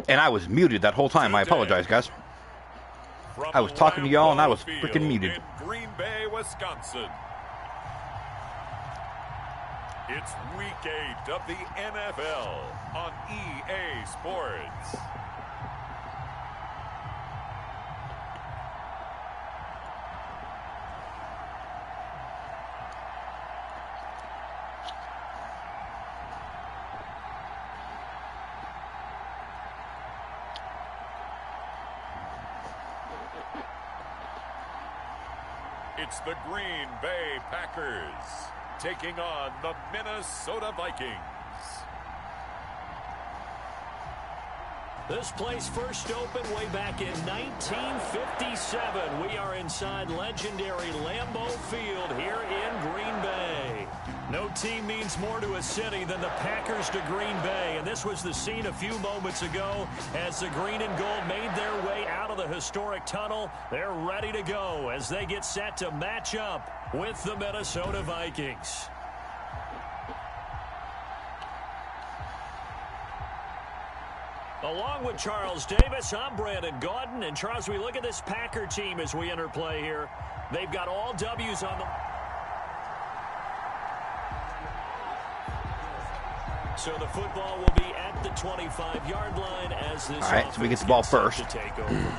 And I was muted that whole time. I apologize, guys. I was talking to y'all and I was freaking muted. In Green Bay, Wisconsin. It's Week 8 of the NFL on EA Sports. It's the Green Bay Packers taking on the Minnesota Vikings. This place first opened way back in 1957. We are inside legendary Lambeau Field here in Green Bay. No team means more to a city than the Packers to Green Bay. And this was the scene a few moments ago as the green and gold made their way out of the historic tunnel. They're ready to go as they get set to match up with the Minnesota Vikings. Along with Charles Davis, I'm Brandon Gaudin. And Charles, we look at this Packer team as we enter play here. They've got all W's on them. So the football will be at the 25-yard line as this. All right, so we get the ball first. To take over.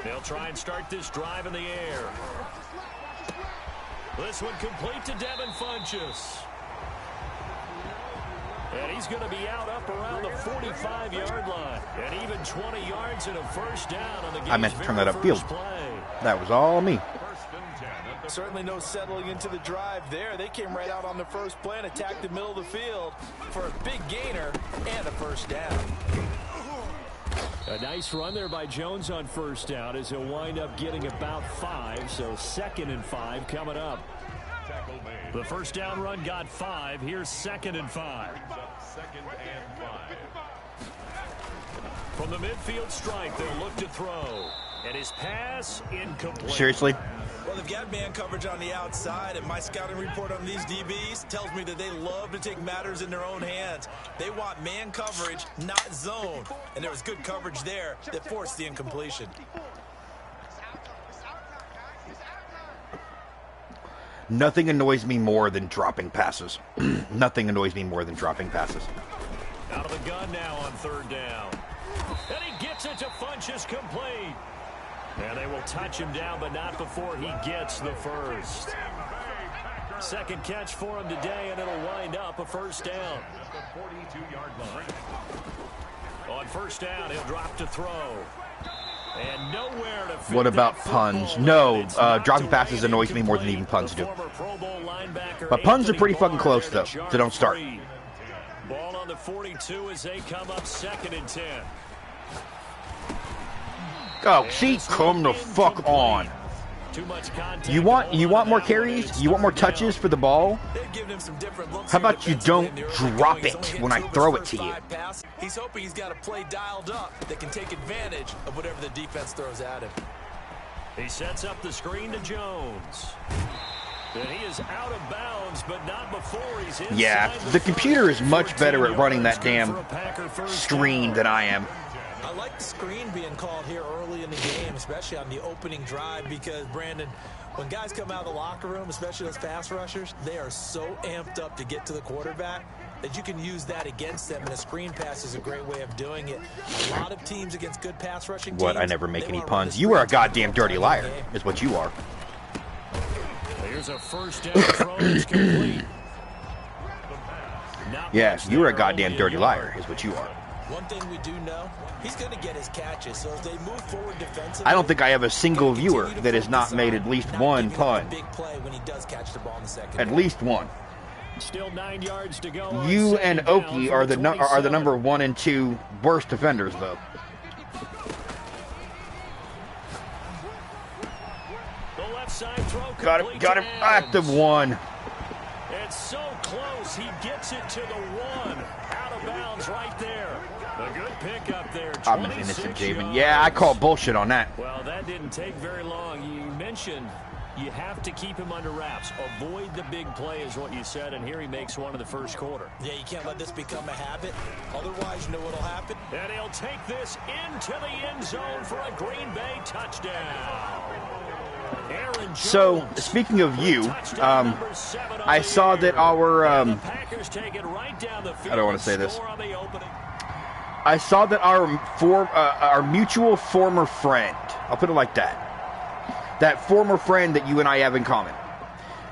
They'll try and start this drive in the air. This one complete to Devin Funchess. And he's going to be out up around the 45-yard line. And even 20 yards and a first down on the game's I meant to turn that upfield. Play. That was all me. Certainly no settling into the drive there. They came right out on the first play and attacked the middle of the field for a big gainer and a first down. A nice run there by Jones on first down as he'll wind up getting about 5. So 2nd and 5 coming up. The first down run got 5. Here's 2nd and 5. From the midfield stripe, they'll look to throw. And his pass incomplete. Seriously? Well, they've got man coverage on the outside, and my scouting report on these DBs tells me that they love to take matters in their own hands. They want man coverage, not zone. And there was good coverage there that forced the incompletion. Nothing annoys me more than dropping passes. Nothing annoys me more than dropping passes. Out of the gun now on 3rd down. And he gets it to Funchess complete. And they will touch him down, but not before he gets the first. Second catch for him today, and it'll wind up a first down. On first down, he'll drop to throw. And nowhere to fit. What about puns? No, dropping passes annoys me more than even puns do. But puns are pretty fucking close, though, so don't start. Ball on the 42 as they come up 2nd and 10. Oh, see, come the fuck on. You want more carries? You want more touches for the ball? How about you don't drop it when I throw it to you? He's hoping he's got a play dialed up that can take advantage of whatever the defense throws at him. He sets up the screen to Jones. And he is out of bounds, but not before he's inside. Yeah, the computer is much better at running that damn screen than I am. I like the screen being called here early in the game, especially on the opening drive, because, Brandon, when guys come out of the locker room, especially those pass rushers, they are so amped up to get to the quarterback that you can use that against them, and a screen pass is a great way of doing it. A lot of teams against good pass rushing teams. What? I never make any puns. You are a goddamn dirty liar, is what you are. Here's a first down throw that's complete. Yes, you are a goddamn dirty liar, is what you are. One thing we do know, he's going to get his catches. So as they move forward defensively, I don't think I have a single viewer that has not made at least one pun. Big play when he does catch the ball in the second. At least one. Still 9 yards to go. You and Oki are the number 1 and 2 worst defenders, though. The left side throw. Got him at the 1. It's so close. He gets it to the 1. Out of bounds right there. A good pick up there. I'm an innocent, Javen. Yeah, I call bullshit on that. Well, that didn't take very long. You mentioned you have to keep him under wraps. Avoid the big play is what you said, and here he makes one in the first quarter. Yeah, you can't let this become a habit. Otherwise, you know what'll happen. And he'll take this into the end zone for a Green Bay touchdown. So, speaking of you, I saw that our, I don't want to say this. I saw that our mutual former friend, I'll put it like that former friend that you and I have in common,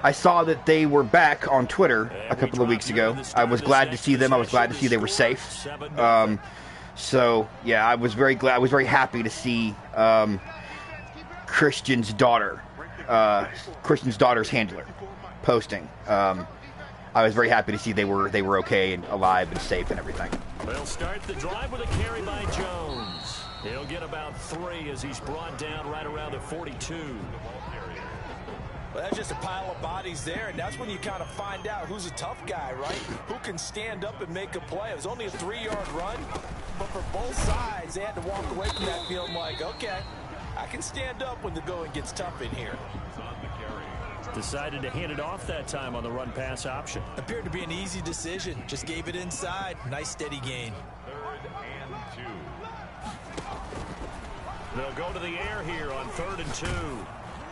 I saw that they were back on Twitter a couple of weeks ago. I was glad to see them. I was glad to see they were safe. So, yeah, I was very glad. I was very happy to see Christian's daughter's handler posting. I was very happy to see they were okay and alive and safe and everything. They'll start the drive with a carry by Jones. He'll get about 3 as he's brought down right around the 42. Well, that's just a pile of bodies there, and that's when you kind of find out who's a tough guy, right? Who can stand up and make a play. It was only a 3-yard run, but for both sides, they had to walk away from that feeling like, okay, I can stand up when the going gets tough in here. Decided to hand it off that time on the run-pass option. Appeared to be an easy decision. Just gave it inside. Nice steady gain. 3rd and 2. They'll go to the air here on 3rd and 2.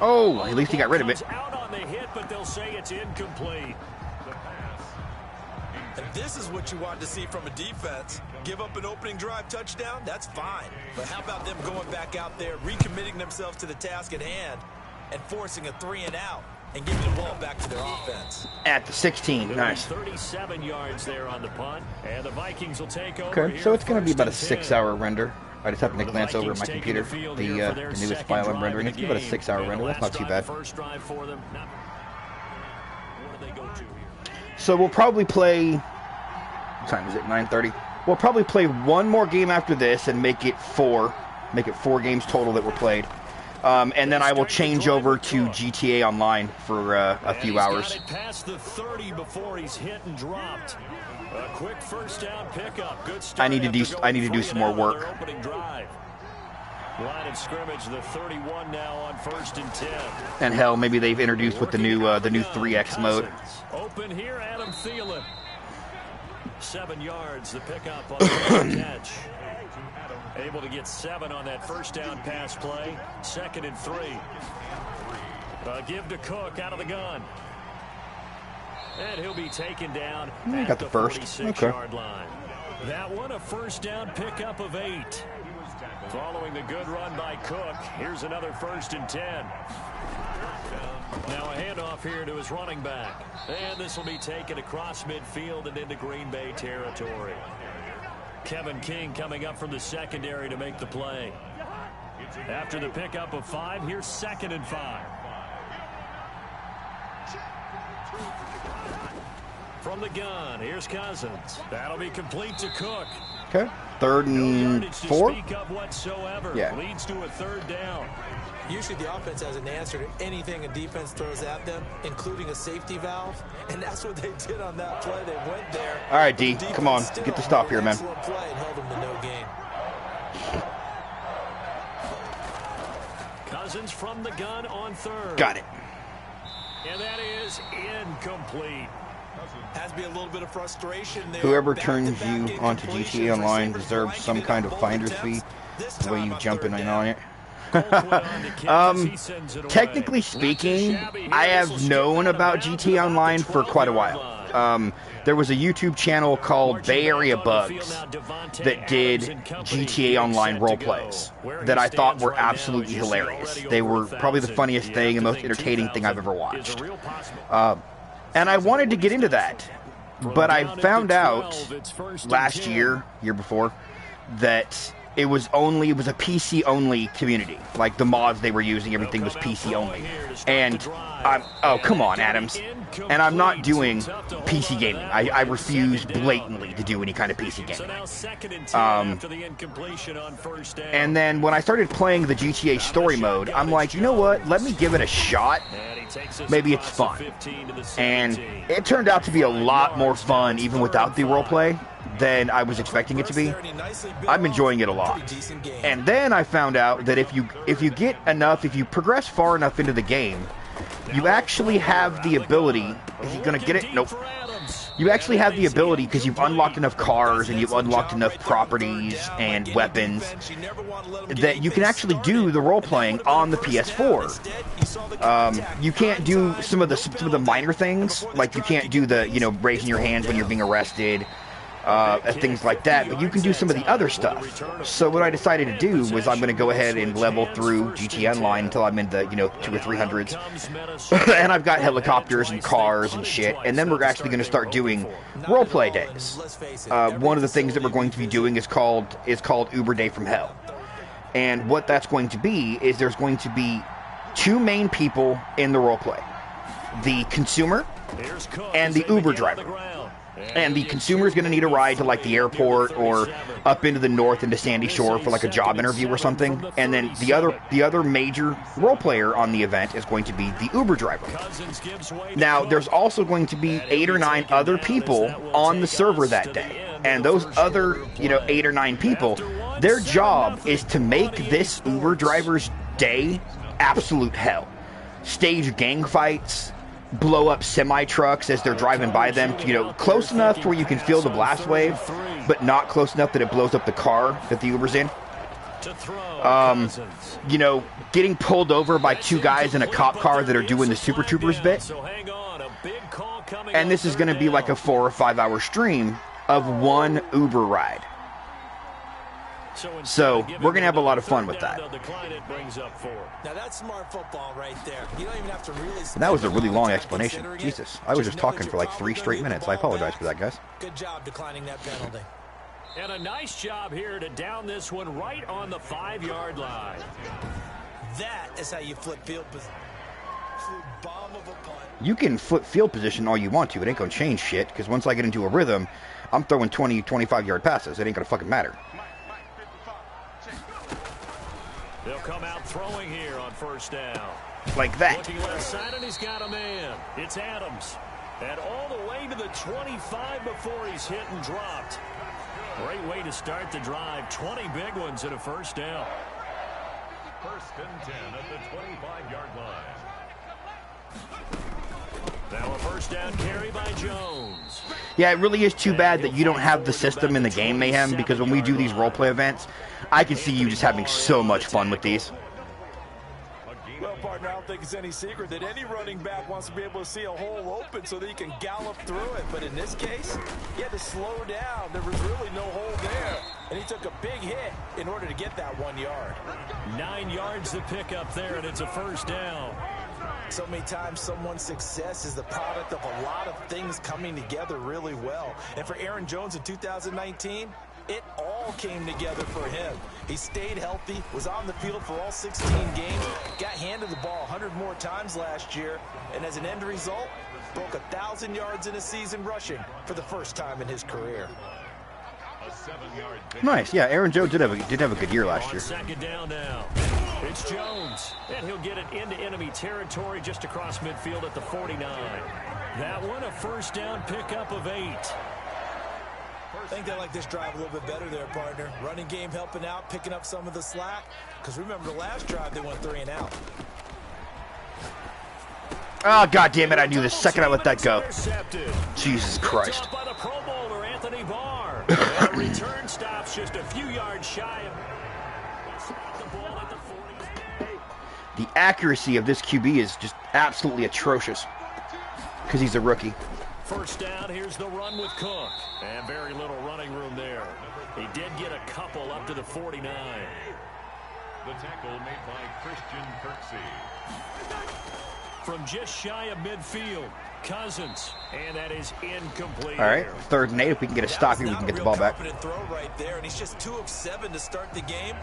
Oh, at least he got rid of it. Out on the hit, but they'll say it's incomplete. And this is what you want to see from a defense. Give up an opening drive touchdown, that's fine. But how about them going back out there, recommitting themselves to the task at hand, and forcing a 3-and-out, and giving the ball back to their offense. At the 16, nice. 37 yards there on the punt, and the Vikings will take over. Okay, so it's going to be about a 6-hour render. I just happened to glance over at my computer, the newest file I'm rendering. It's about a 6-hour render. That's not too bad. So we'll probably play, what time is it, 9:30? We'll probably play one more game after this and make it 4 games total that were played. And then I will change over to GTA Online for a few hours. Got it past the 30 before he's hit and dropped. A quick first down pickup. Good start. I need to do some more work. Line of scrimmage, the 31 now on 1st and 10. And hell, maybe they've introduced with the new 3X mode. Open here, Adam Thielen. 7 yards, the pickup on the catch. Able to get 7 on that first down pass play. 2nd and 3. Give to Cook out of the gun. And he'll be taken down got the first. 46-yard line. That one a first down pickup of 8. Following the good run by Cook, here's another 1st and 10. Now a handoff here to his running back. And this will be taken across midfield and into Green Bay territory. Kevin King coming up from the secondary to make the play. After the pickup of 5, here's 2nd and 5. From the gun, here's Cousins. That'll be complete to Cook. Okay. 3rd and 4? Yeah. Leads to a 3rd down. Usually the offense has an answer to anything a defense throws at them, including a safety valve. And that's what they did on that play. They went there. All right, D, come on. Get the stop here, man. Excellent play and held them to no gain. Cousins from the gun on 3rd. Got it. And that is incomplete. Has to be a little bit of frustration there. Whoever turns you onto GTA Online deserves some kind of finder's fee, the way you jump in on it. Technically speaking, I have known about GTA Online for quite a while. There was a YouTube channel called Bay Area Bugs that did GTA Online roleplays that I thought were absolutely hilarious. They were probably the funniest thing and most entertaining thing I've ever watched. And I wanted to get into that, but I found out last year before, that it was a PC only community. Like the mods they were using, everything was PC only. And oh, come on, Adams. And I'm not doing PC gaming. I refuse blatantly to do any kind of PC gaming. And then when I started playing the GTA story mode, I'm like, you know what? Let me give it a shot. Maybe it's fun. And it turned out to be a lot more fun, even without the roleplay, than I was expecting it to be. I'm enjoying it a lot. And then I found out that if you progress far enough into the game, you actually have the ability, is he going to get it? Nope. You actually have the ability, because you've unlocked enough cars and you've unlocked enough properties and weapons, that you can actually do the role-playing on the PS4. You can't do some of the minor things, like you can't do the, you know, raising your hands when you're being arrested, things like that, but you can do some of the other stuff. So what I decided to do was I'm going to go ahead and level through GTA Online until I'm in the, you know, 200 or 300s, and I've got helicopters and cars and shit, and then we're actually going to start doing roleplay days. One of the things that we're going to be doing is called Uber Day from Hell, and what that's going to be is there's going to be two main people in the roleplay: the consumer and the Uber driver. And the consumer is going to need a ride to, like, the airport or up into the north into Sandy Shore for, like, a job interview or something. And then the other major role player on the event is going to be the Uber driver. Now, there's also going to be 8 or 9 other people on the server that day. And those other, you know, 8 or 9 people, their job is to make this Uber driver's day absolute hell. Stage gang fights, blow up semi-trucks as they're driving by them, you know, close enough to where you can feel the blast wave, but not close enough that it blows up the car that the Uber's in. You know, getting pulled over by 2 guys in a cop car that are doing the Super Troopers bit. And this is going to be like a 4 or 5 hour stream of one Uber ride. So we're going to have a lot of fun with that. Now that's smart football right there. You don't even have to really. And that was a really long explanation. Jesus, I was just talking for like 3 straight minutes. I apologize for that, guys. Good job declining that penalty. And a nice job here to down this one right on the 5-yard line. That is how you flip field position. Bomb of a punt. You can flip field position all you want to. It ain't going to change shit, because once I get into a rhythm, I'm throwing 20, 25-yard passes. It ain't going to fucking matter. They'll come out throwing here on first down. Like that. Looking left side, and he's got a man. It's Adams. And all the way to the 25 before he's hit and dropped. Great way to start the drive. 20 big ones and a first down. First and 10 at the 25-yard line. Now a first down carry by Jones. Yeah, it really is too bad that you don't have the system in the game, Mayhem, because when we do these roleplay events, I can see you just having so much fun with these. Well, partner, I don't think it's any secret that any running back wants to be able to see a hole open so that he can gallop through it. But in this case, he had to slow down. There was really no hole there. And he took a big hit in order to get that 1 yard. 9 yards to pick up there, and it's a first down. So many times someone's success is the product of a lot of things coming together really well. And for Aaron Jones in 2019, it all came together for him. He stayed healthy, was on the field for all 16 games, got handed the ball 100 more times last year, and as an end result, broke 1,000 yards in a season rushing for the first time in his career. Nice, yeah. Aaron Jones did have a good year last year. Second down now. It's Jones, and he'll get it into enemy territory just across midfield at the 49. That one a first down pickup of 8. I think they like this drive a little bit better there, partner. Running game helping out, picking up some of the slack. Because remember the last drive they went 3 and out. Oh, God damn it! I knew the second I let that go. Jesus Christ. By the Pro Bowler Anthony Barr. And a return stops just a few yards shy of the ball at the 40. The accuracy of this QB is just absolutely atrocious because he's a rookie. First down, here's the run with Cook. And very little running room there. He did get a couple up to the 49. The tackle made by Christian Kirksey. From just shy of midfield, Cousins. And that is incomplete. All right, 3rd and 8. If we can get a stop here, we can get the ball back. Throw right there, and he's just 2 of 7 to start the game.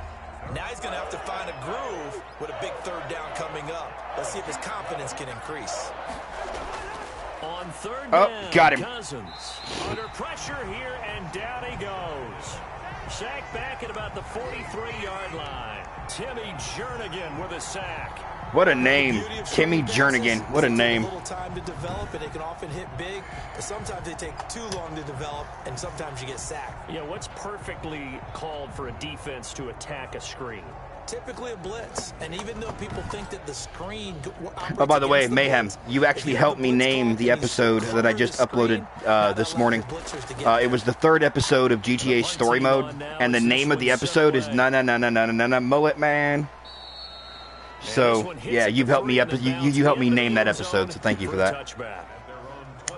Now he's going to have to find a groove with a big 3rd down coming up. Let's see if his confidence can increase. On 3rd down, got him. Cousins under pressure here, and down he goes. Sack back at about the 43-yard line. Timmy Jernigan with a sack. What a name, Timmy Jernigan. What a name. A little time to develop, and they can often hit big, but sometimes they take too long to develop, and sometimes you get sacked. Yeah, what's perfectly called for a defense to attack a screen? Typically a blitz, and even though people think that the screen... Oh, by the way, Mayhem, you actually helped me name the episode that I just uploaded this morning. It was the 3rd episode of GTA Story Mode, and the name of the episode is Na Na Na Na Na Na Na Mullet Man. So, yeah, you've helped me you helped me name that episode, so thank you for that.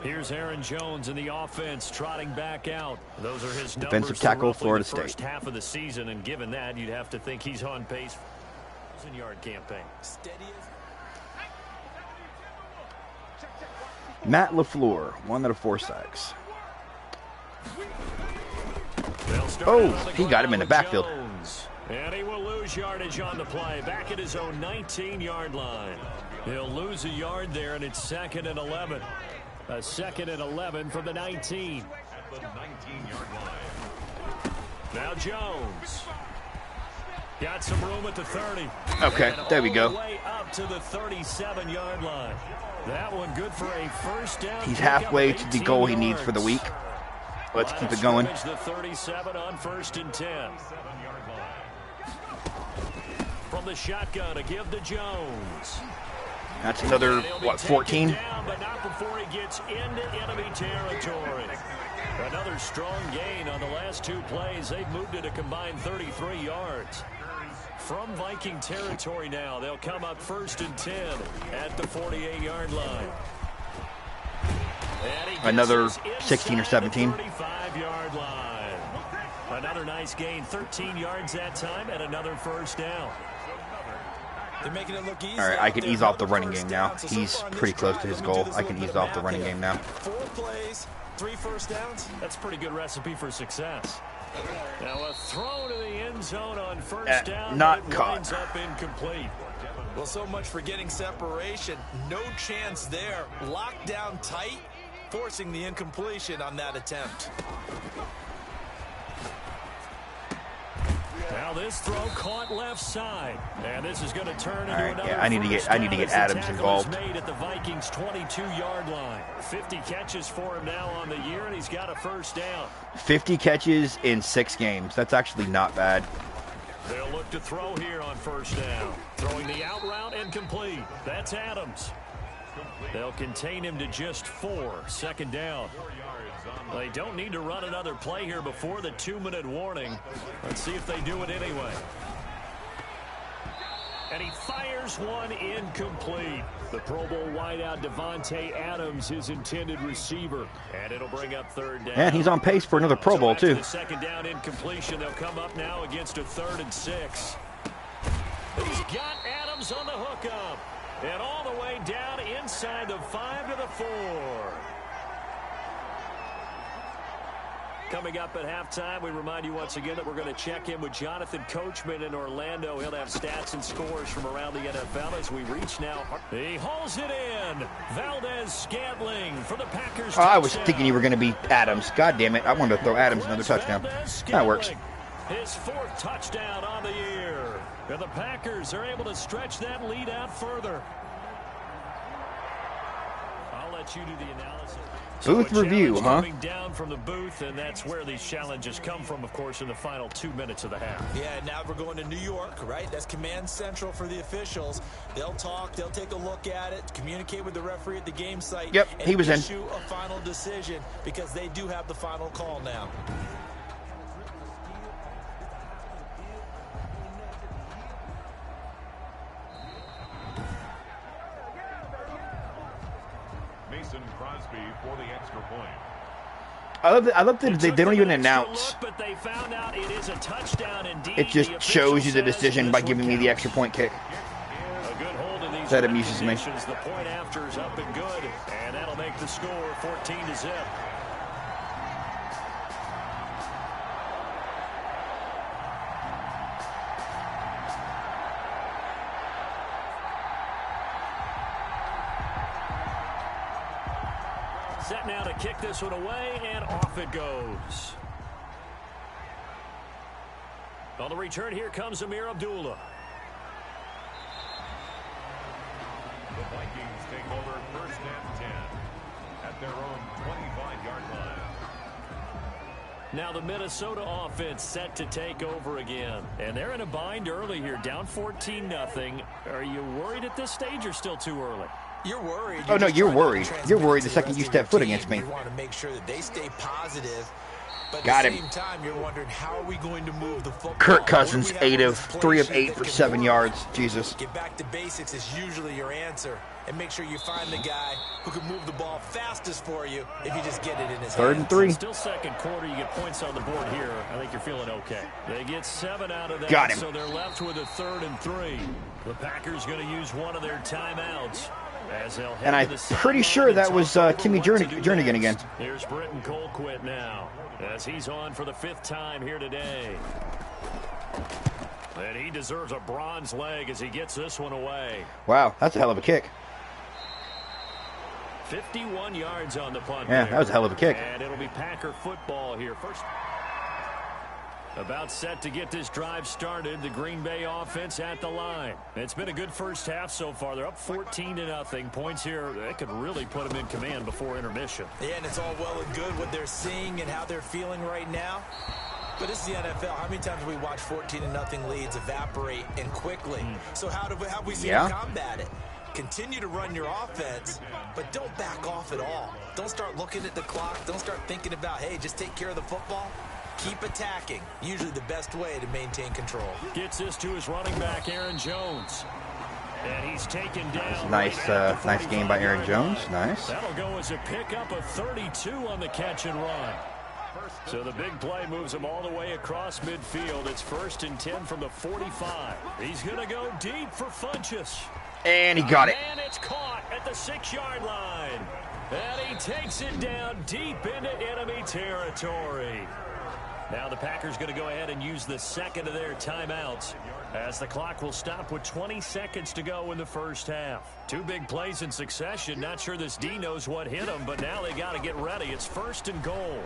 Here's Aaron Jones in the offense, trotting back out. Those are his defensive tackle, Florida State. First half of the season, and given that, you'd have to think he's on pace for the 1,000-yard campaign. Matt LaFleur, 1 out of 4 sacks. Oh, he got him in the backfield. And he will lose yardage on the play, back at his own 19-yard line. He'll lose a yard there, and it's 2nd and 11. A 2nd and 11 from the 19. At the 19-yard line. Now Jones. Got some room at the 30. Okay, there we go. All the way up to the 37-yard line. That one good for a first down. He's halfway to the goal he needs for the week. Let's keep it going. The 37 on 1st and 10. From the shotgun, a give to Jones. That's another, what, 14? Down, but not before he gets into enemy territory. Another strong gain on the last 2 plays. They've moved it a combined 33 yards. From Viking territory now, they'll come up 1st and 10 at the 48-yard line. Another 16 or 17. 35-yard line. Another nice gain, 13 yards that time, and another first down. They're making it look easy. All right, I can ease off the running game now. He's pretty close to his goal. I can ease off the running game now. 4 plays, 3 first downs. That's a pretty good recipe for success. Now a throw to the end zone on first down. Not caught. Winds up incomplete. Well, so much for getting separation. No chance there. Locked down tight, forcing the incompletion on that attempt. Now this throw caught left side, and this is going to turn into another. Yeah, I need to get Adams involved. Made at the Vikings 22-yard line. 50 catches for him now on the year, and he's got a first down. 50 catches in 6 games. That's actually not bad. They'll look to throw here on first down. Throwing the out route and complete. That's Adams. They'll contain him to just 4. 2nd down. They don't need to run another play here before the 2-minute warning. Let's see if they do it anyway. And he fires one incomplete. The Pro Bowl wideout Devontae Adams, his intended receiver. And it'll bring up 3rd down. And he's on pace for another Pro Bowl, too. The 2nd down incompletion. They'll come up now against a 3rd and 6. He's got Adams on the hookup. And all the way down inside the 5 to the 4. Coming up at halftime, we remind you once again that we're going to check in with Jonathan Coachman in Orlando. He'll have stats and scores from around the NFL as we reach now. He hauls it in. Valdez-Scantling for the Packers. I was thinking you were going to be Adams. God damn it. I wanted to throw Adams another touchdown. That works. His 4th touchdown on the year. And the Packers are able to stretch that lead out further. I'll let you do the analysis. Booth review, huh? Coming down from the booth, and that's where these challenges come from, of course, in the final 2 minutes of the half. Yeah, now we're going to New York, right? That's command central for the officials. They'll talk, they'll take a look at it, communicate with the referee at the game site. Yep, he was in. Issue a final decision because they do have the final call now. Mason Crosby for the extra point. I love that they don't even announce. But they found out it is a touchdown indeed. It just shows you the decision by giving me the extra point kick. A good hold in these That amuses me. The point after is up and good, and that'll make the score 14-0. Set now to kick this one away, and off it goes. On the return, here comes Amir Abdullah. The Vikings take over 1st and 10 at their own 25-yard line. Now the Minnesota offense set to take over again. And they're in a bind early here, down 14-0. Are you worried at this stage or still too early? You're worried. Oh, no, you're worried. You're worried the second you step foot against me. You want to make sure that they stay positive. But Got at him. the same time, you're wondering, how are we going to move the football? Kirk Cousins, 3 of 8 for 7 yards. Jesus. Get back to basics is usually your answer. And make sure you find the guy who can move the ball fastest for you if you just get it in his hands. 3rd and 3. Still second quarter, you get points on the board here. I think you're feeling okay. They get 7 out of that. Got him. So they're left with a 3rd and 3. The Packers going to use one of their timeouts. And I'm pretty sure that was Timmy Jernigan again. Here's Britton Colquitt now, as he's on for the 5th time here today. And he deserves a bronze leg as he gets this one away. Wow, that's a hell of a kick. 51 yards on the punt. Yeah, that was a hell of a kick. And it'll be Packer football here. First, about set to get this drive started. The Green Bay offense at the line. It's been a good first half so far. They're up 14-0. Points here, that could really put them in command before intermission. Yeah, and it's all well and good what they're seeing and how they're feeling right now. But this is the NFL. How many times have we watched 14-0 leads evaporate and quickly? So how have we seen them combat it? Continue to run your offense, but don't back off at all. Don't start looking at the clock. Don't start thinking about, hey, just take care of the football. Keep attacking. Usually the best way to maintain control. Gets this to his running back, Aaron Jones. And he's taken down. Nice game by Aaron Jones. Nice. That'll go as a pickup of 32 on the catch and run. So the big play moves him all the way across midfield. It's 1st and 10 from the 45. He's going to go deep for Funchess. And he got it. And it's caught at the 6-yard line. And he takes it down deep into enemy territory. Now the Packers going to go ahead and use the 2nd of their timeouts, as the clock will stop with 20 seconds to go in the first half. 2 big plays in succession. Not sure this D knows what hit him, but now they got to get ready. It's 1st and goal.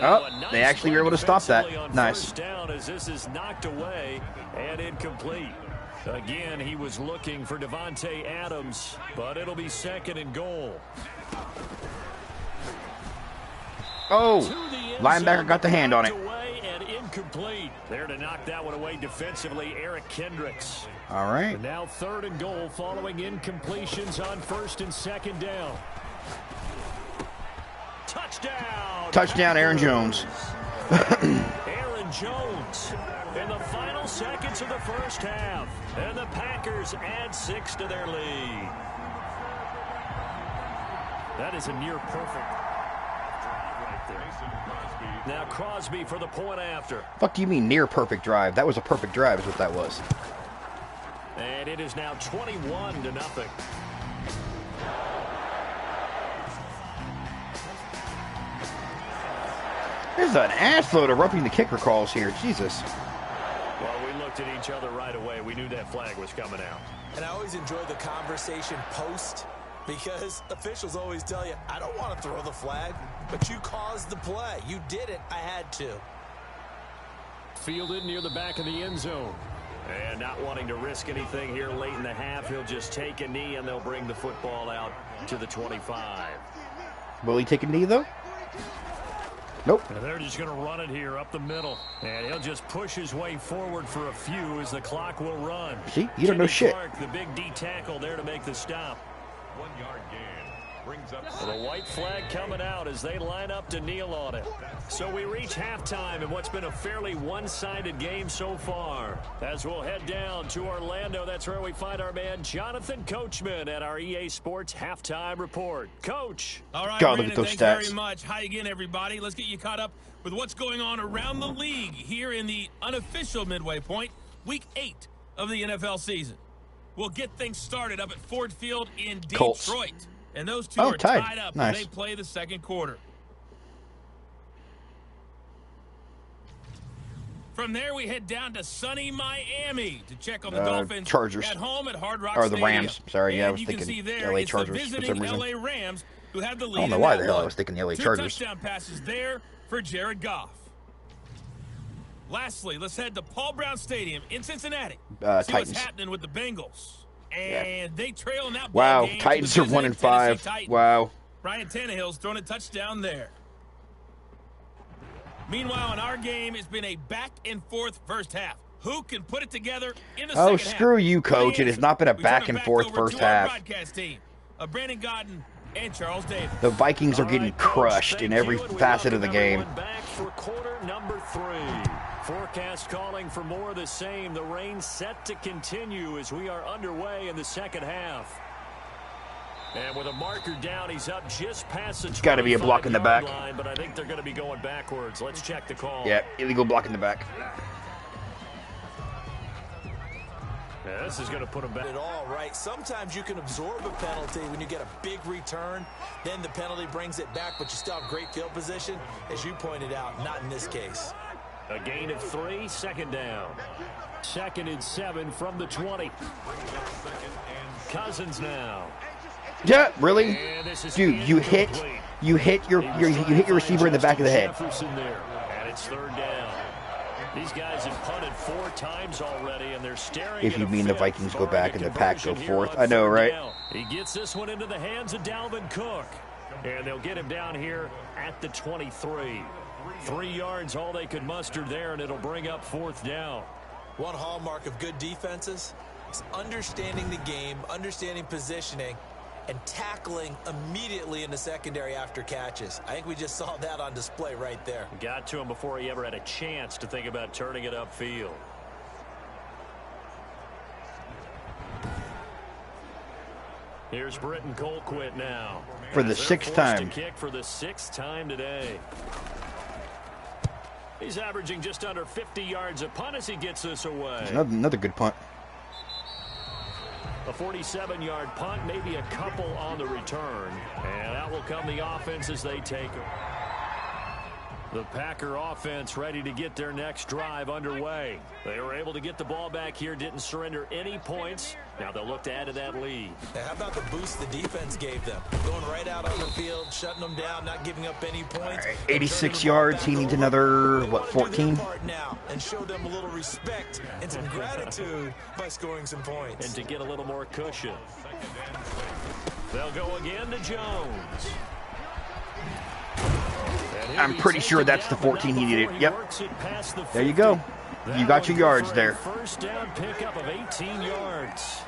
Oh, they actually were able to stop that. Nice. First down as this is knocked away and incomplete. Again, he was looking for Devontae Adams, but it'll be 2nd and goal. Oh, linebacker got the hand on it. And incomplete. There to knock that one away defensively, Eric Kendricks. All right. And now 3rd and goal following incompletions on 1st and 2nd down. Touchdown. Touchdown, Aaron Jones. Aaron Jones in the final seconds of the first half. And the Packers add 6 to their lead. That is a near perfect. Now Crosby for the point after. Fuck do you mean near perfect drive? That was a perfect drive is what that was. And it is now 21-0. There's an assload of roughing the kicker calls here. Jesus. Well, we looked at each other right away. We knew that flag was coming out. And I always enjoy the conversation post, because officials always tell you, I don't want to throw the flag, but you caused the play. You did it. I had to. Fielded near the back of the end zone. And not wanting to risk anything here late in the half, he'll just take a knee, and they'll bring the football out to the 25. Will he take a knee, though? Nope. And they're just going to run it here up the middle. And he'll just push his way forward for a few as the clock will run. See, you don't know shit. Clark, the big D tackle there to make the stop. 1-yard gain. Brings up The white flag coming out as they line up to kneel on it. So we reach halftime in what's been a fairly one-sided game so far. As we'll head down to Orlando, that's where we find our man Jonathan Coachman at our EA Sports Halftime Report. Coach. All right, God, Brandon, look at those thanks stats. very much. Hi again, everybody. Let's get you caught up with what's going on around the league here in the unofficial midway point, Week 8 of the NFL season. We'll get things started up at Ford Field in Colts. Detroit. And those two are tied. tied up Nice. as they play the second quarter. From there, we head down to sunny Miami to check on the Dolphins Chargers. at home at Hard Rock Or the Stadium. Rams. Sorry, yeah, I And was you can thinking see there, LA it's Chargers the for some visiting reason. LA Rams who have the lead. I don't know in why that the hell I one. was thinking LA 2 Chargers. touchdown passes there for Jared Goff. Lastly, let's head to Paul Brown Stadium in Cincinnati. See Titans. what's happening with the Bengals. And they trail in that Wow, ball game to Titans the are 1-5. Tennessee Titans. Wow. Ryan Tannehill's thrown a touchdown there. Meanwhile, in our game, it's been a back-and-forth first half. Who can put it together in the Oh, second half? screw you, Coach. It has not been a back-and-forth first half. Broadcast team of Brandon Gaudin and Charles Davis. The Vikings are getting crushed in every facet of the game. Back for quarter number 3. Forecast calling for more of the same. The rain set to continue as we are underway in the second half. And with a marker down, he's up just past the Got to be a block in the back. line, but I think they're going to be going backwards. Let's check the call. Yeah, illegal block in the back. Yeah, this is going to put him back. It all right. Sometimes you can absorb a penalty when you get a big return. Then the penalty brings it back, but you still have great field position. As you pointed out, not in this case. A gain of 3, second down. 2nd and 7 from the 20. Cousins now. Yeah, really? Dude, you hit your receiver in the back of the head. Jefferson there, and it's 3rd down. These guys have punted 4 times already, and they're staring. If you mean the Vikings go back and the Pack go forth, I know, right? He gets this one into the hands of Dalvin Cook, and they'll get him down here at the 23. 3 yards, all they could muster there, and it'll bring up 4th down. One hallmark of good defenses is understanding the game, understanding positioning, and tackling immediately in the secondary after catches. I think we just saw that on display right there. Got to him before he ever had a chance to think about turning it upfield. Here's Britton Colquitt now. For the 6th time. Kick for the 6th time today. He's averaging just under 50 yards a punt as he gets this away. Another good punt. A 47-yard punt, maybe a couple on the return. And out will come the offense as they take him. The Packer offense ready to get their next drive underway. They were able to get the ball back here, didn't surrender any points. Now they'll look to add to that lead. Now, how about the boost the defense gave them? Going right out on the field, shutting them down, not giving up any points. Right, 86 yards. He needs another, what, 14? Now and show them a little respect and some gratitude by scoring some points. And to get a little more cushion. They'll go again to Jones. I'm pretty sure that's the 14 he needed. Yep. There you go. You got your yards there. First down pickup of 18 yards.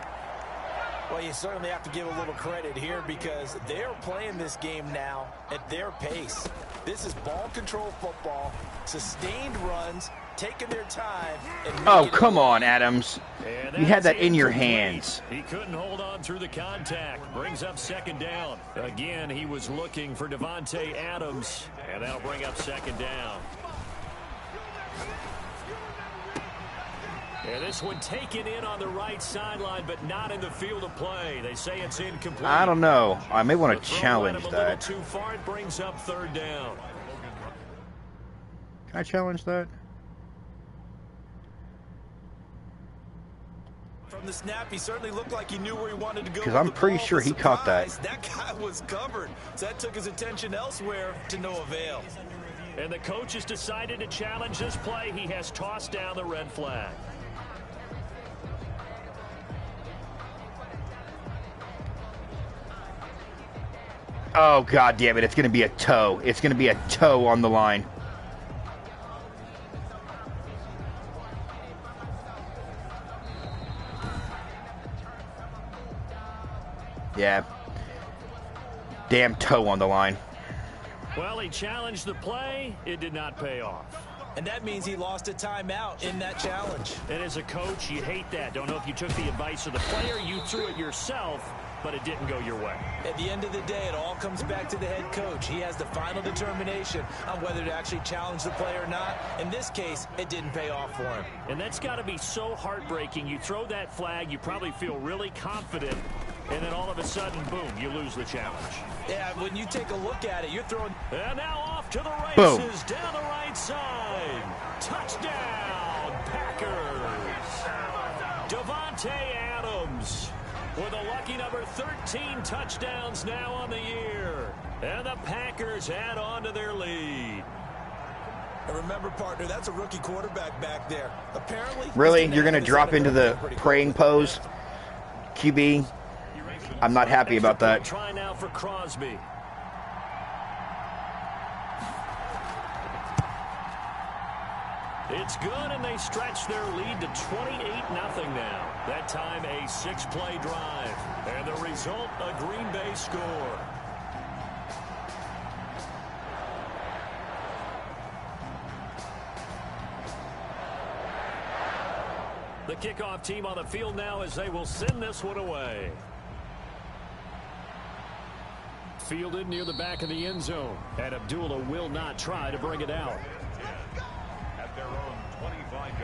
Well, you certainly have to give a little credit here because they're playing this game now at their pace. This is ball control football, sustained runs, taking their time. Oh, come on, Adams. You had that in your hands. He couldn't hold on through the contact. Brings up 2nd down. Again, he was looking for Davante Adams, and that'll bring up 2nd down. And this one taken in on the right sideline, but not in the field of play. They say it's incomplete. I don't know. I may want to challenge that. Too far, it brings up 3rd down. Can I challenge that? From the snap, he certainly looked like he knew where he wanted to go. Because I'm pretty sure he caught that. That guy was covered. So that took his attention elsewhere to no avail. And the coach has decided to challenge this play. He has tossed down the red flag. Oh, God damn it. It's going to be a toe. It's going to be a toe on the line. Yeah. Damn toe on the line. Well, he challenged the play. It did not pay off. And that means he lost a timeout in that challenge. And as a coach, you hate that. Don't know if you took the advice of the player, you threw it yourself, but it didn't go your way. At the end of the day, it all comes back to the head coach. He has the final determination on whether to actually challenge the play or not. In this case, it didn't pay off for him. And that's got to be so heartbreaking. You throw that flag, you probably feel really confident, and then all of a sudden, boom, you lose the challenge. Yeah, when you take a look at it, you're throwing... And now off to the races, boom. Down the right side. Touchdown, Packers. Davante Adams with a lucky number 13 touchdowns now on the year. And the Packers add on to their lead. And remember, partner, that's a rookie quarterback back there. Apparently... Really? You're going to drop into the praying pose? QB? I'm not happy about that. Try now for Crosby. It's good, and they stretch their lead to 28-0 now. That time, a 6-play drive. And the result, a Green Bay score. The kickoff team on the field now as they will send this one away. Fielded near the back of the end zone. And Abdullah will not try to bring it out.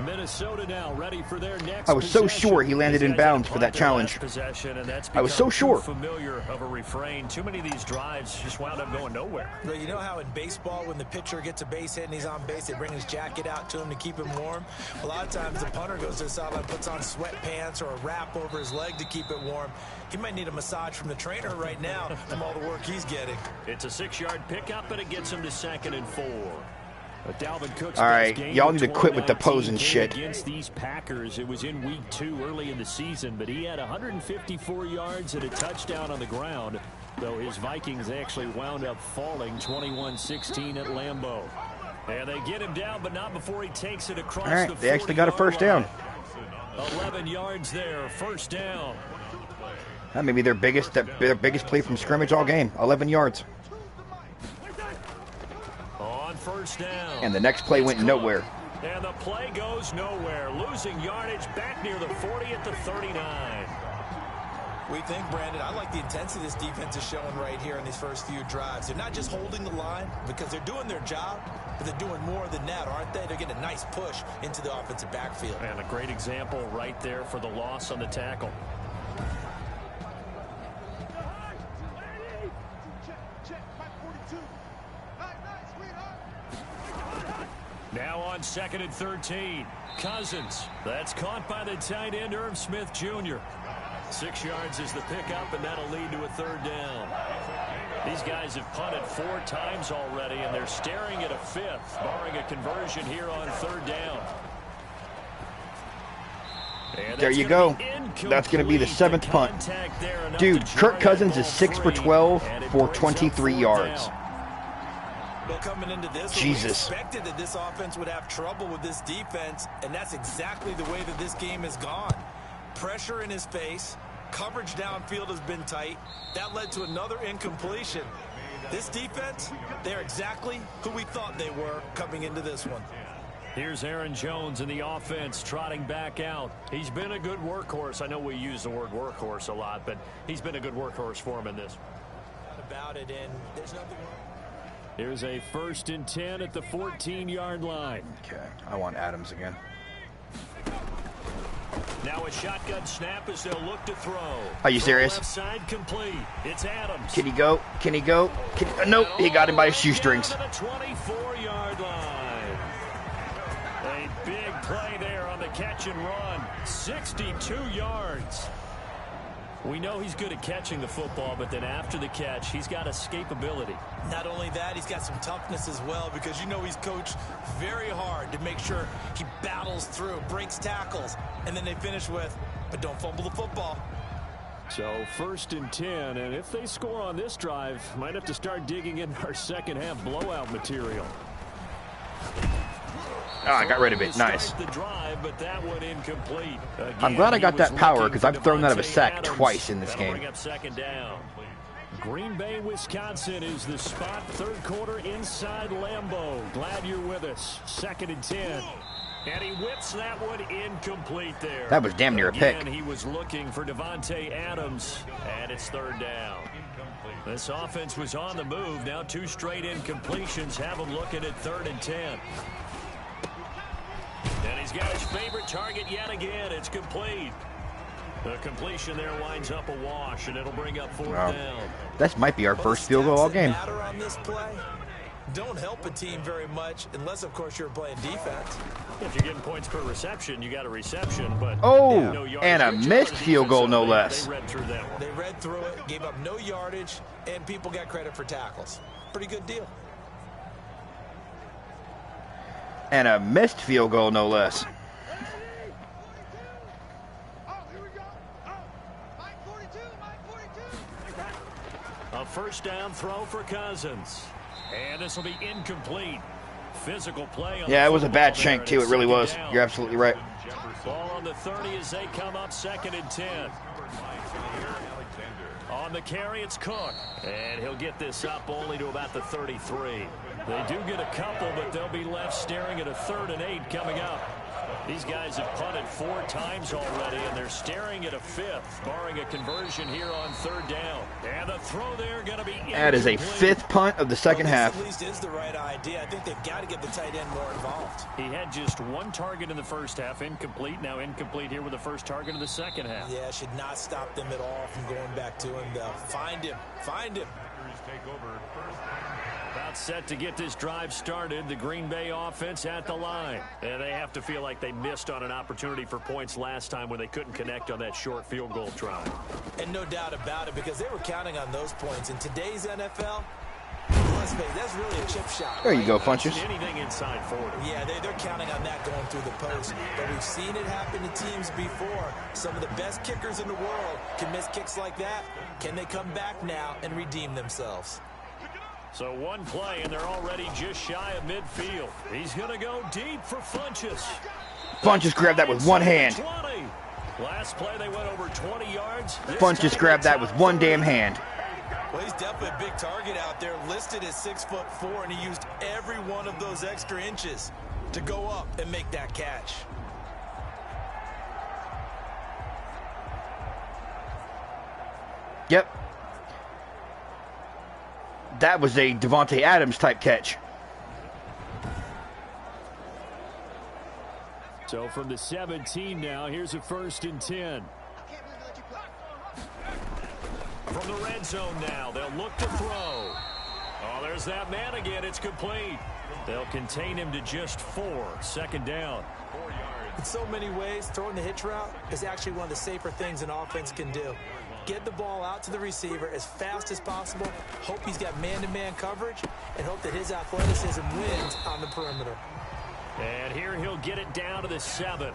Minnesota now ready for their next. I was so sure he landed in bounds for that challenge. I was so sure. Familiar of a refrain. Too many of these drives just wound up going nowhere. Well, you know how in baseball, when the pitcher gets a base hit and he's on base, they bring his jacket out to him to keep him warm. A lot of times the punter goes to the sideline, puts on sweatpants or a wrap over his leg to keep it warm. He might need a massage from the trainer right now from all the work he's getting. It's a 6-yard pickup, and it gets him to 2nd and 4. Dalvin Cook's all right, y'all need to quit with the posing shit. Against these Packers, it was in week 2 early in the season, but he had 154 yards and a touchdown on the ground, though his Vikings actually wound up falling 21-16 at Lambeau. And they get him down, but not before he takes it across the 40-yard line. They actually got a first down. 11 yards there, first down. That may be their biggest play from scrimmage all game. 11 yards. First down. And the next play went nowhere. And the play goes nowhere. Losing yardage back near the 40 at the 39. We think, Brandon, I like the intensity this defense is showing right here in these first few drives. They're not just holding the line because they're doing their job, but they're doing more than that, aren't they? They're getting a nice push into the offensive backfield. And a great example right there for the loss on the tackle. Now on 2nd and 13. Cousins. That's caught by the tight end, Irv Smith Jr. 6 yards is the pickup, and that'll lead to a 3rd down. These guys have punted 4 times already, and they're staring at a 5th, barring a conversion here on 3rd down. There you go. That's going to be the 7th punt. Dude, Kirk Cousins is 6 for 12 for 23 yards. Well, coming into this, Jesus. we expected that this offense would have trouble with this defense, and that's exactly the way that this game has gone. Pressure in his face, coverage downfield has been tight. That led to another incompletion. This defense, they're exactly who we thought they were coming into this one. Here's Aaron Jones in the offense trotting back out. He's been a good workhorse. I know we use the word workhorse a lot, but he's been a good workhorse for him in this. About it, and there's nothing wrong. Here's a 1st and 10 at the 14-yard line. Okay, I want Adams again. Now a shotgun snap as they'll look to throw. Are you serious? Left side complete. It's Adams. Can he go? Can he go? Nope, he got him by his shoestrings. To the 24-yard line. A big play there on the catch and run. 62 yards. We know he's good at catching the football, but then after the catch, he's got escapability. Not only that, he's got some toughness as well, because you know he's coached very hard to make sure he battles through, breaks tackles, and then they finish with, but don't fumble the football. So 1st and 10, and if they score on this drive, might have to start digging in our second half blowout material. Oh, I got rid of it. Nice. The drive, but that one incomplete. Again, I'm glad I got that power because I've thrown that of a sack Adams. twice in this game. Bring up 2nd down. Green Bay, Wisconsin is the spot. 3rd quarter inside Lambeau. Glad you're with us. 2nd and 10. And he whips that one incomplete there. That was damn near a pick. And he was looking for Davante Adams, and it's 3rd down. This offense was on the move. Now 2 straight incompletions have him looking at 3rd and 10. And he's got his favorite target yet again. It's complete. The completion there winds up a wash, and it'll bring up 4th down. This might be our first field goal all game. Matter on this play don't help a team very much, unless, of course, you're playing defense. If you're getting points per reception, you got a reception. But no and a missed field goal, no less. They read through that one. They read through it, gave up no yardage, and people got credit for tackles. Pretty good deal. And a missed field goal, no less. A 1st down throw for Cousins. And this will be incomplete. physical play. Yeah, it was a bad shank, too. It really was. You're absolutely right. Ball on the 30 as they come up 2nd and 10. On the carry, it's Cook. And he'll get this up only to about the 33. They do get a couple, but they'll be left staring at a 3rd and 8 coming up. These guys have punted 4 times already, and they're staring at a 5th, barring a conversion here on 3rd down. And the throw there going to be incomplete. That is a 5th punt of the second half. At least is the right idea. I think they've got to get the tight end more involved. He had just 1 target in the first half, incomplete. Now incomplete here with the first target of the second half. Yeah, should not stop them at all from going back to him. Find him. Find him. About set to get this drive started. The Green Bay offense at the line. And they have to feel like they missed on an opportunity for points last time when they couldn't connect on that short field goal try. And no doubt about it, because they were counting on those points. In today's NFL, let's face it, that's really a chip shot. There you go, Funches. Anything inside 40. Yeah, they're counting on that going through the post. But we've seen it happen to teams before. Some of the best kickers in the world can miss kicks like that. Can they come back now and redeem themselves? So 1 play, and they're already just shy of midfield. He's going to go deep for Funches. Funches grabbed that with one hand. 20. Last play, they went over 20 yards. Funches grabbed that with one damn hand. Well, he's definitely a big target out there, listed as 6'4", and he used every one of those extra inches to go up and make that catch. Yep. That was a Devontae Adams type catch. So from the 17 now, here's a 1st and 10. From the red zone now, they'll look to throw. Oh, there's that man again. It's complete. They'll contain him to just 4. 2nd down. In so many ways, throwing the hitch route is actually one of the safer things an offense can do. Get the ball out to the receiver as fast as possible, hope he's got man-to-man coverage, and hope that his athleticism wins on the perimeter. And here he'll get it down to the 7.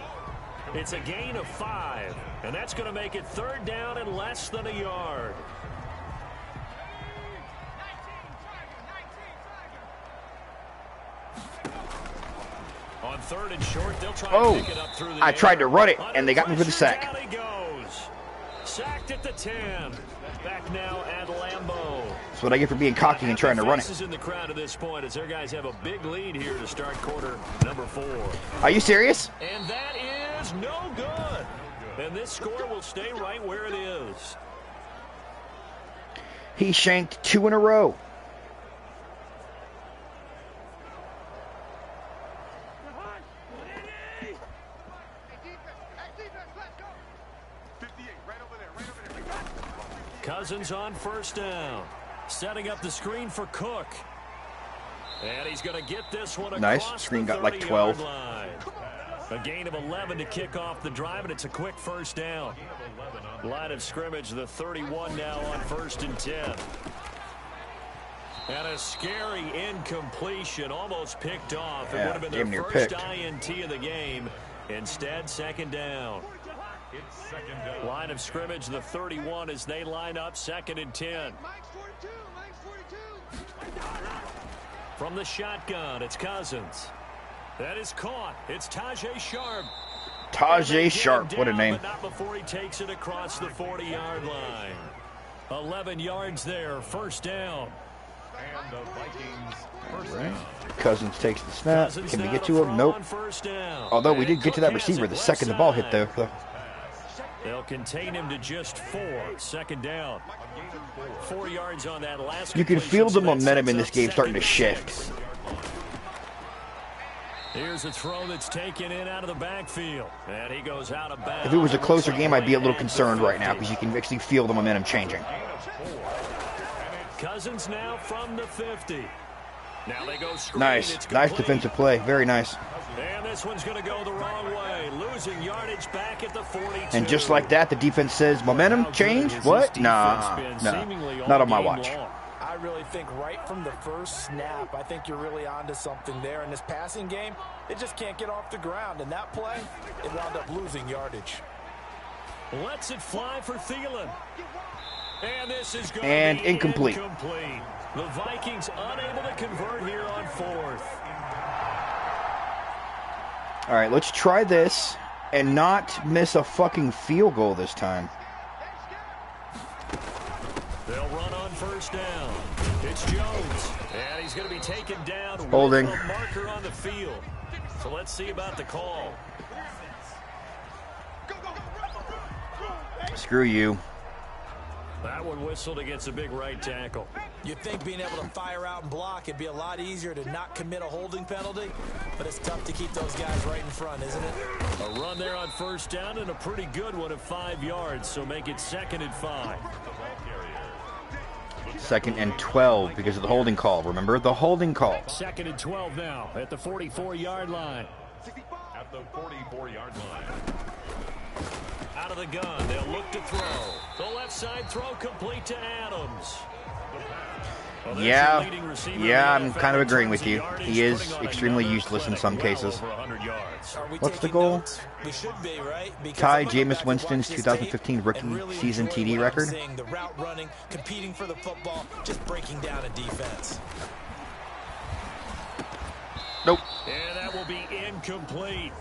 It's a gain of 5, and that's going to make it 3rd down and less than a yard. On 3rd and short, they'll try to pick it up through the I air. tried to run it, and they got me for the sack. Down he goes. Sacked at the 10. Back now at Lambeau. That's what I get for being cocky and trying to run it. In the crowd at this point as their guys have a big lead here to start quarter number 4. Are you serious? And that is no good. And this score will stay right where it is. He shanked 2 in a row. Cousins on 1st down. Setting up the screen for Cook. And he's going to get this one across nice. Screen got like 12. line. A gain of 11 to kick off the drive, and it's a quick 1st down. Line of scrimmage, the 31 now on 1st and 10. And a scary incompletion, almost picked off. It would have been their first INT of the game. Instead, 2nd down. Line of scrimmage, the 31 as they line up 2nd and 10. From the shotgun, it's Cousins. That is caught. It's Tajae Sharpe. Tajae Sharpe, what a name. But not before he takes it across the 40-yard line. 11 yards there, 1st down. And the Vikings first down. Cousins takes the snap. Can we get to him? Nope. Although we did get to that receiver the second the ball hit there. They'll contain him to just 4. 2nd down. 4 yards on that last. You can feel the momentum in this game starting to shift. Here's a throw that's taken in out of the backfield. And he goes out of bounds. If it was a closer game, I'd be a little concerned right now because you can actually feel the momentum changing. Cousins now from the 50. Now they go screen. Nice defensive play. Very nice. And this one's going to go the wrong way. Losing yardage back at the 42. And just like that, the defense says, momentum change? What? Nah, not on my watch. I really think right from the first snap, I think you're really onto something there. In this passing game, it just can't get off the ground. And that play, it wound up losing yardage. Lets it fly for Thielen. And this is going to be incomplete. The Vikings unable to convert here on 4th. All right, let's try this and not miss a fucking field goal this time. They'll run on first down. It's Jones, and he's going to be taken down. Holding. With a marker on the field. So let's see about the call. Screw you. That one whistled against a big right tackle. You'd think being able to fire out and block, it'd be a lot easier to not commit a holding penalty, but it's tough to keep those guys right in front, isn't it? A run there on first down and a pretty good one of 5 yards, so make it 2nd and 5. 2nd and 12 because of the holding call. Remember the holding call. 2nd and 12 now at the 44-yard line. At the 44-yard line. Out of the gun, they'll look to throw. The left side throw complete to Adams. Well, yeah, I'm kind of agreeing with you. He is extremely useless in some cases. What's the goal? Notes? We should be, right? Tie Jameis Winston's 2015 rookie season TD record. The route running, competing for the football, just breaking down a defense. Nope. And that will be incomplete.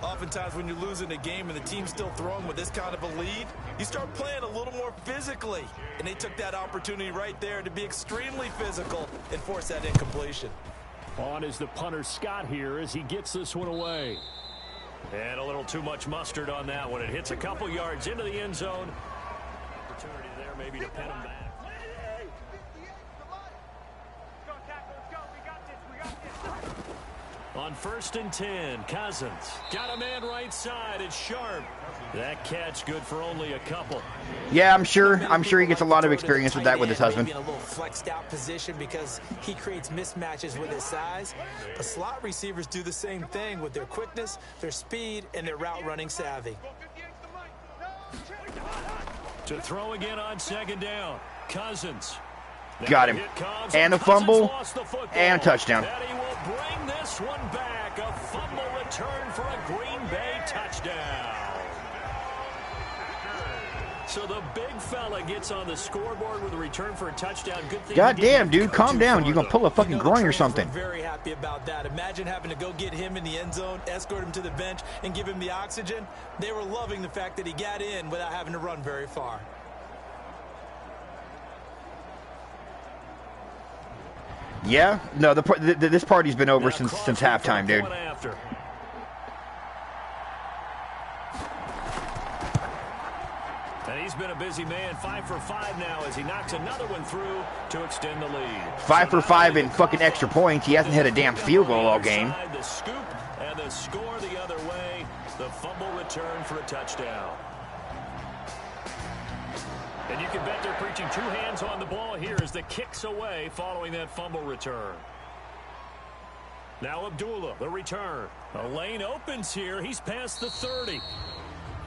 Oftentimes when you're losing a game and the team's still throwing with this kind of a lead, you start playing a little more physically. And they took that opportunity right there to be extremely physical and force that incompletion. On is the punter Scott here as he gets this one away. And a little too much mustard on that one. It hits a couple yards into the end zone. Opportunity there maybe to pin him back. On 1st and 10, Cousins. Got a man right side. It's Sharp. That catch good for only a couple. Yeah, I'm sure he gets a lot of experience with that with his husband. In a little flexed out position because he creates mismatches with his size. But slot receivers do the same thing with their quickness, their speed, and their route running savvy. To throw again on 2nd down. Cousins. Got him. And a fumble. And a touchdown. And he will bring this one back. A fumble return for a Green Bay touchdown. So the big fella gets on the scoreboard with a return for a touchdown. Good thing. Goddamn, dude, calm down. You're going to pull a fucking groin or something. Very happy about that. Imagine having to go get him in the end zone, escort him to the bench, and give him the oxygen. They were loving the fact that he got in without having to run very far. Yeah, no, this party's been over since halftime, dude. And he's been a busy man, 5 for 5 now as he knocks another one through to extend the lead. 5 for 5 in fucking extra points. He hasn't hit a damn field goal all game. The scoop and the score the other way. The fumble return for a touchdown. And you can bet they're preaching 2 hands on the ball here as the kick's away following that fumble return. Now Abdullah, the return. A lane opens here. He's past the 30.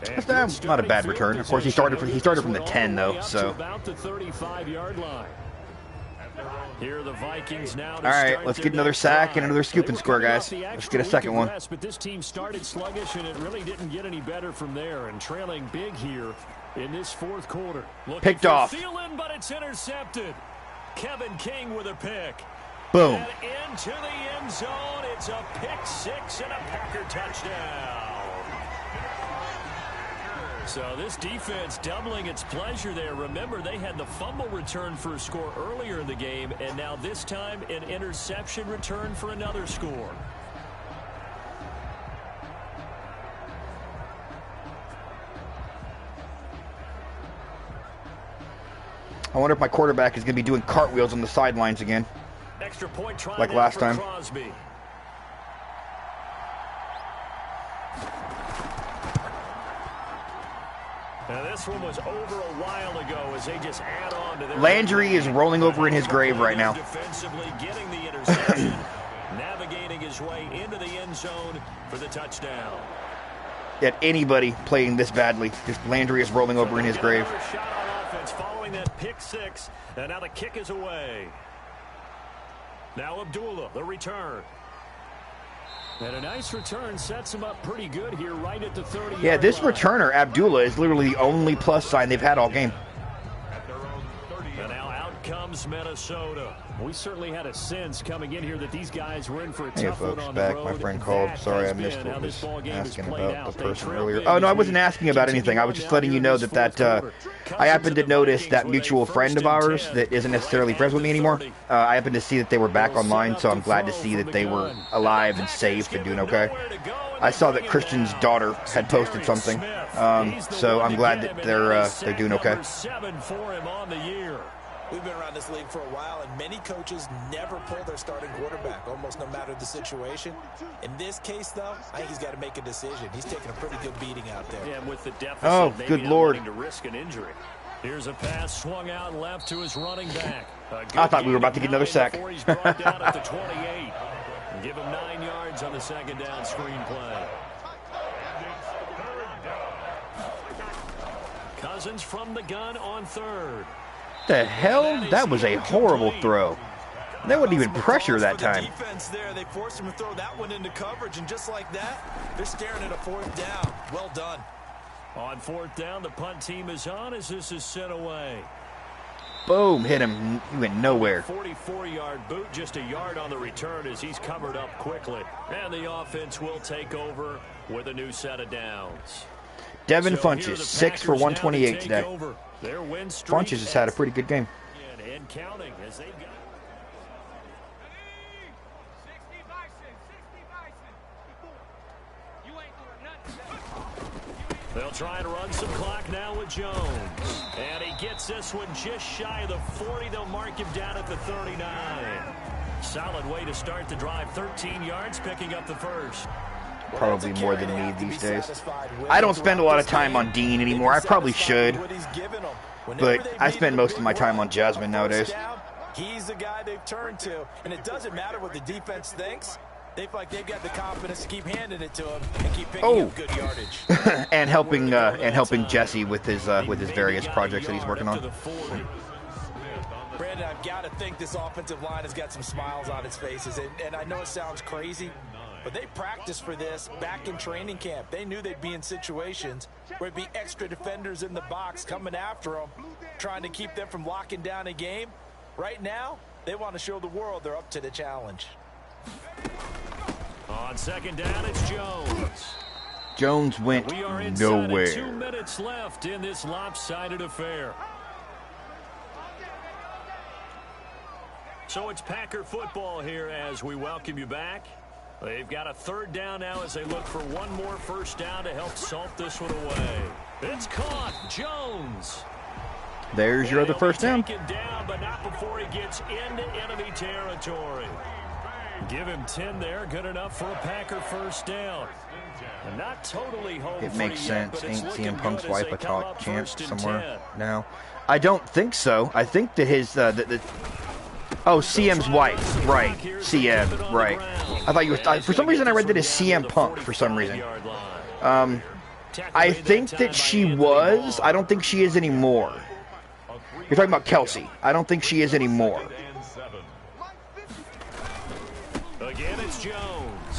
That's not a bad return. Of course, he started from the 10 though. So about the 35-yard line. Here are the Vikings now. All right, let's get another sack and another scoop and score, guys. Let's get a second one. But this team started sluggish and it really didn't get any better from there. And trailing big here in this 4th quarter. Picked off. Thielen, but it's intercepted. Kevin King with a pick. Boom. And into the end zone. It's a pick 6 and a Packer touchdown. So this defense doubling its pleasure there. Remember, they had the fumble return for a score earlier in the game, and now this time an interception return for another score. I wonder if my quarterback is going to be doing cartwheels on the sidelines again. Extra point try like last time. Crosby. Now this one was over a while ago as they just add on to their Landry is rolling over in his grave right now. Defensively getting the interception, navigating his way into the end zone for the touchdown. Yet anybody playing this badly, just Landry is rolling over in his grave. Shot on offense following that pick 6, and now the kick is away. Now Abdullah, the return. And a nice return sets him up pretty good here right at the 30. Yeah, this returner, Abdullah, is literally the only plus sign they've had all game. And now out comes comes Minnesota. We certainly had a sense coming in here that these guys were in for a Hey tough folks, one on back. the road. My friend called. That Sorry I has missed been what how this was ball game has asking played about out. the They person trailed earlier. big Oh, no, I as wasn't we asking about anything. continue I on was just now letting you here in know this that fourth quarter. I happened to Cousins and the notice Vikings that with a mutual friend 1st of and ours 10. that isn't necessarily Right friends with at me the anymore. 30. I happened to see that they were back They'll set online, up so to I'm glad to throw see from that the they were gun. alive The and Packers safe and give doing him okay. nowhere to go, and I they saw bring that him Christian's down. daughter had posted Darius something, Smith. He's the so one I'm to glad get him, that and now he's they're sack doing okay. number 7 for him on the year. We've been around this league for a while, and many coaches never pull their starting quarterback, almost no matter the situation. In this case, though, I think he's got to make a decision. He's taking a pretty good beating out there. Yeah, and with the deficit, Oh, maybe good not Lord. wanting to risk an injury. Here's a pass swung out left to his running back. I thought we were about to get another sack. Before he's brought down at the 28. Give him 9 yards on the second down screen play. Cousins from the gun on 3rd. The hell? That was a horrible throw. They wouldn't even pressure that time. Defense there. They forced him to throw that one into coverage, and just like that, they're staring at a 4th down. Well done. On 4th down, the punt team is on as this is sent away. Boom, hit him. He went nowhere. 44-yard boot, just a yard on the return as he's covered up quickly. And the offense will take over with a new set of downs. Devin So here Funches, the 6 for Packers now to 128 take today. over. Their win streak Funches has had a pretty good game. and counting as they go. They'll try and run some clock now with Jones. And he gets this one just shy of the 40. They'll mark him down at the 39. Solid way to start the drive. 13 yards, picking up the first. Probably more than need these days. I don't spend a lot of time on Dean anymore. I probably should. But I spend most of my time on Jasmine nowadays. He's the guy they've turned to, and it doesn't matter what the defense thinks. They feel like they've got the confidence to keep handing it to him and keep picking up good yardage. and helping Jesse with his various projects that he's working on. Brandon, I've got to think this offensive line has got some smiles on its faces, and I know it sounds crazy, but they practiced for this back in training camp. They knew they'd be in situations where it'd be extra defenders in the box coming after them, trying to keep them from locking down a game. Right now, they want to show the world they're up to the challenge. On second down, it's Jones. Jones went We are inside nowhere. 2 minutes left in this lopsided affair. So it's Packer football here as we welcome you back. They've got a 3rd down now as they look for one more first down to help salt this one away. It's caught. Jones. There's your other first down. Taken down, but not before he gets into enemy territory. Give him 10 there. Good enough for a Packer first down. And not totally home It makes free yet, sense. but it's Ain't looking CM Punk's good as wife they a come top up champ 1st and somewhere 10. now? I don't think so. I think that his CM's wife, right? CM, right? I thought you were. For some reason, I read that as CM Punk. For some reason, I think that she was. I don't think she is anymore. You're talking about Kelsey. I don't think she is anymore. Again, it's Jones.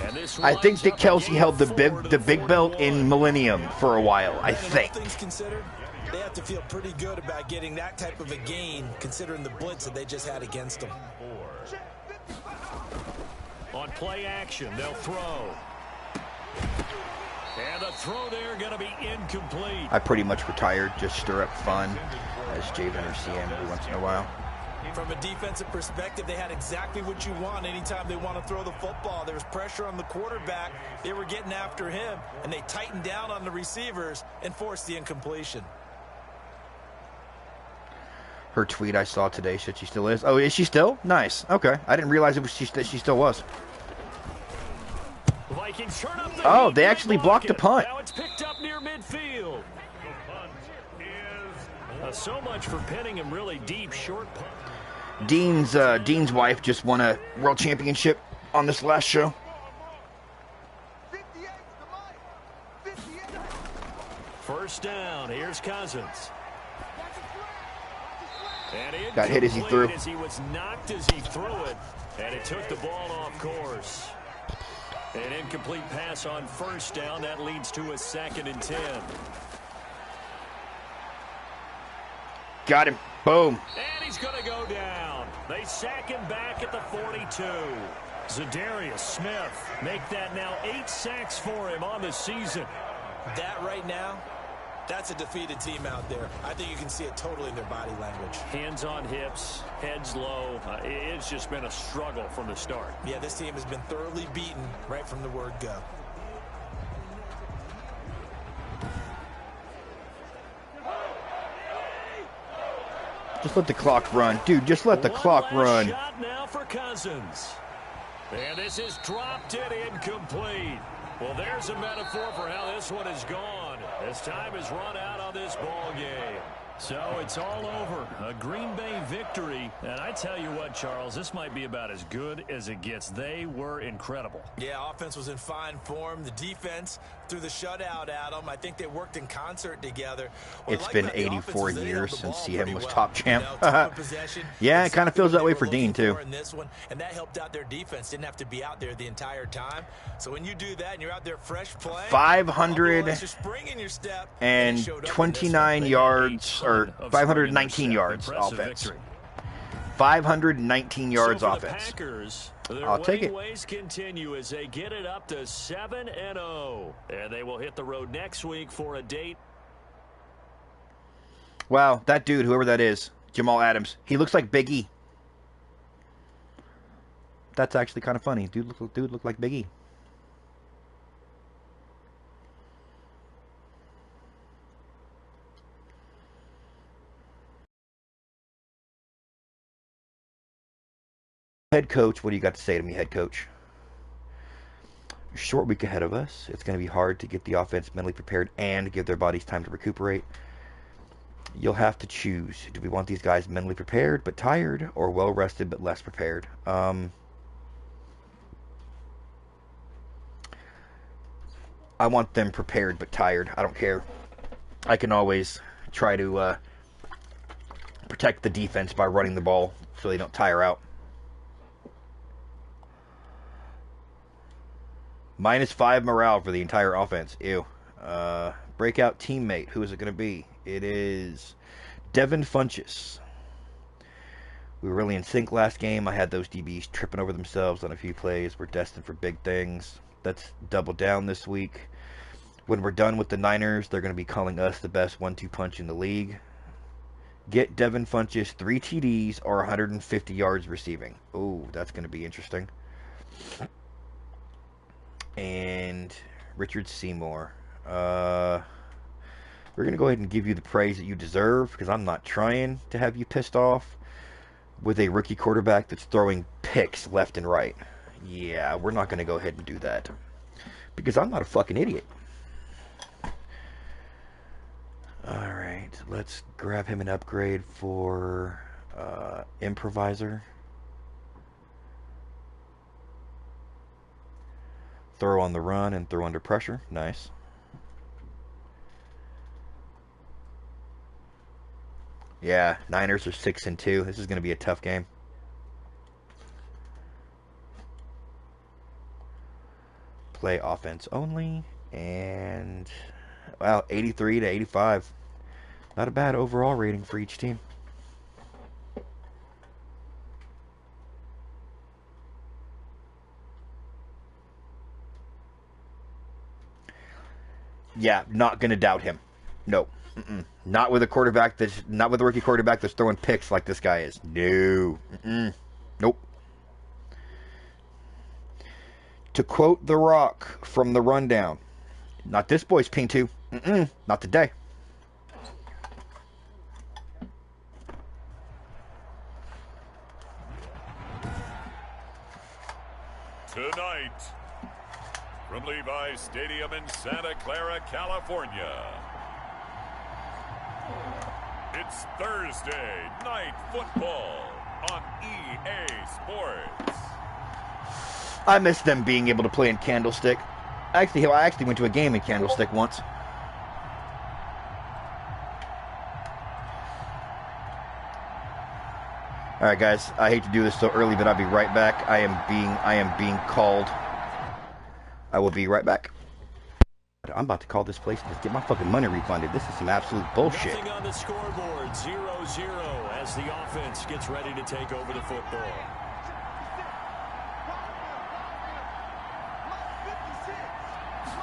And this I think that winds up Kelsey a held the forward big of belt 41. in Millennium for a while. I All think. things considered, they have to feel pretty good about getting that type of a gain, considering the blitz that they just had against them. On play action, they'll throw. And the throw there going to be incomplete. I pretty much retired, just stir up fun as Javen or CM every once in a while. From a defensive perspective, they had exactly what you want anytime they want to throw the football. There was pressure on the quarterback. They were getting after him, and they tightened down on the receivers and forced the incompletion. Her tweet I saw today said she still is. Oh, is she still? Nice. Okay. I didn't realize it was that she still was. Vikings turn up the Oh, heat. they actually blocked a punt. Now it's picked up near midfield. So much for pinning him really deep, short punt. Dean's wife just won a world championship on this last show. First down, here's Cousins. And Got hit as he threw. As he was knocked as he threw it, and it took the ball off course. An incomplete pass on first down. That leads to a 2nd and 10. Got him. Boom. And he's going to go down. They sack him back at the 42. Zadarius Smith make that now 8 sacks for him on the season. That right now, that's a defeated team out there. I think you can see it totally in their body language. Hands on hips, heads low. It's just been a struggle from the start. Yeah, this team has been thoroughly beaten right from the word go. Just let the clock run. Dude, just let the clock run. Shot now for Cousins. And this is dropped it incomplete. Well, there's a metaphor for how this one is gone. As time has run out on this ball game. So it's all over. A Green Bay victory. And I tell you what, Charles, this might be about as good as it gets. They were incredible. Yeah, offense was in fine form. The defense through the shutout, Adam. I think they worked in concert together. It's been 84 years since CM was top champ. Yeah, it kind of feels that way for Dean, too. In this one, and that helped out their defense. Didn't have to be out there the entire time. So when you do that and you're out there fresh playing, 529 yards, or 519 yards offense. 519 yards offense. Packers, I'll take it. Ways continue as they get it up to 7-0, and they will hit the road next week for a date. Wow, that dude, whoever that is, Jamal Adams, he looks like Big E. That's actually kind of funny. Dude look like Big E. Head coach, what do you got to say to me, head coach? Short week ahead of us. It's going to be hard to get the offense mentally prepared and give their bodies time to recuperate. You'll have to choose. Do we want these guys mentally prepared but tired, or well rested but less prepared? I want them prepared but tired. I don't care. I can always try to protect the defense by running the ball so they don't tire out. -5 morale for the entire offense. Ew. Breakout teammate. Who is it going to be? It is Devin Funchess. We were really in sync last game. I had those DBs tripping over themselves on a few plays. We're destined for big things. Let's double down this week. When we're done with the Niners, they're going to be calling us the best 1-2 punch in the league. Get Devin Funchess 3 TDs or 150 yards receiving. Oh, that's going to be interesting. And Richard Seymour. We're going to go ahead and give you the praise that you deserve, because I'm not trying to have you pissed off with a rookie quarterback that's throwing picks left and right. Yeah, we're not going to go ahead and do that, because I'm not a fucking idiot. Alright, let's grab him an upgrade for improviser. Throw on the run and throw under pressure. Nice. Yeah, Niners are 6-2. This is going to be a tough game. Play offense only. And, wow, 83 to 85. Not a bad overall rating for each team. Yeah, not going to doubt him. No. Not with a quarterback not with a rookie quarterback that's throwing picks like this guy is. No. Nope. To quote The Rock from The Rundown, not this boy's P2. Not today. Tonight, from Levi's Stadium in Santa Clara, California, it's Thursday Night Football on EA Sports. I miss them being able to play in Candlestick. I actually went to a game in Candlestick once. All right, guys. I hate to do this so early, but I'll be right back. I am being called. I will be right back. I'm about to call this place and just get my fucking money refunded. This is some absolute bullshit. Nothing on the scoreboard, 0-0 as the offense gets ready to take over the football.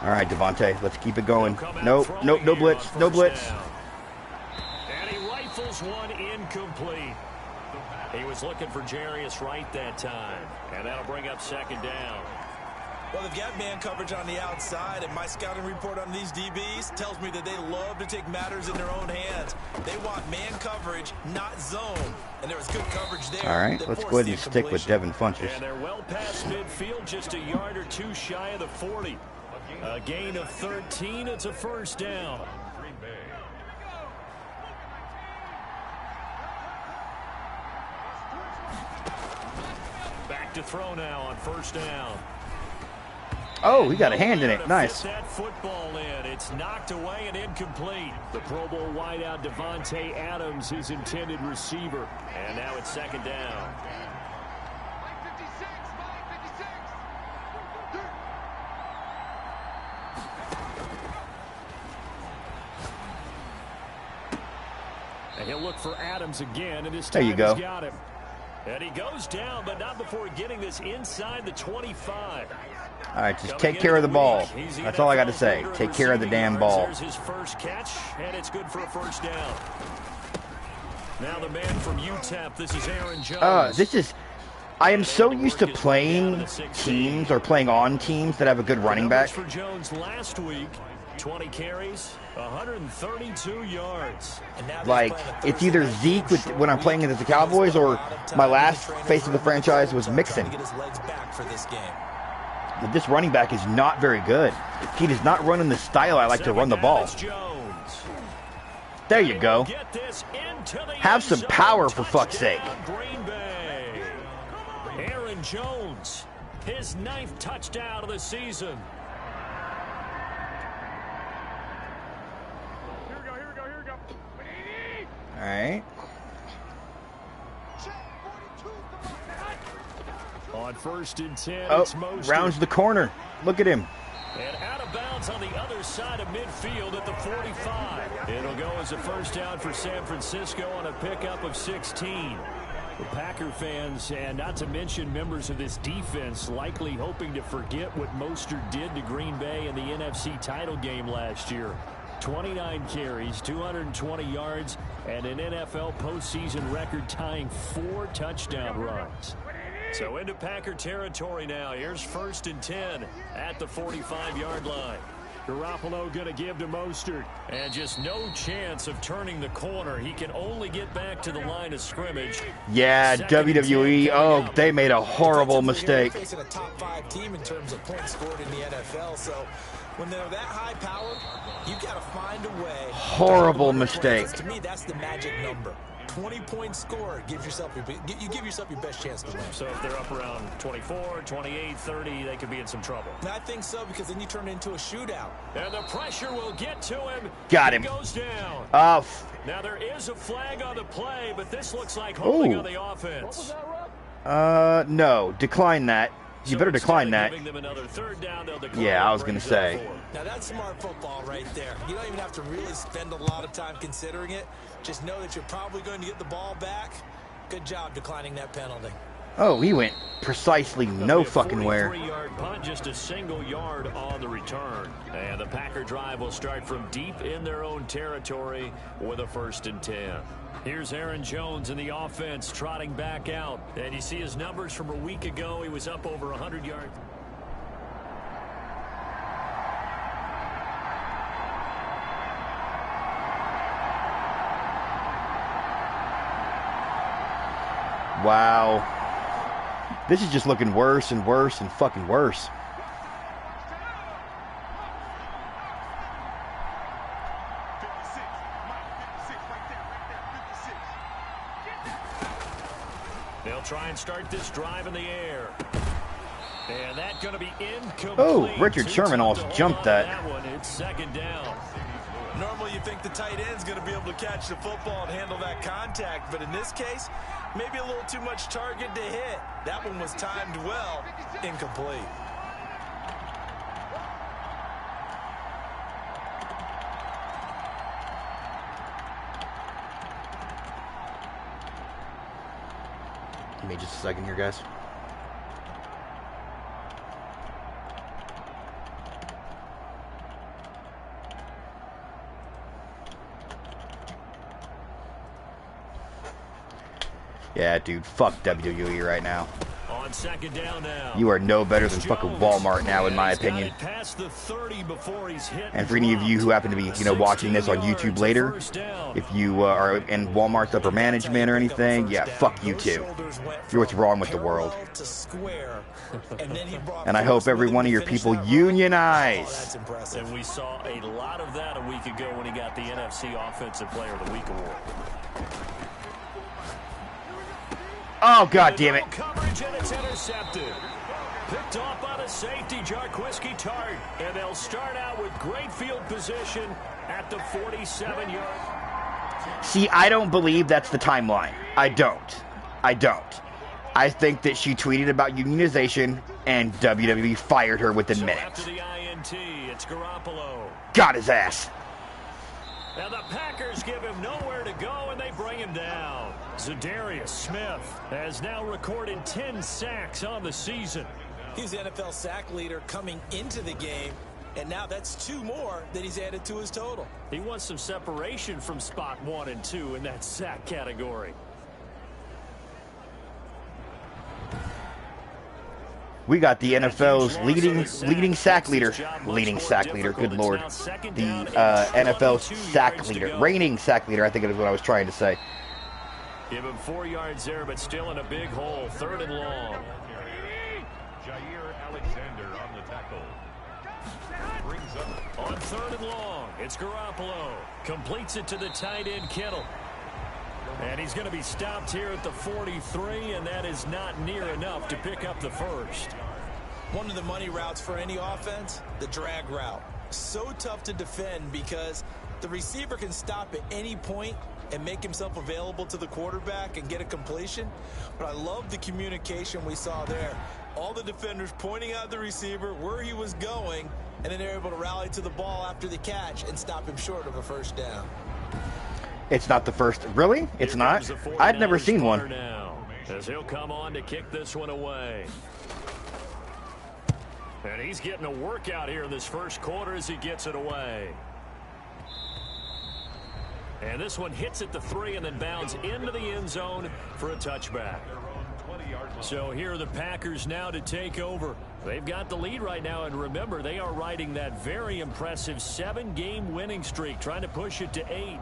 All right, Devontae, let's keep it going. Nope, no blitz, no blitz. And he rifles one incomplete. He was looking for Jarius Wright that time, and that'll bring up second down. Well, they've got man coverage on the outside, and my scouting report on these DBs tells me that they love to take matters in their own hands. They want man coverage, not zone, and there was good coverage there. All right, let's go ahead and stick with Devin Funchess. And they're well past midfield, just a yard or two shy of the 40. A gain of 13, it's a first down. Back to throw now on first down. Oh, he got a hand in it. Nice. That football in. It's knocked away and incomplete. The Pro Bowl wideout Devontae Adams, his intended receiver. And now it's second down. And he'll look for Adams again, and this time he's got him. And he goes down, but not before getting this inside the 25. All right, just take care of the ball. That's all I got to say. Take care of the damn ball. There's his first catch, and it's good for a first down. Now the man from UTEP, this is Aaron Jones. I am so used to playing teams or playing on teams that have a good running back. For Jones last week, 20 carries, 132 yards. Like, it's either Zeke when I'm playing against the Cowboys, or my last face of the franchise was Mixon. But this running back is not very good. He does not run in the style I like to run the ball. There you go. Have some power, for fuck's sake. Aaron Jones, his 9th touchdown of the season. All right. On first and 10, rounds the corner. Look at him. And out of bounds on the other side of midfield at the 45. It'll go as a first down for San Francisco on a pickup of 16. The Packer fans, and not to mention members of this defense, likely hoping to forget what Mostert did to Green Bay in the NFC title game last year. 29 carries, 220 yards, and an NFL postseason record-tying 4 touchdown runs. So into Packer territory now. Here's first and 10 at the 45-yard line. Garoppolo going to give to Mostert. And just no chance of turning the corner. He can only get back to the line of scrimmage. Yeah, WWE. Oh, they made a horrible mistake. Facing a top 5 team in terms of points scored in the NFL. So when they're that high powered, you got to find a way. Horrible mistake. To me, that's the magic number. 20-point score gives yourself you give yourself your best chance to win. So if they're up around 24, 28, 30, they could be in some trouble. I think so, because then you turn it into a shootout. And the pressure will get to him. Got him. He goes down. Now there is a flag on the play, but this looks like holding on the offense. No, decline that. You better decline that. Yeah, I was going to say. Now that's smart football right there. You don't even have to really spend a lot of time considering it. Just know that you're probably going to get the ball back. Good job declining that penalty. Oh, he went precisely no fucking where. 43-yard punt, just a single yard on the return. And the Packer drive will start from deep in their own territory with a first and 10. Here's Aaron Jones in the offense trotting back out. And you see his numbers from a week ago. He was up over 100 yards. Wow. This is just looking worse and worse and fucking worse. They'll try and start this drive in the air. And that's going to be incomplete. Oh, Richard Sherman almost jumped that. One, it's second down. Normally you think the tight end's going to be able to catch the football and handle that contact, but in this case, maybe a little too much target to hit. That one was timed well, incomplete. me just a second here, guys. Yeah, dude, fuck WWE right now. On second down now. You are no better than fucking Walmart now, in my opinion. And for any of you who happen to be, you know, watching this on YouTube later, if you are in Walmart's upper management or anything, yeah, fuck you too. You're what's wrong with the world. And I hope every one of your people unionize. And we saw a lot of that a week ago when he got the NFC Offensive Player of the Week award. Oh, God damn it. Coverage, and it's intercepted. Picked off by the safety, Jarquiski Tart. And they'll start out with great field position at the 47-yard. See, I don't believe that's the timeline. I don't. I think that she tweeted about unionization, and WWE fired her within minutes. After the INT, it's Garoppolo. Got his ass. Now the Packers give him nowhere to go, and they bring him down. Zadarius Smith has now recorded 10 sacks on the season. He's the NFL sack leader coming into the game, and now that's 2 more that he's added to his total. He wants some separation from spot 1 and 2 in that sack category. We got the NFL's leading sack leader. Good Lord. The NFL's sack leader. Reigning sack leader, I think is what I was trying to say. Give him 4 yards there, but still in a big hole. 3rd and long. Jair Alexander on the tackle. Brings up. On 3rd and long, it's Garoppolo. Completes it to the tight end, Kittle. And he's going to be stopped here at the 43, and that is not near enough to pick up the first. One of the money routes for any offense, the drag route. So tough to defend because the receiver can stop at any point and make himself available to the quarterback and get a completion. But I love the communication we saw there. All the defenders pointing out the receiver, where he was going, and then they're able to rally to the ball after the catch and stop him short of a first down. It's not the first. Really? It's not? I'd never seen one. Now, as he'll come on to kick this one away. And he's getting a workout here in this first quarter as he gets it away. And this one hits at the 3 and then bounds into the end zone for a touchback. So here are the Packers now to take over. They've got the lead right now, and remember, they are riding that very impressive 7-game winning streak, trying to push it to 8.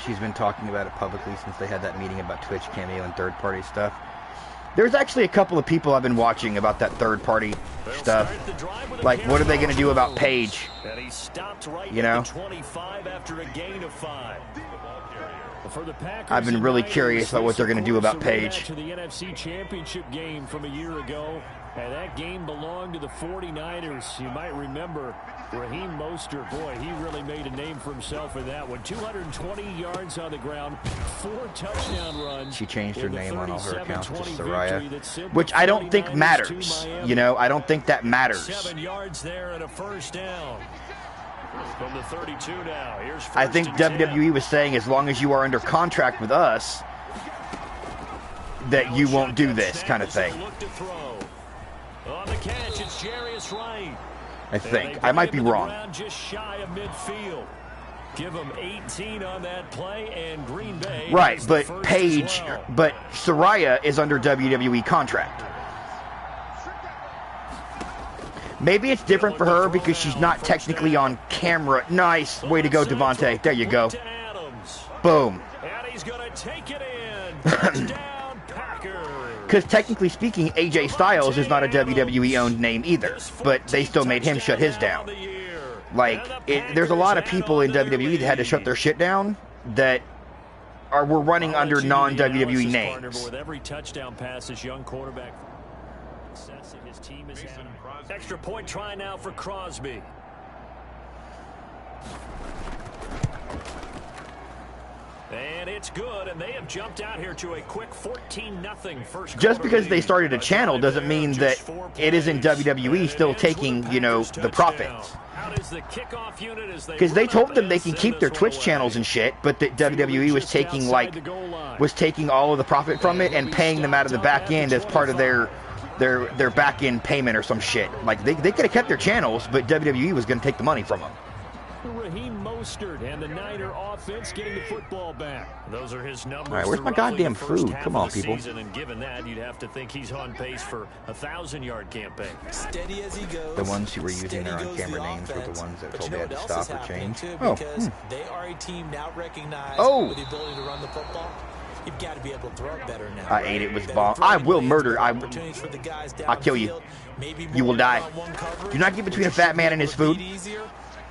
She's been talking about it publicly since they had that meeting about Twitch Cameo and third-party stuff. There's actually a couple of people I've been watching about that third-party stuff. Like, what are they going to do about Paige? You know? I've been really curious about what they're going to do about Paige. To the NFC Championship game from a year ago, and that game belonged to the 49ers. You might remember Raheem Mostert. Boy, he really made a name for himself in that one. 220 yards on the ground, 4 touchdown runs. She changed her name on all her accounts to Soraya, which I don't think matters. You know, I don't think that matters. 7 yards there and a first down. From the 32 now. Here's I think WWE was saying as long as you are under contract with us, that you won't do this kind of thing. On the catch, it's Jarius Wright. I think. I might be wrong. Just shy of midfield. Give them 18 on that play, and Green Bay. Right, but Paige, but Soraya is under WWE contract. Maybe it's different for her because she's not technically on camera. Nice. Way to go, Devontae. There you go. Boom. And he's going to take it in. Touchdown, Packers. Because technically speaking, AJ Styles is not a WWE-owned name either. But they still made him shut his down. Like, there's a lot of people in WWE that had to shut their shit down that were running under non-WWE names. With every touchdown pass, this young quarterback success in his team is having. Extra point try now for And it's good, and they have jumped out here to a quick 14-0 first. Just because they started a channel doesn't mean that it isn't WWE still taking, you know, the profits. Because they told them they can keep their Twitch channels and shit, but that WWE was taking all of the profit from it and paying them out of the back end as part of their back end payment or some shit. Like they could have kept their channels, but WWE was going to take the money from them. Raheem Mostert and the Niner offense getting the football back. Those are his numbers. All right, where's my goddamn food? Come on, people. And given that, you'd have to think he's on pace for a 1,000-yard campaign. Steady as he goes. The ones who were using their on-camera names were the ones that told they had to stop or change. They are a team now recognized with the ability to run the football. You've got to be able to throw it better now. I ate it with bomb. I will murder. I'll kill you. You will die. Do not get between a fat man and his food.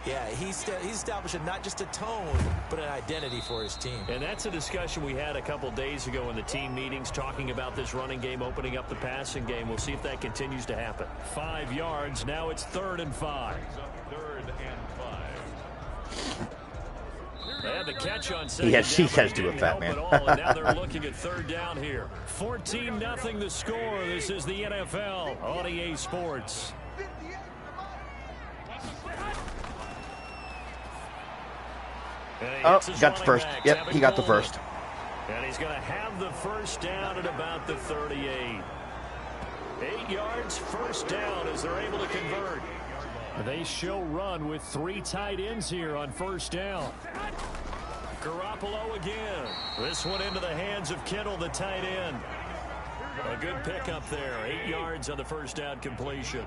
Yeah, he's establishing not just a tone, but an identity for his team. And that's a discussion we had a couple days ago in the team meetings, talking about this running game, opening up the passing game. We'll see if that continues to happen. 5 yards. Now it's 3rd and 5. 3rd and 5. They had the catch on he says to a fat man. Now they're looking at 3rd down here. 14-0 the score. This is the NFL on EA Sports. Oh, got the first. Yep, he got the first. And he's going to have the first down at about the 38. 8 yards, first down as they're able to convert. They show run with 3 tight ends here on first down. Garoppolo again. This one into the hands of Kittle, the tight end. A good pickup there. 8 yards on the first down completion.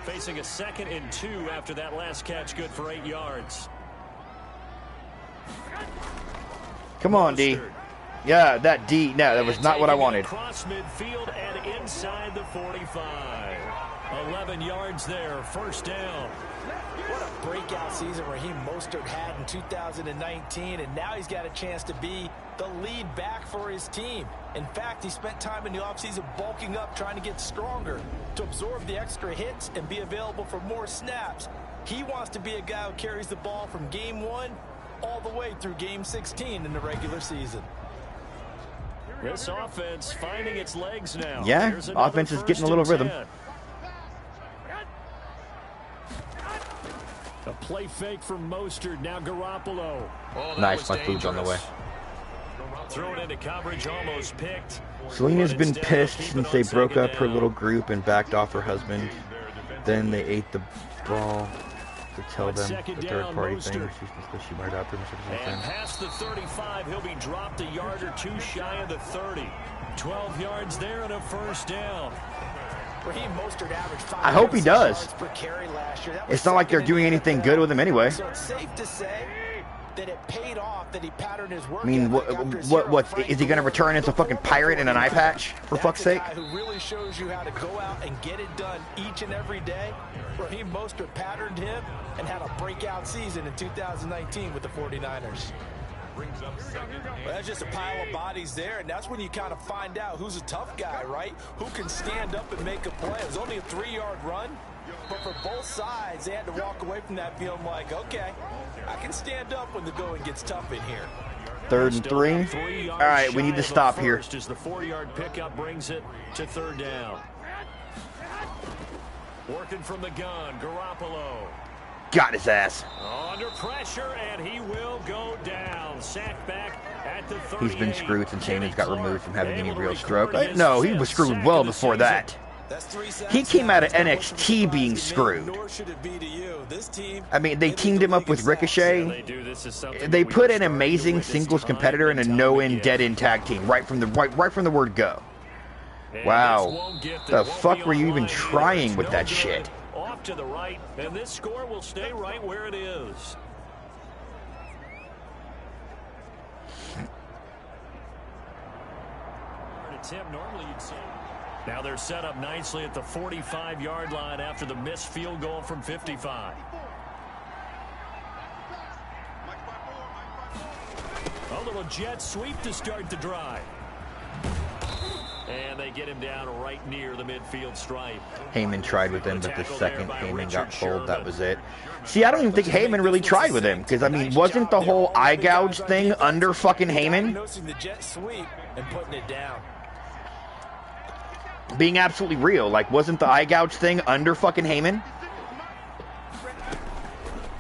Facing a 2nd and 2 after that last catch, good for 8 yards. Come on, D. Yeah, that D. No, that was not what I wanted. Across midfield and inside the 45. 11 yards there, first down. What a breakout season Raheem Mostert had in 2019, and now he's got a chance to be the lead back for his team. In fact, he spent time in the offseason bulking up, trying to get stronger, to absorb the extra hits and be available for more snaps. He wants to be a guy who carries the ball from game 1 all the way through game 16 in the regular season. This offense finding its legs now. Yeah, offense is getting a little rhythm. A play fake from Mostert. Now Garoppolo. Oh, nice, my food's on the way. Thrown into coverage, almost picked. Selena's been pissed since they broke up her little group and backed off her husband. Then they ate the ball to tell them the third-party thing. She might have and past the 35, he'll be dropped a yard or 2 shy of the 30. 12 yards there and a first down. Raheem Mostert averaged 5 I hope he does. per carry last year. It's not like they're doing anything good with him anyway. So it's safe to say that it paid off, that he patterned his work. I mean, what is he going to return as a fucking pirate in an eye patch, for fuck's sake? That's a guy who really shows you how to go out and get it done each and every day. Raheem Mostert patterned him and had a breakout season in 2019 with the 49ers. Well, that's just a pile of bodies there, and that's when you kind of find out who's a tough guy, right? Who can stand up and make a play. It was only a 3-yard run, but for both sides, they had to walk away from that feeling like, okay, I can stand up when the going gets tough in here. 3rd and 3. All right, we need to stop here. As the 4-yard pickup brings it to 3rd down. Working from the gun, Garoppolo. Got his ass. Under pressure, and he will go down. Sacked back at the 38. He's been screwed since Heyman's got removed from having any real stroke. No, he was screwed well before that. He came out of NXT being screwed. I mean, they teamed him up with Ricochet. They put an amazing singles competitor in a no-end, dead-end tag team right from the word go. Wow. The fuck were you even trying with that shit? Off to the right, and this score will stay right where it is. Normally you'd see. Now they're set up nicely at the 45-yard line after the missed field goal from 55. A little jet sweep to start the drive. And they get him down right near the midfield stripe. Heyman tried with him, but the second Heyman got pulled, that was it. See, I don't even think Heyman really tried with him, because, I mean, wasn't the whole eye gouge thing under fucking Heyman? The jet sweep and putting it down. Being absolutely real, like, wasn't the eye gouge thing under fucking Heyman?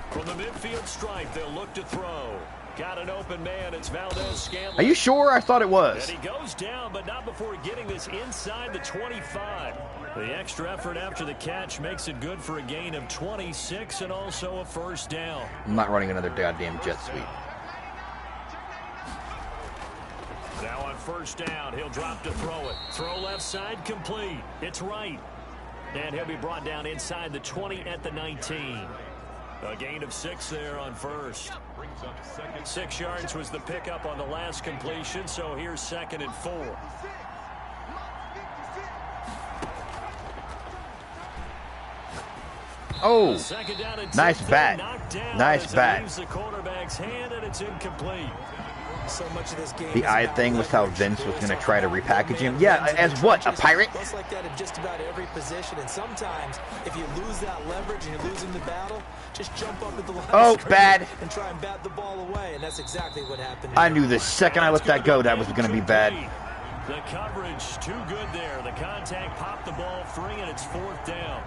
From the midfield stripe, they'll look to throw. Got an open man. It's Valdez-Scantling. Are you sure? I thought it was. And he goes down, but not before getting this inside the 25. The extra effort after the catch makes it good for a gain of 26 and also a first down. I'm not running another goddamn jet sweep. Now on first down, he'll drop to throw it. Throw left side, complete. It's right. And he'll be brought down inside the 20 at the 19. A gain of 6 there on first. 6 yards was the pickup on the last completion, so here's 2nd and 4. Oh, nice 10, bat. Nice bat. Leaves the quarterback's hand, and it's incomplete. So much of this game The eye thing was how Vince was going to try to repackage him. Yeah, as what? A pirate? It's like that in just about every position. And sometimes, if you lose that leverage and you're losing the battle, just jump up at the line of scrimmage bad. and try and bat the ball away. And that's exactly what happened. I knew the second I let that go, that was going to be bad. The coverage too good there. The contact popped the ball free, and it's 4th down.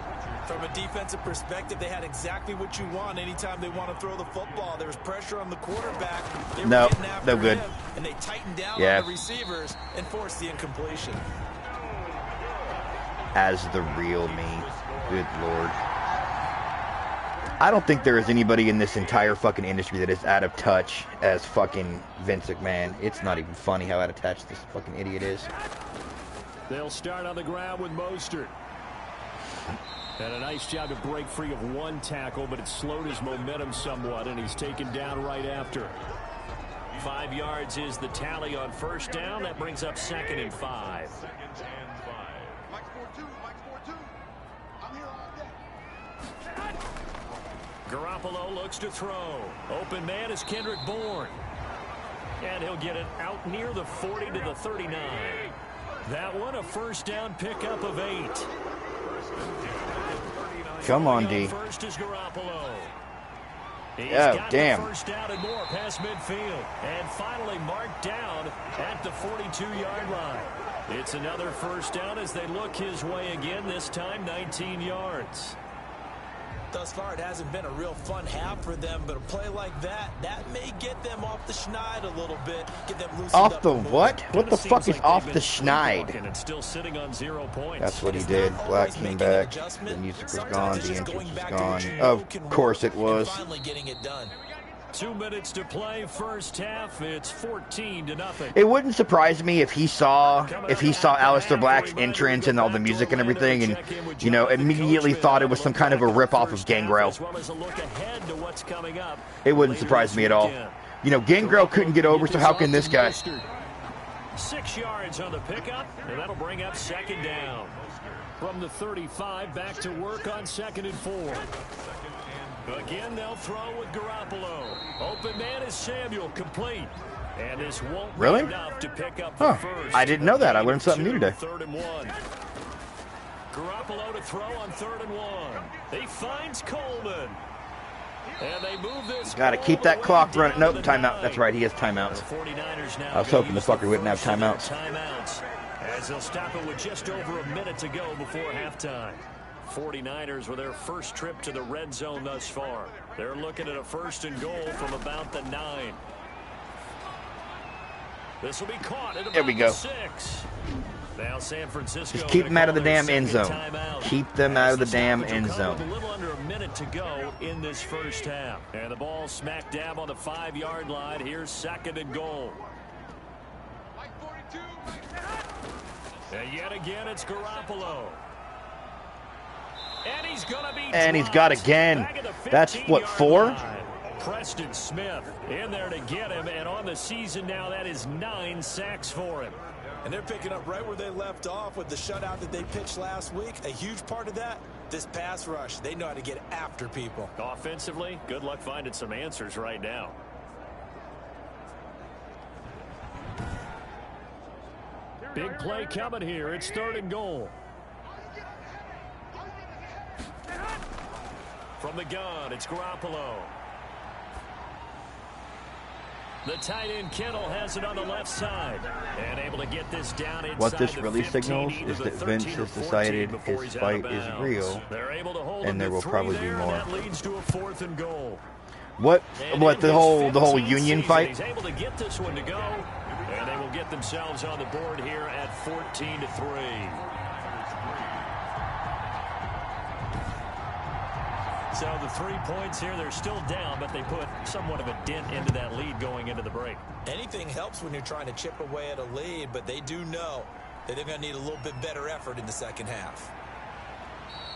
From a defensive perspective, they had exactly what you want anytime they want to throw the football. There was pressure on the quarterback. They were No, getting after no good. him, and they tightened down Yeah. on the receivers and forced the incompletion. As the real me. Good Lord. I don't think there is anybody in this entire fucking industry that is out of touch as fucking Vince McMahon. It's not even funny how out of touch this fucking idiot is. They'll start on the ground with Mostert. And a nice job to break free of one tackle, but it slowed his momentum somewhat, and he's taken down right after. 5 yards is the tally on first down. That brings up 2nd and 5. Garoppolo looks to throw. Open man is Kendrick Bourne. And he'll get it out near the 40 to the 39. That one a first down pickup of 8. Come on, D. First is Garoppolo. He's Oh, got damn. the first down and more past midfield. And finally marked down at the 42-yard line. It's another first down as they look his way again, this time 19 yards. Thus far, it hasn't been a real fun half for them, but a play like that may get them off the schneid a little bit, get them loosened Off up the a bit. what? What the Kinda fuck seems is like off they've the been schneid? sleepwalking and still sitting on 0 points. That's what he It's did. not Black always came making back. an adjustment. The music was Sometimes gone. it's The just entrance going was back to what you gone. know Of can course work it was. and finally getting it done. 2 minutes to play first half. It's 14-0. It wouldn't surprise me if he saw Aleister Black's entrance and all the music and everything, and you know, immediately thought it was some kind of a rip-off of Gangrel. As well as a look ahead to what's coming up. It wouldn't surprise me at all. You know, Gangrel couldn't get over, so how can this guy? 6 yards on the pickup, and that'll bring up 2nd down. From the 35, back to work on 2nd and 4. Again, they'll throw with Garoppolo. Open man is Samuel, complete. And this won't Really? be enough to pick up the first. I didn't know that. I learned something new today. 3rd and 1. Garoppolo to throw on 3rd and 1. He finds Coleman. And they move this. Got to keep that clock running. Nope, timeout. That's right, he has timeouts. I was hoping the fucker wouldn't have timeouts. Timeouts, as they'll stop it with just over a minute to go before halftime. 49ers with their first trip to the red zone thus far. They're looking at a 1st and goal from about the 9. This will be caught at about There we go. the 6. Now San Francisco. Just keep them out of the damn end zone. Timeout. Keep them out of the As damn stoppage will end come zone. with a little under a minute to go in this first half. And the ball smack dab on the 5-yard line. Here's 2nd and goal. And yet again, it's Garoppolo. And he's gonna be And he's got dropped again. back at the That's, what, 15-yard 4? line. Preston Smith in there to get him, and on the season now, that is 9 sacks for him. And they're picking up right where they left off with the shutout that they pitched last week. A huge part of that, this pass rush. They know how to get after people. Offensively, good luck finding some answers right now. Big play coming here. It's 3rd and goal. From the gun, it's Garoppolo. The tight end Kittle has it on the left side. And able to get this down inside. What this really signals is that Vince has decided his fight is real, and there will probably be more. That leads to a 4th and goal. What the whole union fight? He's able to get this one to go, and they will get themselves on the board here at 14-3. So the 3 points here, they're still down, but they put somewhat of a dent into that lead going into the break. Anything helps when you're trying to chip away at a lead, but they do know that they're going to need a little bit better effort in the second half.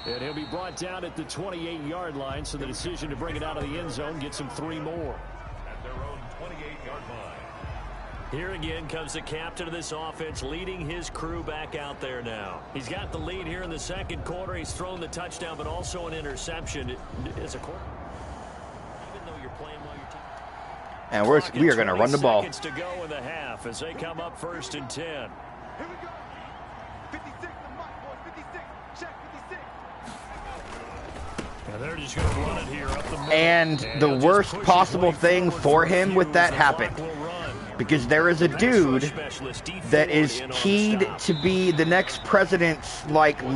And he'll be brought down at the 28-yard line, so the decision to bring it out of the end zone gets him 3 more. At their own 28-yard line. Here again comes the captain of this offense, leading his crew back out there now. He's got the lead here in the second quarter. He's thrown the touchdown, but also an interception as a quarter. Even though you're playing while you're And we are going to run the ball. Seconds to go in the half as they come up 1st and 10. Here we go. 56 the mark, boys. 56. Check 56. Now they're just going to run it here up the middle. And the worst possible thing for him with that happened. Because there is a dude that is keyed to be the next president's, like, head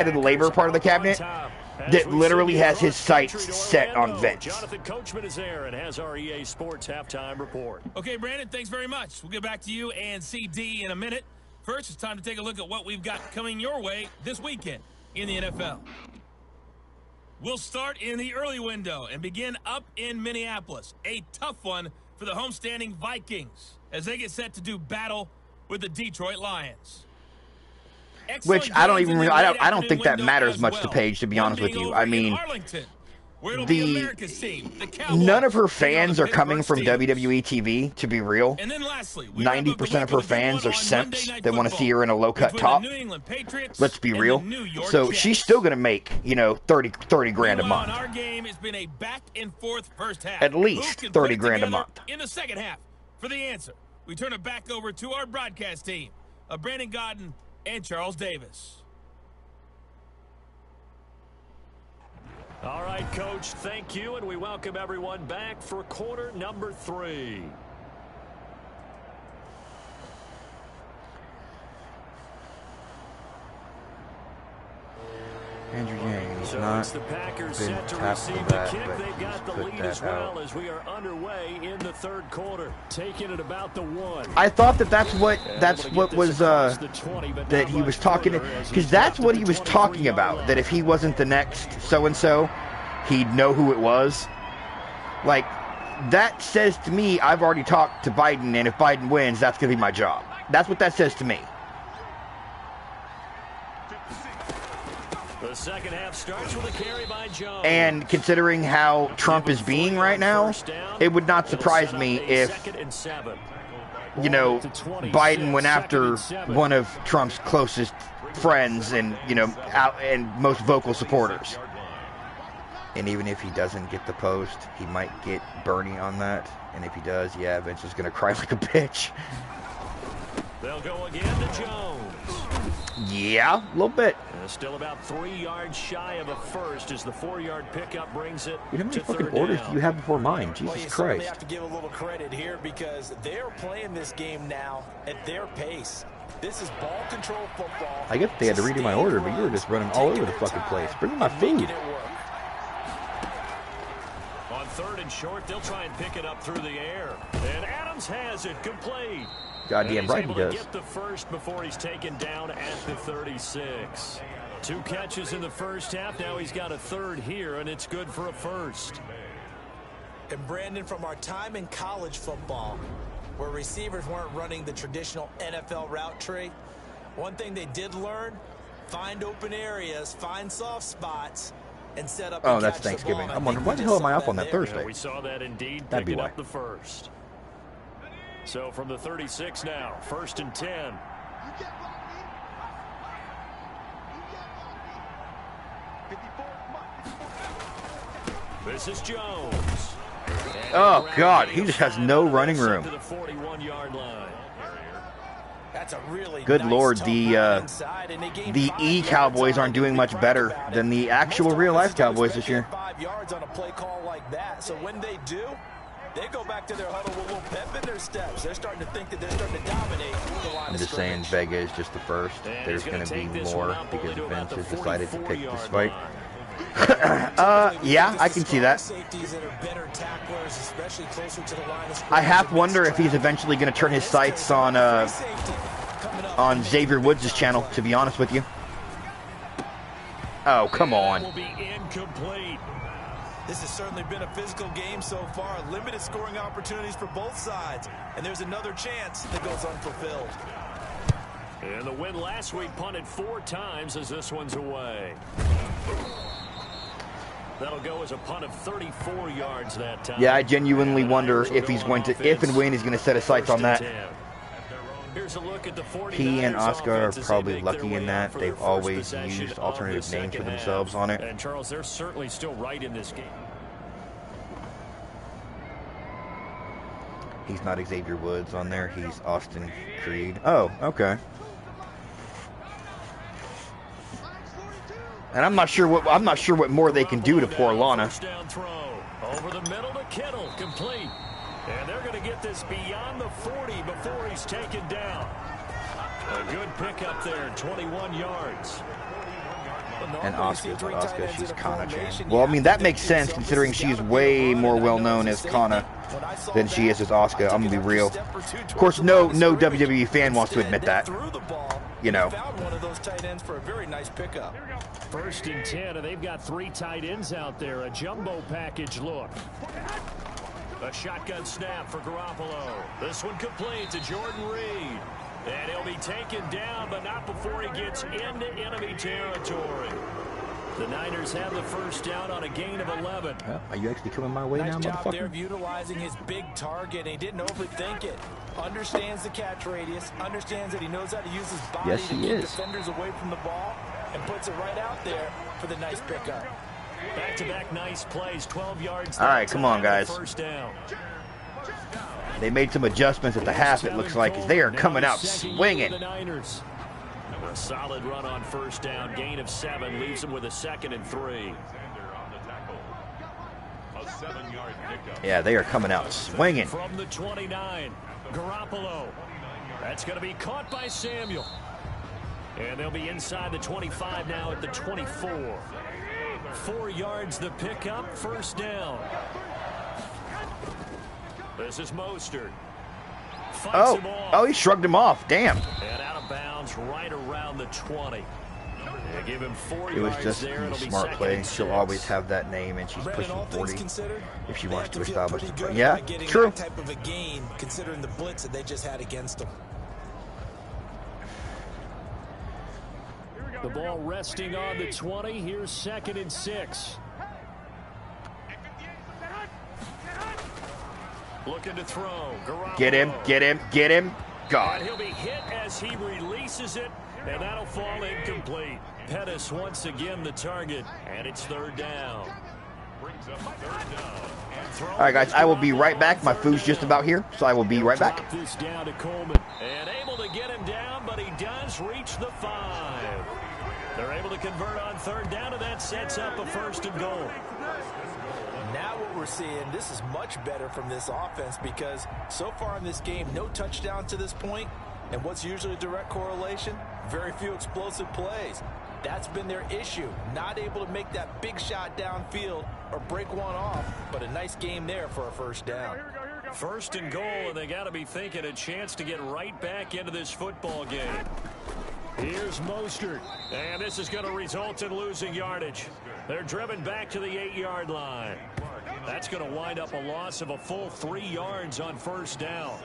of the labor part of the cabinet, that literally has his sights set on Vince. Jonathan Coachman is there and has our EA Sports halftime report. Okay, Brandon, thanks very much. We'll get back to you and CD in a minute. First, it's time to take a look at what we've got coming your way this weekend in the NFL. We'll start in the early window and begin up in Minneapolis. A tough one for the homestanding Vikings as they get set to do battle with the Detroit Lions. Which I don't think that matters much to Paige, to be honest with you. I mean, none of her fans are coming from WWE TV, to be real. 90% of her fans are simps that want to see her in a low-cut top. Let's be real. So she's still going to make, 30 grand a month. Our game has been a back-and-forth first half. At least 30 grand a month. In the second half, for the answer, we turn it back over to our broadcast team of Brandon Gaudin and Charles Davis. All right, Coach, thank you, and we welcome everyone back for quarter number 3. Andrew Yang, so not it's the Packers been set to tapped receive for that, the kick. but They've got the put lead that as well out. as we are underway in the third quarter, taking it about the 1. I thought that's what was that he was talking, because that's what he was talking about, that if he wasn't the next so-and-so, he'd know who it was. Like, that says to me, I've already talked to Biden, and if Biden wins, that's going to be my job. That's what that says to me. The second half starts with a carry by Jones. And considering how Trump is being right now, it would not surprise me if, Biden went after one of Trump's closest friends and, and most vocal supporters. And even if he doesn't get the post, he might get Bernie on that. And if he does, yeah, Vince is going to cry like a bitch. They'll go again to Jones. Yeah, a little bit. Still about 3 yards shy of a first as the 4-yard pickup brings it. How many fucking orders do you have before mine? Jesus you Christ. have to give a little credit here because they're playing this game now at their pace. This is ball control football. I guess they had to redo my order, but you were just running all over the fucking place. Bring me my food. On 3rd and short, they'll try and pick it up through the air. And Adams has it complete. Goddamn right he does. Get the first before he's taken down at the 36. 2 catches in the first half. Now he's got a third here, and it's good for a first. And Brandon, from our time in college football, where receivers weren't running the traditional NFL route tree, one thing they did learn, find open areas, find soft spots, and set up. Oh, that's Thanksgiving. I'm wondering, why the hell am I up on that Thursday? Yeah, we saw that indeed. That'd be picking why. Up the first. So from the 36 now, 1st and 10. This is Jones. Oh, God, he just has no running room. To the 41-yard line. That's a really Good nice Lord, tough the run inside, and they gained the 5 E yards Cowboys on aren't it. doing much Think better about than the it. actual Most real life offenses don't Cowboys this expect year. 5 yards on a play call like that. So when they do, they go back to their huddle with a little pep in their steps. They're starting to think that they're starting to dominate the line I'm of just saying scrimmage. Vega is just the first. And There's he's going to take be this more one up because only to about Vince the has decided to pick this 44-yard fight. line. Yeah, I can see that. Safeties that are better tacklers, especially closer to the line of I half scrimmage. wonder if he's eventually going to turn his sights on Xavier Woods' channel, to be honest with you. Oh, come on. Will be incomplete. This has certainly been a physical game so far. Limited scoring opportunities for both sides. And there's another chance that goes unfulfilled. And the win last week punted 4 times as this one's away. That'll go as a punt of 34 yards that time. Yeah, I genuinely wonder if he's going to, if and when he's going to set his sights on that. Here's a look at the 49ers He and Oscar are offense as they probably make their lucky way in out that. for their They've first always possession used of alternative the names for second themselves half. on it. And Charles, they're certainly still right in this game. He's not Xavier Woods on there. He's Austin Creed. Oh, okay. And I'm not sure what more they can do to poor Lana. First down throw over the middle to Kittle, complete. And they're going to get this beyond the 40 before he's taken down. A good pickup there, 21 yards. And Oscar, she's Kana Chan. Well, I mean, that makes sense considering she's way more well known as Kana than she is as Oscar. I'm going to be real. Of course, no WWE fan wants to admit that. You know. One of those tight ends for a very nice pickup. 1st and 10, and they've got 3 tight ends out there. A jumbo package look. A shotgun snap for Garoppolo. This one complete to Jordan Reed. And he'll be taken down, but not before he gets into enemy territory. The Niners have the first down on a gain of 11. Are you actually coming my way now, Nice job there motherfucker? of utilizing his big target, and he didn't overthink it. Understands the catch radius, understands that he knows how to use his body Yes, to he keep is. defenders away from the ball, and puts it right out there for the nice pickup. Back-to-back nice plays, 12 yards. All right, come on, guys. First down. They made some adjustments at the half, it looks like, as they are coming out swinging. The Niners. A solid run on first down. Gain of 7 leaves them with a 2nd and 3. Yeah, they are coming out swinging. From the 29, Garoppolo. That's going to be caught by Samuel. And they'll be inside the 25 now at the 24. 4 yards the pickup, first down. This is Mostert. Fights him off. He shrugged him off. Damn. And out of bounds right around the 20. They give him 4 It was yards just there. a It'll be smart 2nd play. and She'll 6. always have that name, and she's Brandon, pushing all things 40 considered, if she they wants have to to feel establish pretty the good play. Yeah, about getting true. that type of a gain, considering the blitz that they just had against them. The ball resting on the 20. Here's 2nd and 6. Looking to throw. Garoppolo. Get him, get him, get him. And God. he'll be hit as he releases it, and that'll fall incomplete. Pettis once again the target, and it's 3rd down. All right, guys, I will be right back. My food's just about here, so I will be right back. Drop this down to Coleman, and able to get him down, but he does reach the 5. They're able to convert on 3rd down, and that sets up a 1st and goal. Now what we're seeing, this is much better from this offense because so far in this game, no touchdown to this point, and what's usually a direct correlation? Very few explosive plays. That's been their issue, not able to make that big shot downfield or break one off, but a nice game there for a 1st down. 1st and goal, and they got to be thinking a chance to get right back into this football game. Here's Mostert, and this is going to result in losing yardage. They're driven back to the 8-yard line. That's going to wind up a loss of a full 3 yards on 1st down.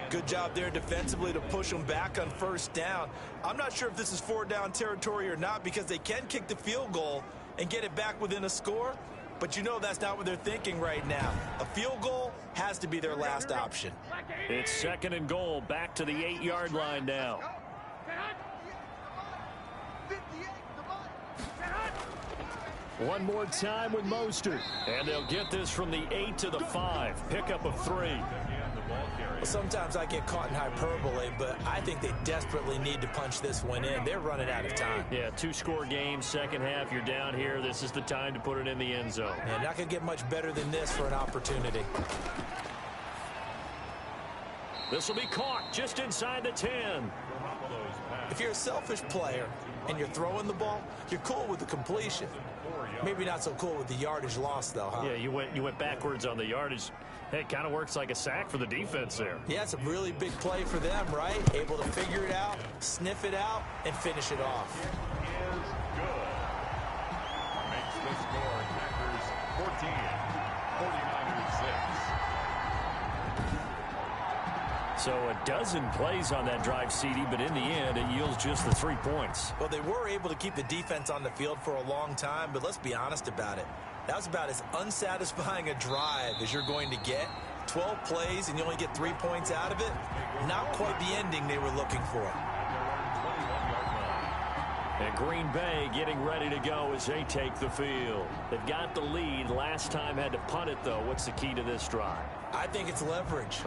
Good job there defensively to push them back on 1st down. I'm not sure if this is 4-down territory or not because they can kick the field goal and get it back within a score, but you know that's not what they're thinking right now. A field goal has to be their last option. It's 2nd and goal, back to the 8-yard line now. One more time with Mostert, and they'll get this from the 8 to the 5. Pickup of 3. Well, sometimes I get caught in hyperbole, but I think they desperately need to punch this one in. They're running out of time. Yeah, two-score game, second half, you're down here. This is the time to put it in the end zone. And not going to get much better than this for an opportunity. This will be caught just inside the 10. If you're a selfish player and you're throwing the ball, you're cool with the completion. Maybe not so cool with the yardage loss, though, huh? Yeah, you went backwards on the yardage. Hey, it kind of works like a sack for the defense there. Yeah, it's a really big play for them, right? Able to figure it out, sniff it out, and finish it off. Is good. Makes the score Packers 14, 49ers 6. So a dozen plays on that drive, CD, but in the end, it yields just the 3 points. Well, they were able to keep the defense on the field for a long time, but let's be honest about it. That was about as unsatisfying a drive as you're going to get. 12 plays and you only get 3 points out of it. Not quite the ending they were looking for. And Green Bay getting ready to go as they take the field. They've got the lead. Last time had to punt it, though. What's the key to this drive? I think it's leverage.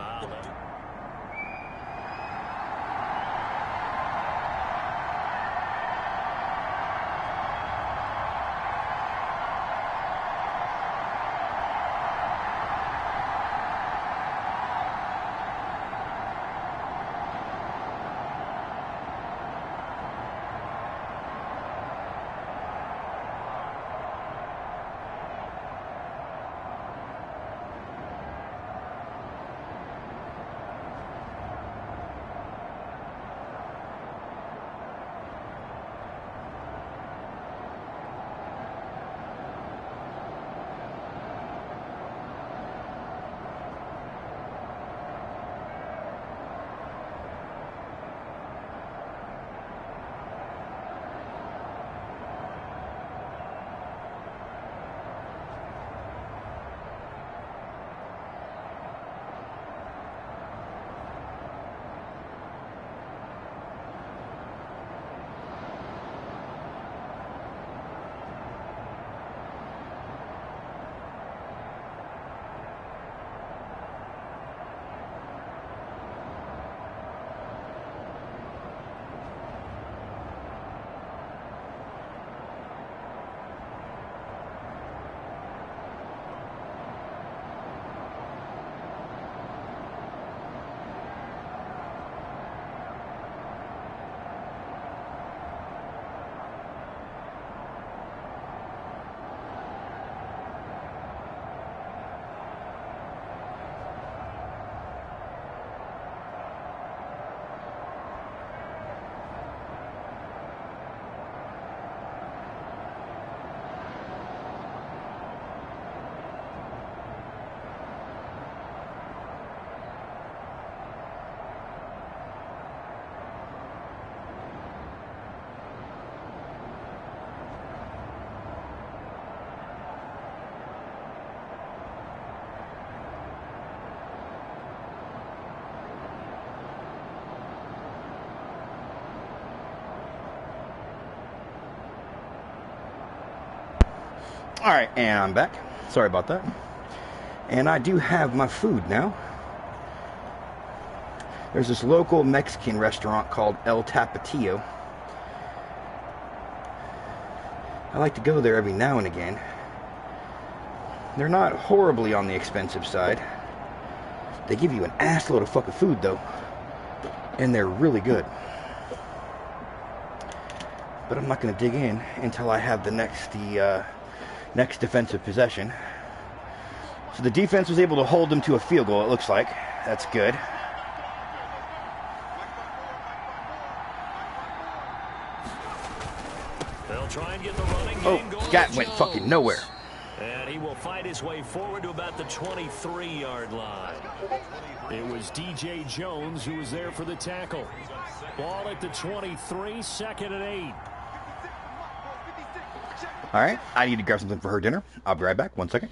All right, and I'm back. Sorry about that. And I do have my food now. There's this local Mexican restaurant called El Tapatio. I like to go there every now and again. They're not horribly on the expensive side. They give you an ass load of fucking food, though. And they're really good. But I'm not going to dig in until I have the next defensive possession. So the defense was able to hold them to a field goal, it looks like. That's good. They'll try and get the running game going. Scat went fucking nowhere. And he will fight his way forward to about the 23-yard line. It was DJ Jones who was there for the tackle. Ball at the 23, second and 8. All right, I need to grab something for her dinner. I'll be right back. 1 second.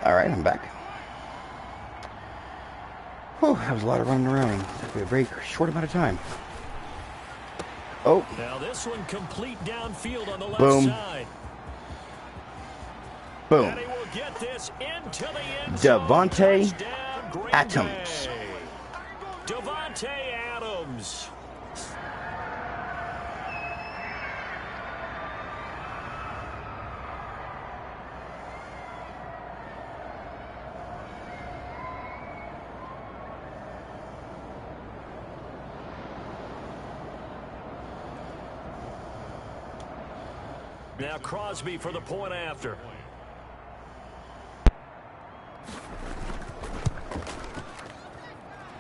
All right, I'm back. Whew, that was a lot of running around in a very short amount of time. Oh. Now this one complete downfield on the left Boom. side. Boom. And he will get this into the end zone. Davante Touchdown, Green Adams. Bay. Davante Adams. Now Crosby for the point after.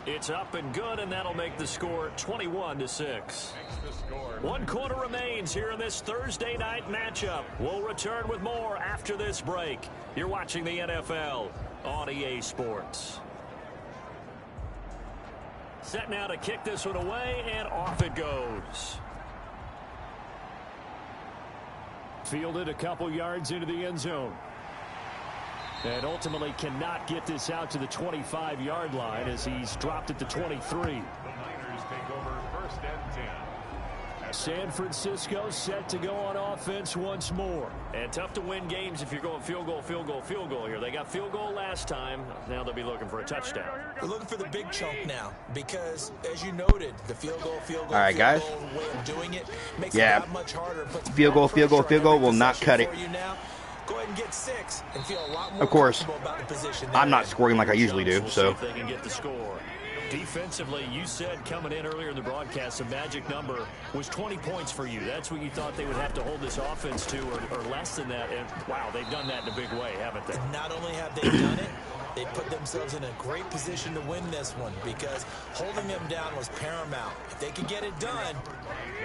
It's up and good, and that'll make the score 21-6. One quarter remains here in this Thursday night matchup. We'll return with more after this break. You're watching the NFL on EA Sports. Set now to kick this one away, and off it goes. Fielded a couple yards into the end zone. And ultimately cannot get this out to the 25-yard line as he's dropped it to 23. The Niners take over 1st and 10. San Francisco set to go on offense once more. And tough to win games if you're going field goal, field goal, field goal here. They got field goal last time. Now they'll be looking for a touchdown. We're looking for the big chunk now because, as you noted, the field goal, All right, guys. way of doing it makes Yeah. it that much harder. Field goal will not cut it. Go ahead and get 6 and feel a lot more Of course. comfortable about the position I'm they're not in. scoring like I usually do, We'll see so. if they can get the score. Defensively, you said coming in earlier in the broadcast, the magic number was 20 points for you. That's what you thought they would have to hold this offense to, or less than that. And wow, they've done that in a big way, haven't they? Not only have they done it, they put themselves in a great position to win this one because holding them down was paramount. If they could get it done,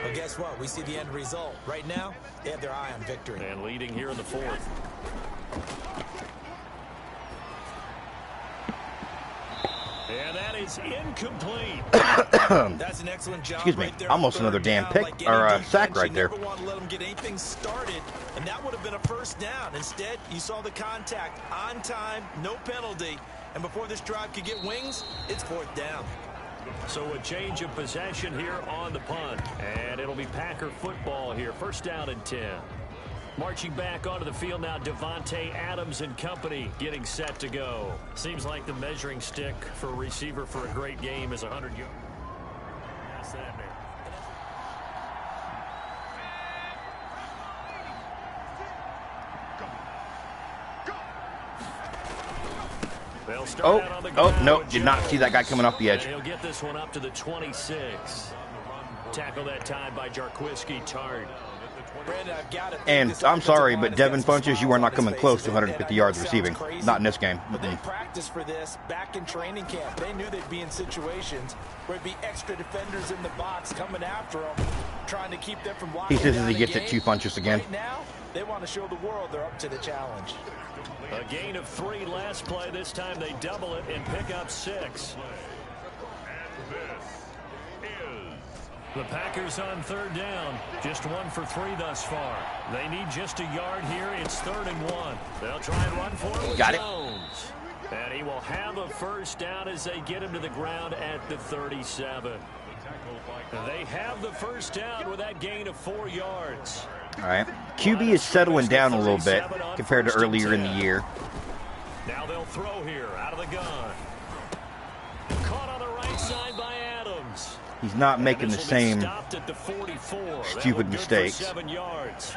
well, guess what? We see the end result. Right now, they have their eye on victory. And leading here in the 4th. And that is incomplete. That's an excellent job. Excuse me. Right there. Almost another damn pick or a sack right there. You never want to let them get anything started, and that would have been a first down. Instead, you saw the contact on time, no penalty, and before this drive could get wings, it's 4th down. So a change of possession here on the punt. And it'll be Packer football here. 1st down and 10. Marching back onto the field now, Davante Adams and company getting set to go. Seems like the measuring stick for a receiver for a great game is 100 yards. That's that, man. They'll start out on the ground no, with did not see that guy coming off the edge. And he'll get this one up to the 26. Tackle that time by Jarquiski Tart. Brandon, I've got to And I'm sorry, but Devin Funchess, you are not coming close to 150 yards receiving. Not in this game. But they practiced for this back in training camp. They knew they'd be in situations where it'd be extra defenders in the box coming after them, trying to keep them from blocking. He says down he the gets game. it 2 Funchess again. Right now, they want to show the world they're up to the challenge. A gain of 3 last play. This time they double it and pick up 6. The Packers on 3rd down. Just 1 for 3 thus far. They need just a yard here. It's 3rd and 1. They'll try and run for it with Got it. Jones. And he will have a 1st down as they get him to the ground at the 37. They have the 1st down with that gain of 4 yards. All right. QB is settling down a little bit compared to earlier in the year. Now they'll throw here out of the gun. Caught on the right side by Adams. He's not making the same At the 44. stupid mistakes. 7 yards.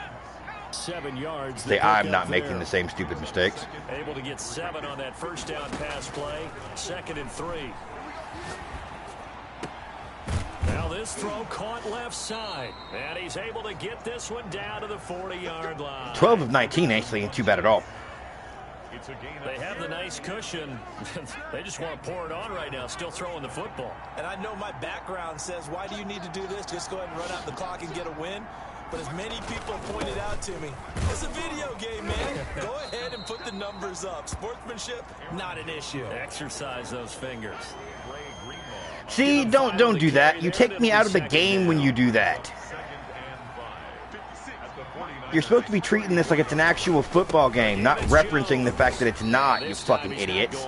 7 yards. Say I'm not making the same stupid mistakes. Able to get 7 on that 1st down pass play. 2nd and 3. Now this throw caught left side. And he's able to get this one down to the 40-yard line. 12 of 19 actually ain't too bad at all. They have the nice cushion. They just want to pour it on right now, still throwing the football. And I know my background says, why do you need to do this? Just go ahead and run out the clock and get a win. But as many people pointed out to me, it's a video game, man. Go ahead and put the numbers up. Sportsmanship, not an issue. Exercise those fingers. See, don't do that. You take me out of the game when you do that. You're supposed to be treating this like it's an actual football game, not referencing the fact that it's not, you fucking idiots.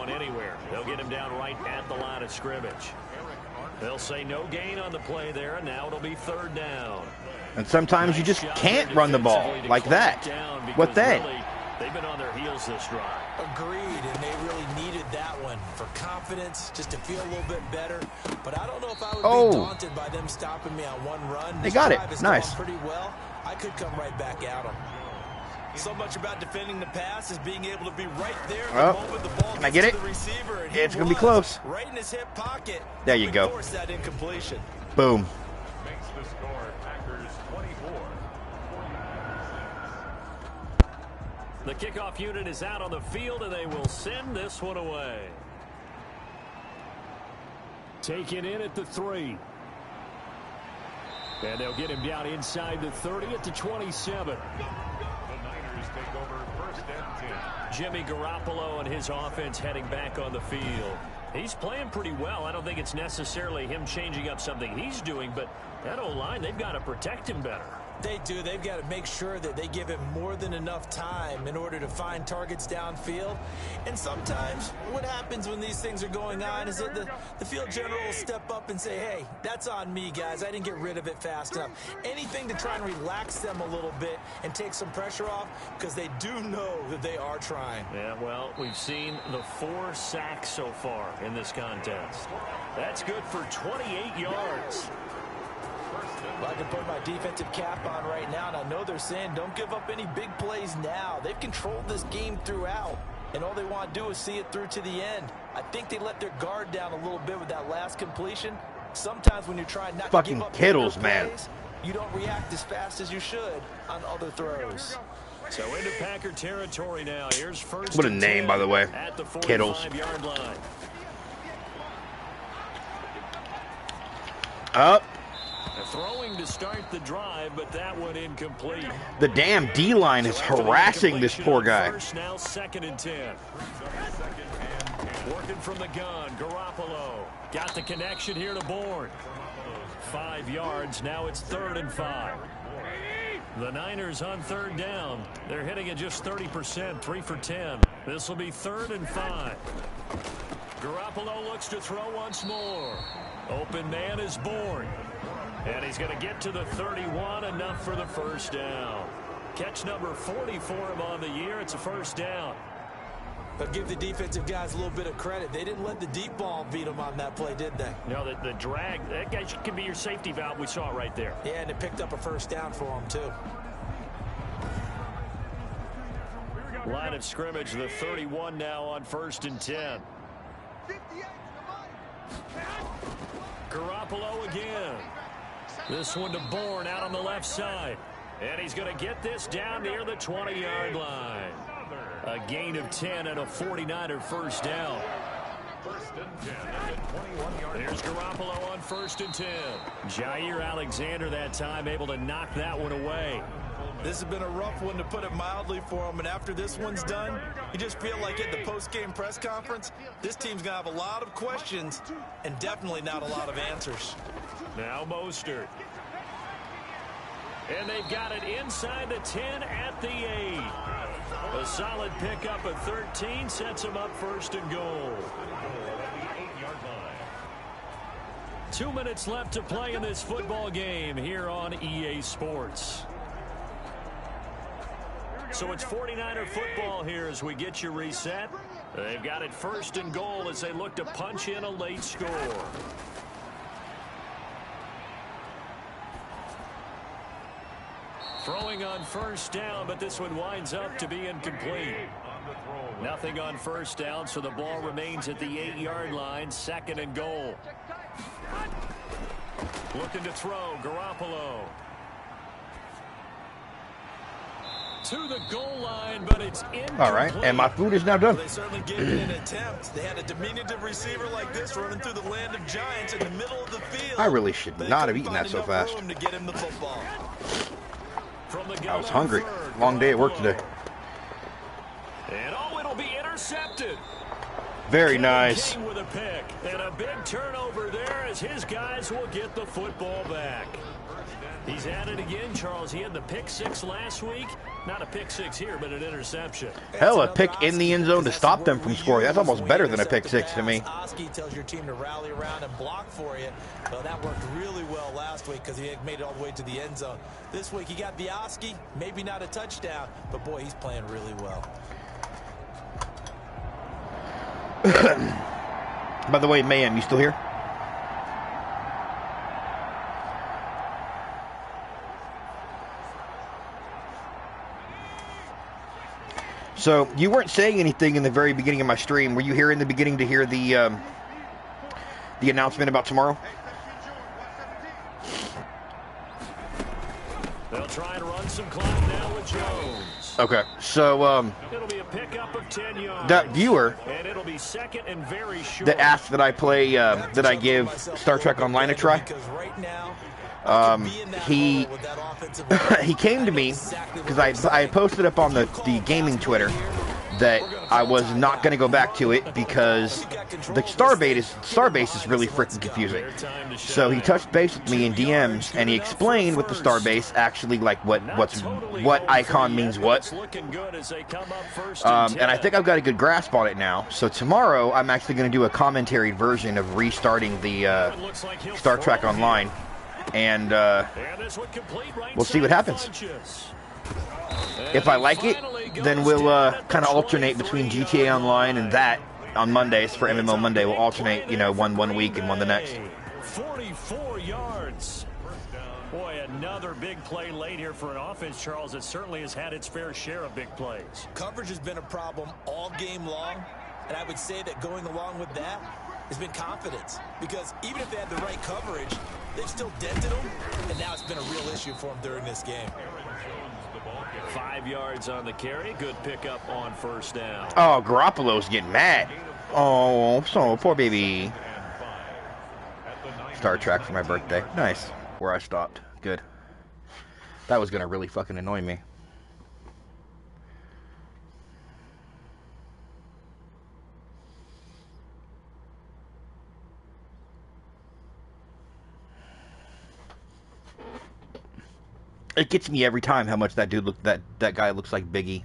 They'll get him down right at the line of scrimmage. They'll say no gain on the play there, and now it'll be 3rd down. And sometimes you just can't run the ball like that. What then? Really, they've been on their heels this drive. Agreed, and they really needed that one for confidence, just to feel a little bit better. But I don't know if I would be daunted by them stopping me on one run. They got it. Nice. Pretty well. I could come right back at them. So much about defending the pass is being able to be right there the moment the ball can I get it? To the receiver. It's going to be close. Right in his hip pocket. There you go. Force that incompletion. Boom. Makes the score Packers 24. The kickoff unit is out on the field, and they will send this one away. Taken in at the 3. And they'll get him down inside the 30 at the 27. The Niners take over 1st and 10. Jimmy Garoppolo and his offense heading back on the field. He's playing pretty well. I don't think it's necessarily him changing up something he's doing, but that O-line, they've got to protect him better. They do. They've got to make sure that they give him more than enough time in order to find targets downfield. And sometimes what happens when these things are going on is that the field general will step up and say, hey, that's on me, guys. I didn't get rid of it fast enough. Anything to try and relax them a little bit and take some pressure off, because they do know that they are trying. Yeah, well, we've seen the 4 sacks so far in this contest. That's good for 28 yards. Well, I can put my defensive cap on right now, and I know they're saying don't give up any big plays now. They've controlled this game throughout, and all they want to do is see it through to the end. I think they let their guard down a little bit with that last completion. Sometimes when you're trying not to give up Kittles, man. plays, you don't react as fast as you should on other throws. So into Packer territory now. Here's 1st. What a name, by the way. At the Kittles. 45-yard line. Up. Throwing to start the drive, but that one incomplete. The damn D-line is harassing this poor guy. First, now 2nd and 10. Working from the gun, Garoppolo. Got the connection here to Bourne. 5 yards, now it's 3rd and 5. The Niners on 3rd down. They're hitting at just 30%, 3 for 10. This will be 3rd and 5. Garoppolo looks to throw once more. Open man is Bourne. And he's going to get to the 31, enough for the 1st down. Catch number 40 for him on the year. It's a 1st down. But give the defensive guys a little bit of credit. They didn't let the deep ball beat them on that play, did they? No, the drag, that guy can be your safety valve. We saw it right there. Yeah, and it picked up a 1st down for them, too. Line of scrimmage, the 31 now on 1st and 10. Garoppolo again. This one to Bourne out on the left side. And he's going to get this down near the 20-yard line. A gain of 10 and a 49er 1st down. 1st and 10 at the 21-yard line. Here's Garoppolo on 1st and 10. Jair Alexander that time able to knock that one away. This has been a rough one, to put it mildly, for him. And after this one's done, you just feel like at the post-game press conference, this team's going to have a lot of questions and definitely not a lot of answers. Now Mostert. And they've got it inside the 10 at the 8. A solid pickup of 13 sets them up 1st and goal. 2 minutes left to play in this football game here on EA Sports. So it's 49er football here as we get you reset. They've got it 1st and goal as they look to punch in a late score. Throwing on 1st down, but this one winds up to be incomplete. Nothing on 1st down, so the ball remains at the 8-yard line, 2nd and goal. Looking to throw, Garoppolo. To the goal line, but it's incomplete. All right, and my food is now done. They certainly gave it an attempt. They had a diminutive receiver like this running through the land of giants in the middle of the field. I really should not have eaten that so fast. To get him the football. I was hungry. Long day at work today. And it'll be intercepted. Very nice. King with a pick, and a big turnover there as his guys will get the football back. He's at it again, Charles. He had the pick six last week. Not a pick six here, but an interception. Hell, a pick in the end zone to stop them from scoring. That's almost better than a pick six to me. Oski tells your team to rally around and block for you. Well, that worked really well last week because he made it all the way to the end zone. This week he got the Oski, maybe not a touchdown, but boy, he's playing really well. By the way, Mayhem, you still here? So, you weren't saying anything in the very beginning of my stream. Were you here in the beginning to hear the announcement about tomorrow? They'll try and run some clock now with Jones. Okay, so It'll be a pickup of 10 yards. that viewer And it'll be second and very short. that asked that I play, that I give Star Trek Online a try, he he came to me because I posted up on the gaming Twitter that I was not going to go back to it because the Starbase is really freaking confusing. So he touched base with me in DMs and he explained what the Starbase actually what icon means what. And I think I've got a good grasp on it now. So tomorrow I'm actually going to do a commentary version of restarting the Star Trek Online. And we'll see what happens. If I like it, then we'll kind of alternate between GTA Online and that on Mondays for MMO Monday. We'll alternate, you know, one week and one the next. 44 yards. Boy, another big play late here for an offense, Charles. It certainly has had its fair share of big plays. Coverage has been a problem all game long, and I would say that going along with that has been confidence. Because even if they had the right coverage, they've still dented them, and now it's been a real issue for them during this game. 5 yards on the carry. Good pickup on first down. Oh, Garoppolo's getting mad. Oh, so poor baby. Star Trek for my birthday. Nice. Where I stopped. Good. That was going to really fucking annoy me. It gets me every time how much that guy looks like Biggie.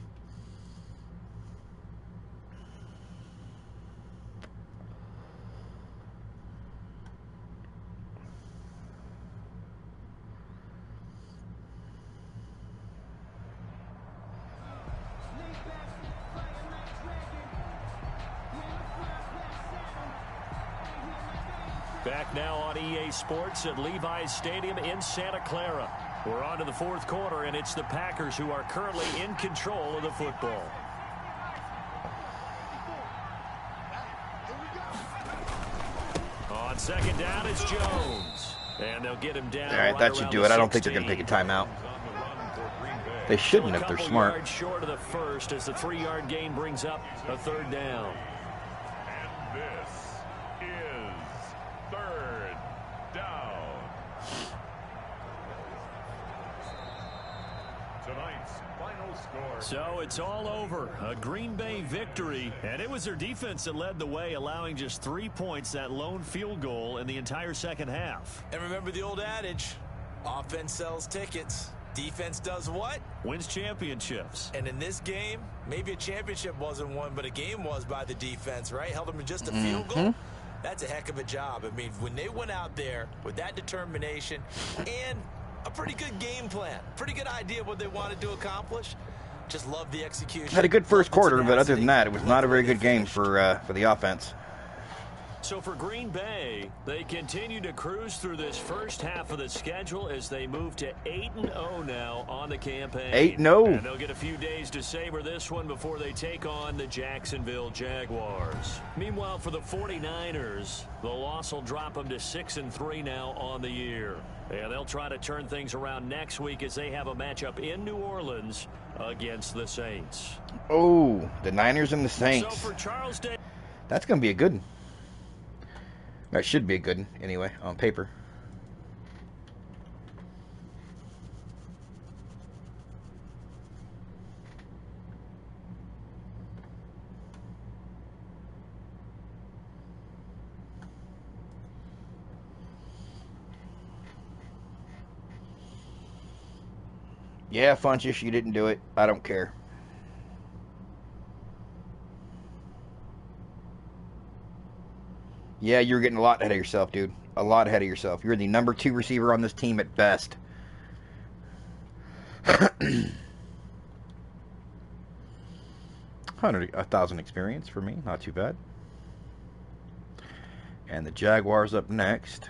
Back now on EA Sports at Levi's Stadium in Santa Clara. We're on to the fourth quarter, and it's the Packers who are currently in control of the football. On second down, it's Jones. And they'll get him down. All right, that should do it. I don't think they're going to take a timeout. They shouldn't if they're smart. Yards short of the first as the 3-yard gain brings up a third down. And this is third down. Tonight's final score. So it's all over. A Green Bay victory. And it was their defense that led the way, allowing just 3 points, that lone field goal in the entire second half. And remember the old adage, offense sells tickets. Defense does what? Wins championships. And in this game, maybe a championship wasn't won, but a game was by the defense, right? Held them to just a field goal. That's a heck of a job. I mean, when they went out there with that determination and a pretty good game plan, pretty good idea what they wanted to accomplish, just love the execution. Had a good first quarter, but other than that, it was not a very good game for the offense. So for Green Bay, they continue to cruise through this first half of the schedule as they move to 8-0 now on the campaign. 8-0. And they'll get a few days to savor this one before they take on the Jacksonville Jaguars. Meanwhile, for the 49ers, the loss will drop them to 6-3 now on the year. And they'll try to turn things around next week as they have a matchup in New Orleans against the Saints. Oh, the Niners and the So Saints. for Charles Day. That's going to be a good one. That should be a good one, anyway, on paper. Yeah, Funchess, you didn't do it. I don't care. Yeah, you're getting a lot ahead of yourself, dude. A lot ahead of yourself. You're the number 2 receiver on this team at best. 1,000 experience for me. Not too bad. And the Jaguars up next.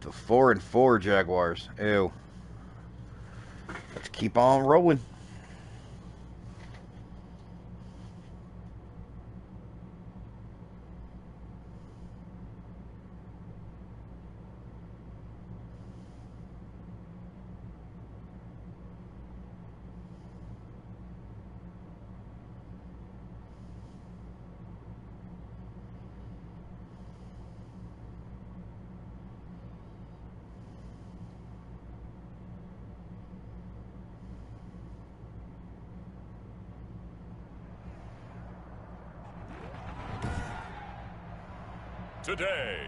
The 4-4 Jaguars. Ew. Let's keep on rolling. Today,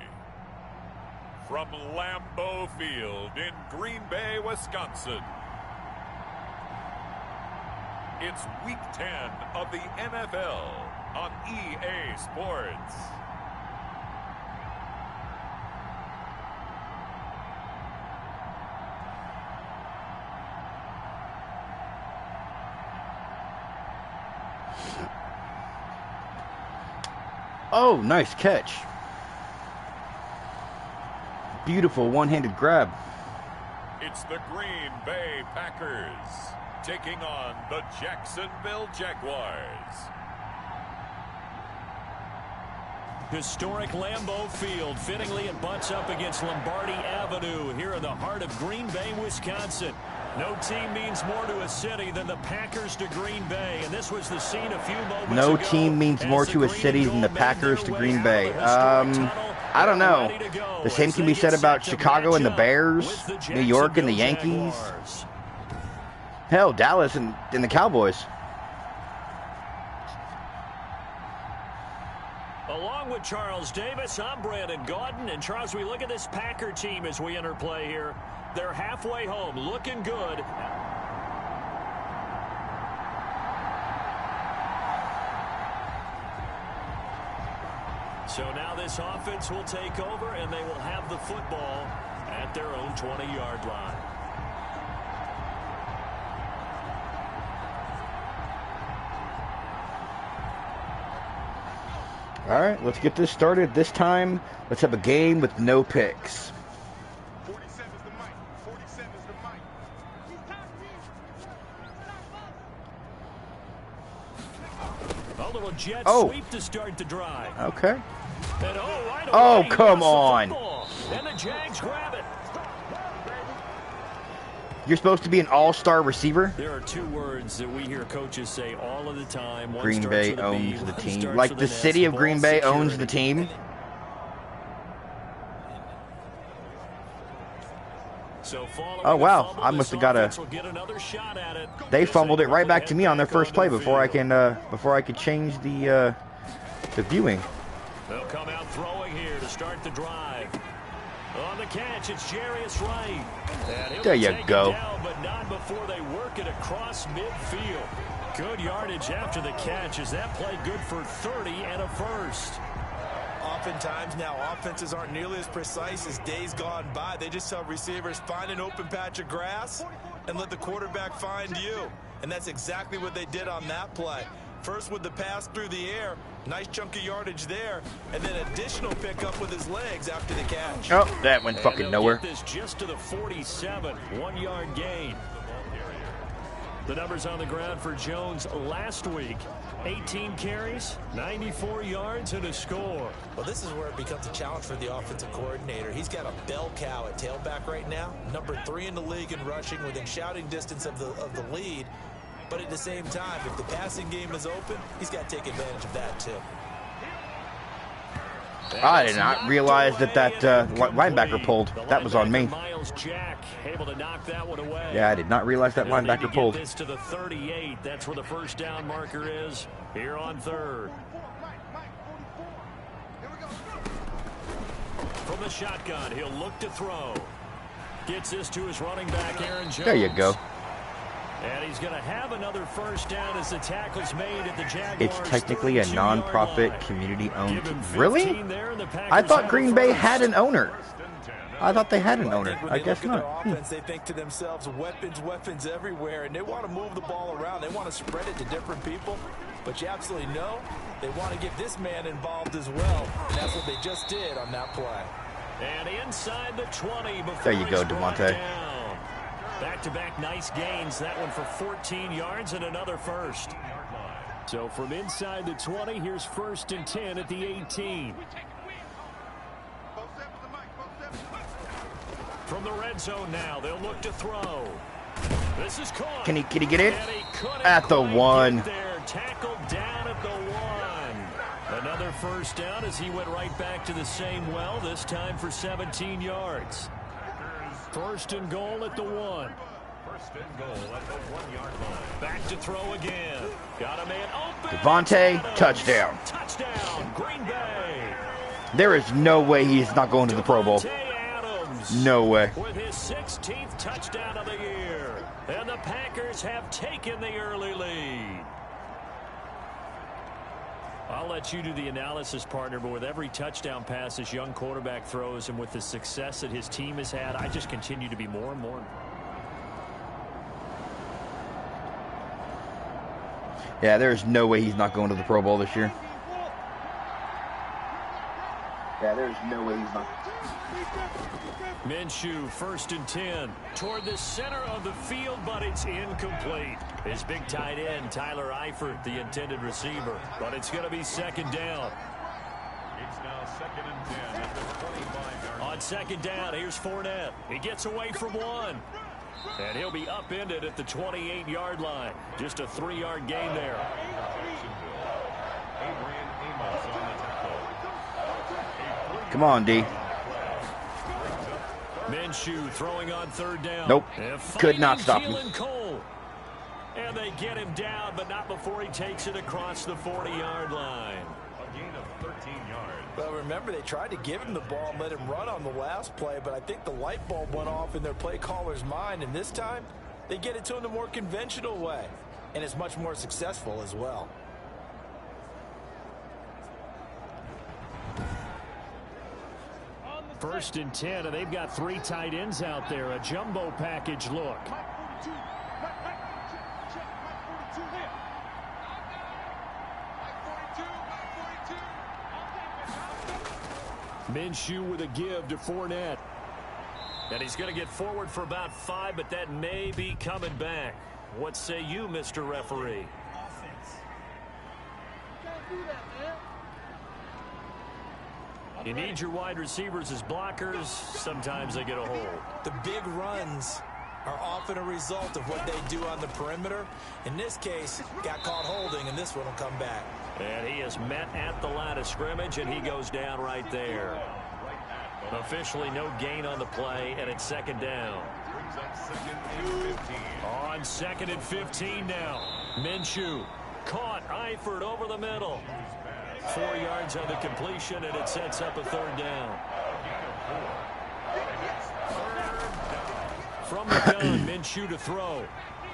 from Lambeau Field in Green Bay, Wisconsin, it's Week 10 of the NFL on EA Sports. Oh, nice catch. Beautiful one-handed grab. It's the Green Bay Packers taking on the Jacksonville Jaguars. Historic Lambeau Field. Fittingly, it butts up against Lombardi Avenue here in the heart of Green Bay, Wisconsin. No team means more to a city than the Packers to Green Bay, and this was the scene a few moments ago. No team means more to a city than the Packers to Green Bay. I don't know. The same can be said about Chicago and the Bears, New York and the Yankees. Hell, Dallas and the Cowboys. Along with Charles Davis, I'm Brandon Gaudin. And Charles, we look at this Packer team as we interplay here. They're halfway home, looking good. So now this offense will take over, and they will have the football at their own 20-yard line. All right, let's get this started. This time, let's have a game with no picks. 47 is the mic. 47 is the mic. A little jet sweep to start the drive. Okay. And right Oh, away, come on. And the Jags grab it. You're supposed to be an all-star receiver? There are two words that we hear coaches say all of the time. One Green Bay owns the team. Like the city of Green Bay owns the team? Oh, wow. I must have got a... They fumbled it right back to me on their first play before I could change the viewing. They'll come out throwing here to start the drive. On the catch, it's Jarius Wright. There you go. Down, but not before they work it across midfield. Good yardage after the catch. Is that play good for 30 and a first? Oftentimes now, offenses aren't nearly as precise as days gone by. They just tell receivers, find an open patch of grass and let the quarterback find you. And that's exactly what they did on that play. First with the pass through the air, nice chunk of yardage there, and then additional pickup with his legs after the catch. Oh, that went fucking nowhere. Get this just to the 47, 1-yard gain. The numbers on the ground for Jones last week. 18 carries, 94 yards, and a score. Well, this is where it becomes a challenge for the offensive coordinator. He's got a bell cow at tailback right now, number 3 in the league in rushing, within shouting distance of the lead. But at the same time, if the passing game is open, he's got to take advantage of that too. I did not realize that linebacker pulled. That was on me. Miles Jack able to knock that one away. Yeah, I did not realize that linebacker pulled. This to the 38. That's where the first down marker is here on third. From the shotgun, he'll look to throw. Gets this to his running back, Aaron Jones. There you go. And he's going to have another first down as the tackle's made at the Jaguars. It's technically a 32-yard non-profit, line. community-owned. Give him 15 Really? there, and the Packers I thought have Green a Bay first. had an owner. I thought they had an owner. When I they guess look at not. their offense, they think to themselves, weapons everywhere, and they want to move the ball around. They want to spread it to different people. But you absolutely know they want to get this man involved as well. And that's what they just did on that play. And inside the 20 before There you go, he's brought Devontae. down. Back-to-back nice gains. That one for 14 yards and another first. So from inside the 20, here's 1st and 10 at the 18. From the red zone now, they'll look to throw. This is caught. Can he get it? And he couldn't At the quite one. get there. Tackled down at the 1. Another first down as he went right back to the same well, this time for 17 yards. 1st and goal at the 1. 1st and goal at the 1-yard line. Back to throw again. Got a man open. Devontae, Adams. touchdown. Touchdown, Green Bay. There is no way he's not going to the Pro Bowl. Devontae Adams No way. with his 16th touchdown of the year. And the Packers have taken the early lead. I'll let you do the analysis, partner, but with every touchdown pass this young quarterback throws and with the success that his team has had, I just continue to be more and more. Yeah, there's no way he's not going to the Pro Bowl this year. Yeah, there's no way he's not. Minshew, 1st and 10, toward the center of the field, but it's incomplete. His big tight end, Tyler Eifert, the intended receiver, but it's going to be 2nd down. It's now 2nd and 10 at the 25-yard line. On 2nd down, here's Fournette. He gets away from one, and he'll be upended at the 28-yard line. Just a 3-yard gain there. Adrian Amos on the tackle. Come on, D. Minshew throwing on 3rd down. Nope. And Could not finding stop him. Keelan Cole. And they get him down, but not before he takes it across the 40-yard line. A gain of 13 yards. But remember, they tried to give him the ball and let him run on the last play, but I think the light bulb went off in their play caller's mind, and this time they get it to him the more conventional way, and it's much more successful as well. First and 10, and they've got 3 tight ends out there. A jumbo package look. Minshew with a give to Fournette. And he's going to get forward for about 5, but that may be coming back. What say you, Mr. Referee? You need your wide receivers as blockers. Sometimes they get a hold. The big runs are often a result of what they do on the perimeter. In this case, got caught holding, and this one will come back. And he is met at the line of scrimmage, and he goes down right there. Officially no gain on the play, and it's 2nd down. Brings up 2nd and 15. On 2nd and 15 now. Minshew caught Eifert over the middle. 4 yards on the completion, and it sets up a 3rd down. From the gun, Minshew to throw.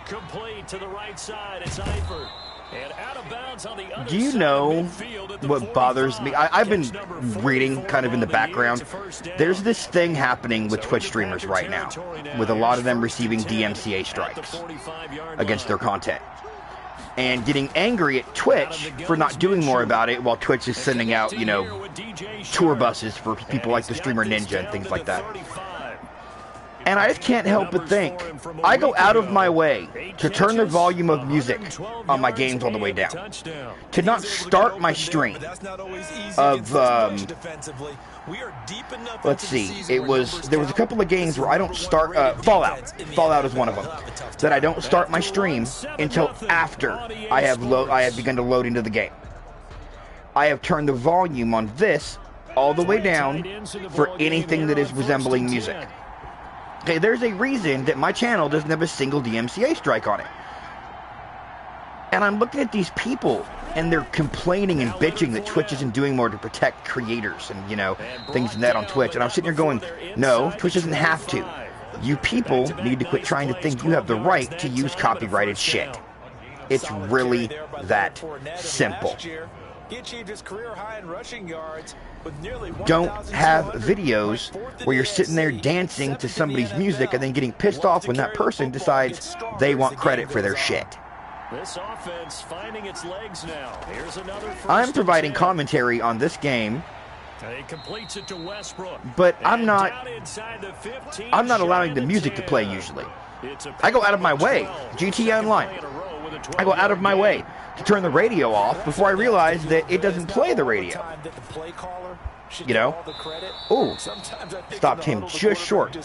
Complete to the right side. It's Eifert. And out of bounds on the other Do you side know of midfield at the what bothers me? 45. I've been Catch number reading 44 kind of in the on year. background. It's a first down. There's this thing happening with So Twitch into streamers Packer right now, territory now. with a lot of them Here's 1st and receiving 10 DMCA at the strikes 45-yard against their line. content. And getting angry at Twitch for not doing more about it while Twitch is sending out, you know, tour buses for people like the streamer Ninja and things like that. And I just can't help but think, I go out of my way to turn the volume of music on my games all the way down, to not start my stream of, let's see, there was a couple of games where I don't start, Fallout is one of them, that I don't start my stream until after I have begun to load into the game. I have turned the volume on this all the way down for anything that is resembling music. Okay, there's a reason that my channel doesn't have a single DMCA strike on it. And I'm looking at these people, and they're complaining and bitching that Twitch isn't doing more to protect creators and, you know, things like that on Twitch. And I'm sitting here going, no, Twitch doesn't have to. You people need to quit trying to think you have the right to use copyrighted shit. It's really that simple. He achieved his career high in rushing yards with nearly Don't have videos where you're sitting there dancing to somebody's music and then getting pissed off when that person decides they want credit for their shit. This offense finding its legs now. Here's another I'm providing commentary on this game, he completes it to Westbrook. but I'm not allowing the shy music to play of 10. usually. It's a I go out of my way. GTA Online. I go out of my way to turn the radio off before I realize that it doesn't play the radio. You know? Ooh, stopped him just short.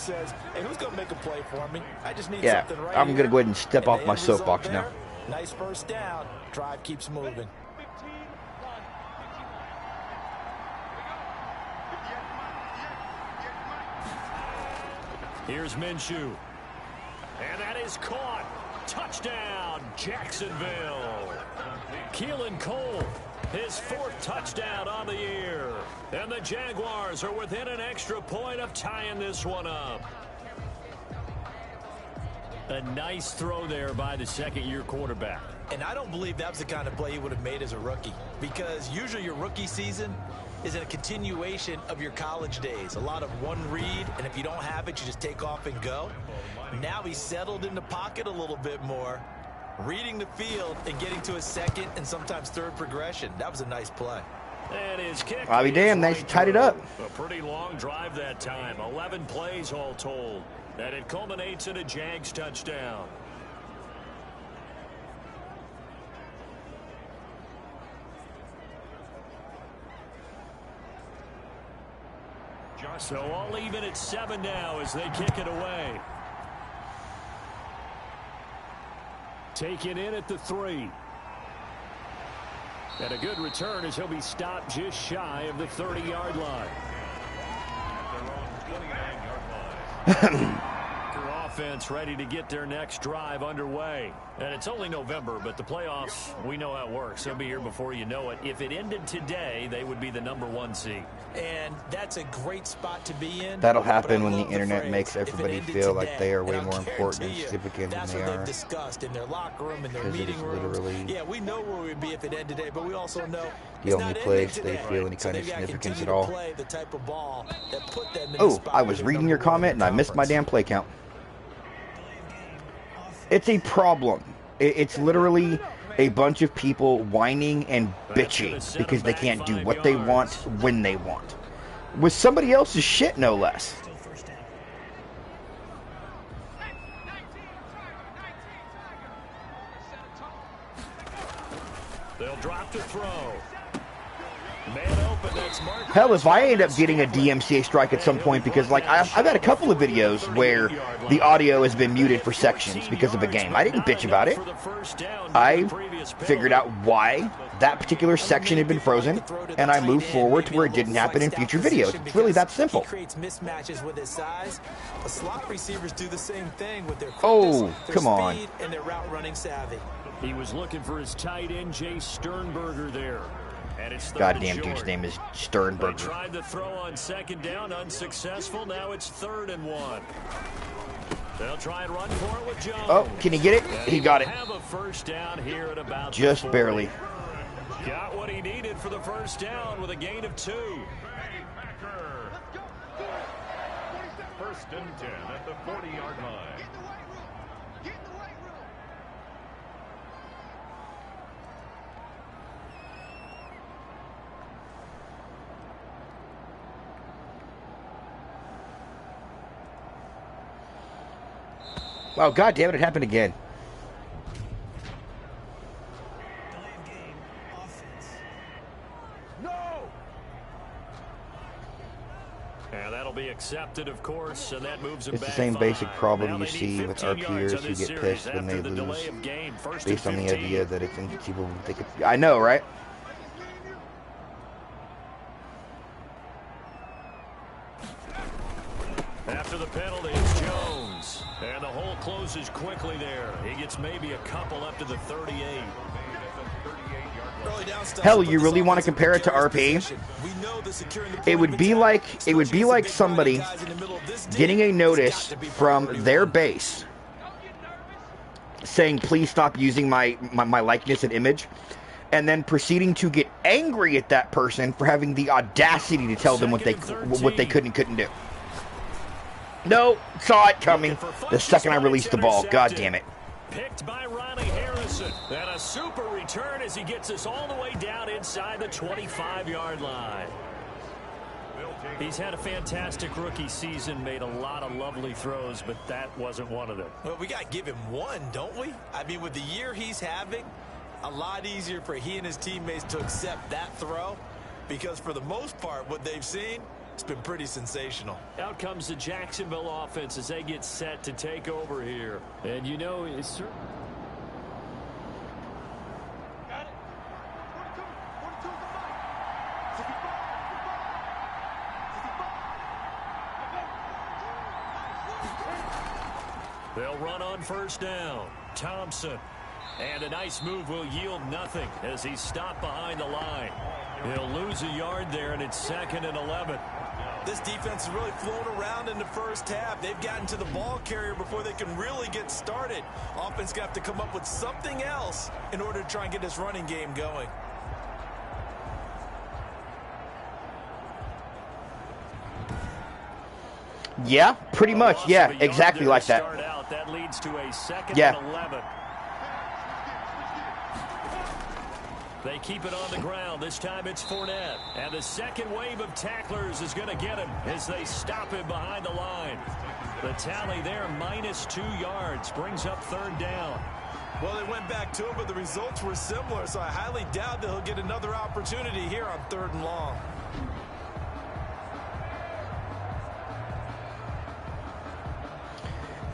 Yeah, I'm going to go ahead and step off my soapbox now. Nice first down. Drive keeps moving. Here's Minshew. And that is caught. Touchdown, Jacksonville. Keelan Cole, his 4th touchdown on the year. And the Jaguars are within an extra point of tying this one up. A nice throw there by the second-year quarterback. And I don't believe that was the kind of play he would have made as a rookie, because usually your rookie season is a continuation of your college days. A lot of one read, and if you don't have it, you just take off and go. Now he's settled in the pocket a little bit more, reading the field and getting to a second and sometimes third progression. That was a nice play. And his kick. I'll be damned, they tied it up. A pretty long drive that time. 11 plays all told. And it culminates in a Jags touchdown. So all even at 7 now as they kick it away. Taken in at the 3. And a good return as he'll be stopped just shy of the 30-yard line. Offense ready to get their next drive underway. And it's only November, but the playoffs, we know how it works. They'll be here before you know it. If it ended today, they would be the #1 seed. And that's a great spot to be in. That'll happen when the internet makes everybody feel like they are way more important and significant than they That's what are. they've discussed in their locker room, in their Because meeting it's rooms. literally Yeah, we know where we'd be if it ended today, but we also know the it's only not place ending they today. feel any So kind of they've got to significance continue at all. to play the type of ball that put them in the Oh, spot I where was they're reading your number one in comment and the I missed my conference. damn play count. It's a problem. It's literally a bunch of people whining and bitching because they can't do what they want when they want. With somebody else's shit, no less. They'll drop to throw. Man open, that's Mark. Hell, if I end up getting a DMCA strike at some point, because like I've had a couple of videos where the audio has been muted for sections because of a game. I didn't bitch about it. I figured out why that particular section had been frozen, and I moved forward to where it didn't happen in future videos. It's really that simple. He creates mismatches with his size. The slot receivers do the same thing with their quickness, Oh, their come on. speed, and their route running savvy. He was looking for his tight end, Jay Sternberger there. And it's Goddamn dude's name is They Sternberger. tried to throw on 2nd down, unsuccessful. Now it's 3rd and 1. They'll try and run for it with Jones. Oh, can he get it? He got it. Have a first down here at about Just the 40. barely. Got what he needed for the first down with a gain of 2. First and 10 at the 40-yard line. Oh, God damn it, it happened again. And that'll be accepted, of course, and that moves him It's the back same 5. basic problem Now you they need see with our 15 yards peers on who this get series pissed when they after the delay lose of game. First based and on the 15. idea that it's inconceivable. They could, I know, right? After the penalty, it's Jones. And the hole closes quickly there. He gets maybe a couple up to the 38. Hell, you really want to compare it to RP? It would be like somebody getting a notice from their base saying, please stop using my likeness and image, and then proceeding to get angry at that person for having the audacity to tell them what they could and couldn't do. No, saw it coming the second I released the ball. God damn it. Picked by Ronnie Harrison. And a super return as he gets us all the way down inside the 25-yard line. He's had a fantastic rookie season, made a lot of lovely throws, but that wasn't one of them. Well, we got to give him one, don't we? I mean, with the year he's having, a lot easier for he and his teammates to accept that throw, because for the most part, what they've seen, it's been pretty sensational. Out comes the Jacksonville offense as they get set to take over here. And you know, it's certainly... Got it. 42 is the mic. 65. They'll run on first down. Thompson. And a nice move will yield nothing as he's stopped behind the line. He'll lose a yard there, and it's 2nd and 11. This defense has really flown around in the first half. They've gotten to the ball carrier before they can really get started. Offense got to come up with something else in order to try and get this running game going. Yeah, pretty much. Yeah, exactly like that. That leads to a 2nd and 11. They keep it on the ground. This time it's Fournette. And the second wave of tacklers is going to get him as they stop him behind the line. The tally there, -2 yards, brings up 3rd down. Well, they went back to him, but the results were similar, so I highly doubt that he'll get another opportunity here on 3rd and long.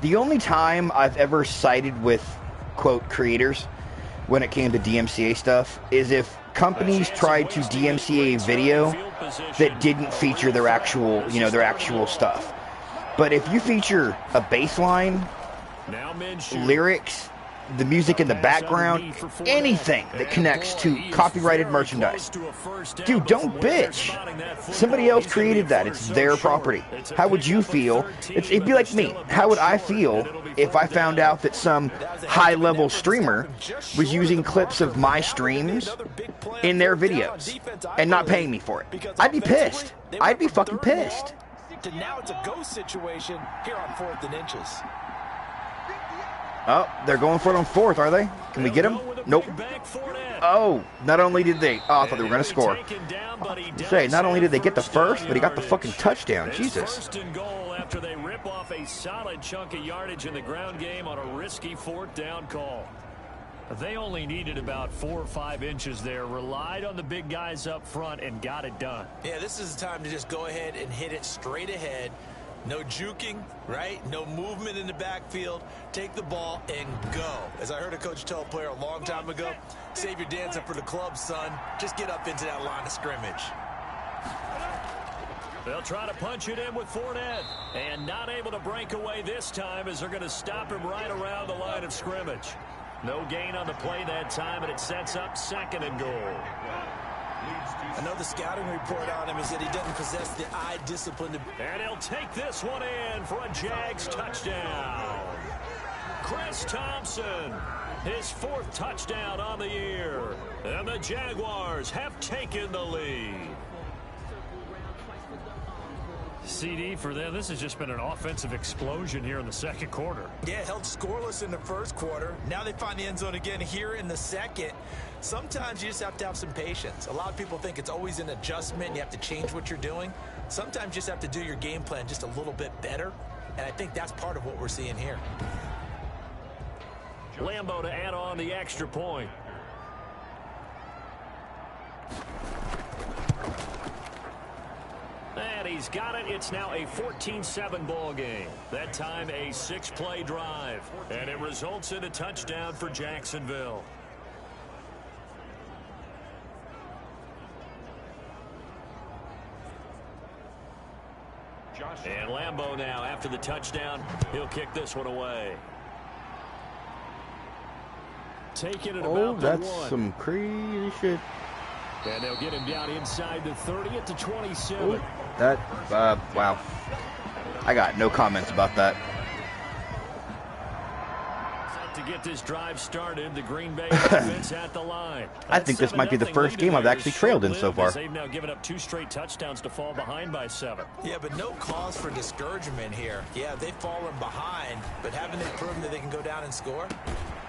The only time I've ever sided with, quote, creators when it came to DMCA stuff is if companies tried to DMCA a video that didn't feature their actual, their actual stuff. But if you feature a bass line, lyrics, the music in the background, anything that connects to copyrighted merchandise, dude, don't bitch. Somebody else created that. It's their property. How would you feel? It'd be like me. How would I feel if I found out that some high-level streamer was using clips of my streams in their videos and not paying me for it? I'd be pissed. I'd be fucking pissed. Now it's a ghost situation here on 4th and inches. Oh, they're going for it on 4th, are they? Can we get him? Nope. Oh, not only did they... Oh, I thought they were going to score. Say, not only did they get the first, but he got the fucking touchdown. Jesus. 1st and goal after they rip off a solid chunk of yardage in the ground game on a risky 4th down call. They only needed about 4 or 5 inches there, relied on the big guys up front, and got it done. Yeah, this is the time to just go ahead and hit it straight ahead. No juking, right? No movement in the backfield. Take the ball and go. As I heard a coach tell a player a long time ago, save your dancing for the club, son. Just get up into that line of scrimmage. They'll try to punch it in with Fournette. And not able to break away this time as they're going to stop him right around the line of scrimmage. No gain on the play that time, and it sets up 2nd and goal. I know the scouting report on him is that he doesn't possess the eye discipline to... And he'll take this one in for a Jags touchdown. Chris Thompson, his 4th touchdown on the year. And the Jaguars have taken the lead. CD for them, this has just been an offensive explosion here in the 2nd quarter. Yeah, held scoreless in the 1st quarter. Now they find the end zone again here in the 2nd. Sometimes you just have to have some patience. A lot of people think it's always an adjustment. You have to change what you're doing. Sometimes you just have to do your game plan just a little bit better. And I think that's part of what we're seeing here. Lambo to add on the extra point. And he's got it. It's now a 14-7 ball game. That time a 6-play drive. And it results in a touchdown for Jacksonville. And Lambo now, after the touchdown, he'll kick this one away. taken at Oh, about that's the 1. some crazy shit. And they'll get him down inside the 30 at the 27. Ooh, that, wow. I got no comments about that. To get this drive started, the Green Bay defense at the line. I think this might be the first game I've actually trailed in so far. They've now given up 2 straight touchdowns to fall behind by 7. Yeah, but no cause for discouragement here. Yeah, they've fallen behind, but haven't they proven that they can go down and score?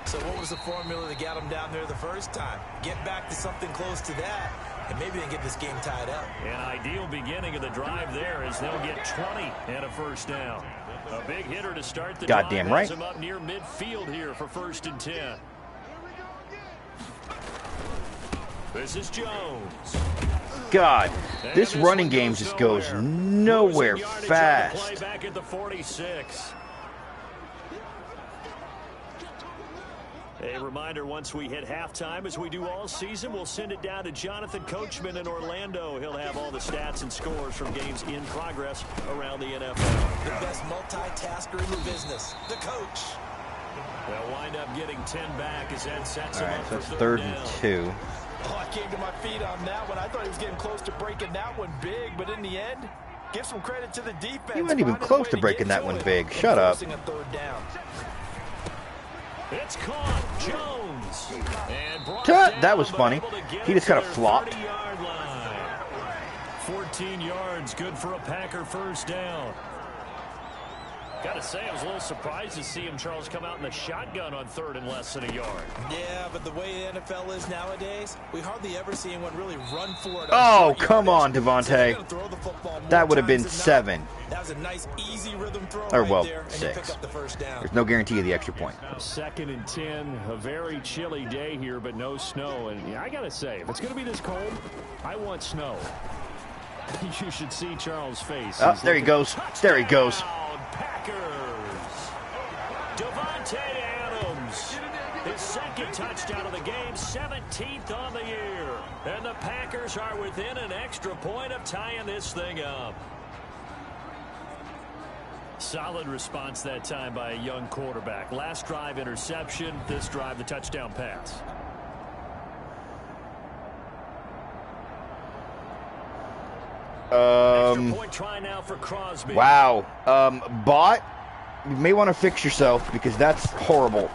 So what was the formula that got them down there the first time? Get back to something close to that, and maybe they can get this game tied up. An ideal beginning of the drive there as they'll get 20 and a first down. A big hitter to start the Goddamn drive. right. Has him up near midfield here for 1st and 10. This is Jones. God, this running game just goes nowhere Losing yardage on the fast. play back at the 46. A reminder, once we hit halftime, as we do all season, we'll send it down to Jonathan Coachman in Orlando. He'll have all the stats and scores from games in progress around the NFL. The best multitasker in the business, the coach. They'll wind up getting 10 back as that sets All him right, up so for that's 3rd third and down. 2. Oh, I came to my feet on that one. I thought he was getting close to breaking that one big, but in the end, give some credit to the defense. You weren't even Finding a close way to breaking get that to one it big. and Shut up. forcing a 3rd down. It's caught. Jones. And brought Cut. down, That was but funny. able to get He it just to kind of their flopped. 30-yard line. 14 yards, good for a Packer first down. Got to say, I was a little surprised to see him, Charles, come out in the shotgun on 3rd and less than a yard. Yeah, but the way the NFL is nowadays, we hardly ever see anyone really run for it. Oh, come on, Devontae. So they're gonna throw the football more That would have been times than 7. not. That was a nice, easy rhythm throw Or, right well, there, and 6. you pick up the first down. There's no guarantee of the extra point. 2nd and 10, a very chilly day here, but no snow. And yeah, I got to say, if it's going to be this cold, I want snow. You should see Charles' face. Oh, He's there he looking- goes. There he goes. Touchdown, Packers. Devontae Adams. His 2nd touchdown of the game, 17th on the year. And the Packers are within an extra point of tying this thing up. Solid response that time by a young quarterback. Last drive, interception. This drive, the touchdown pass. Extra point try now for Crosby. Wow. Bot, you may want to fix yourself because that's horrible.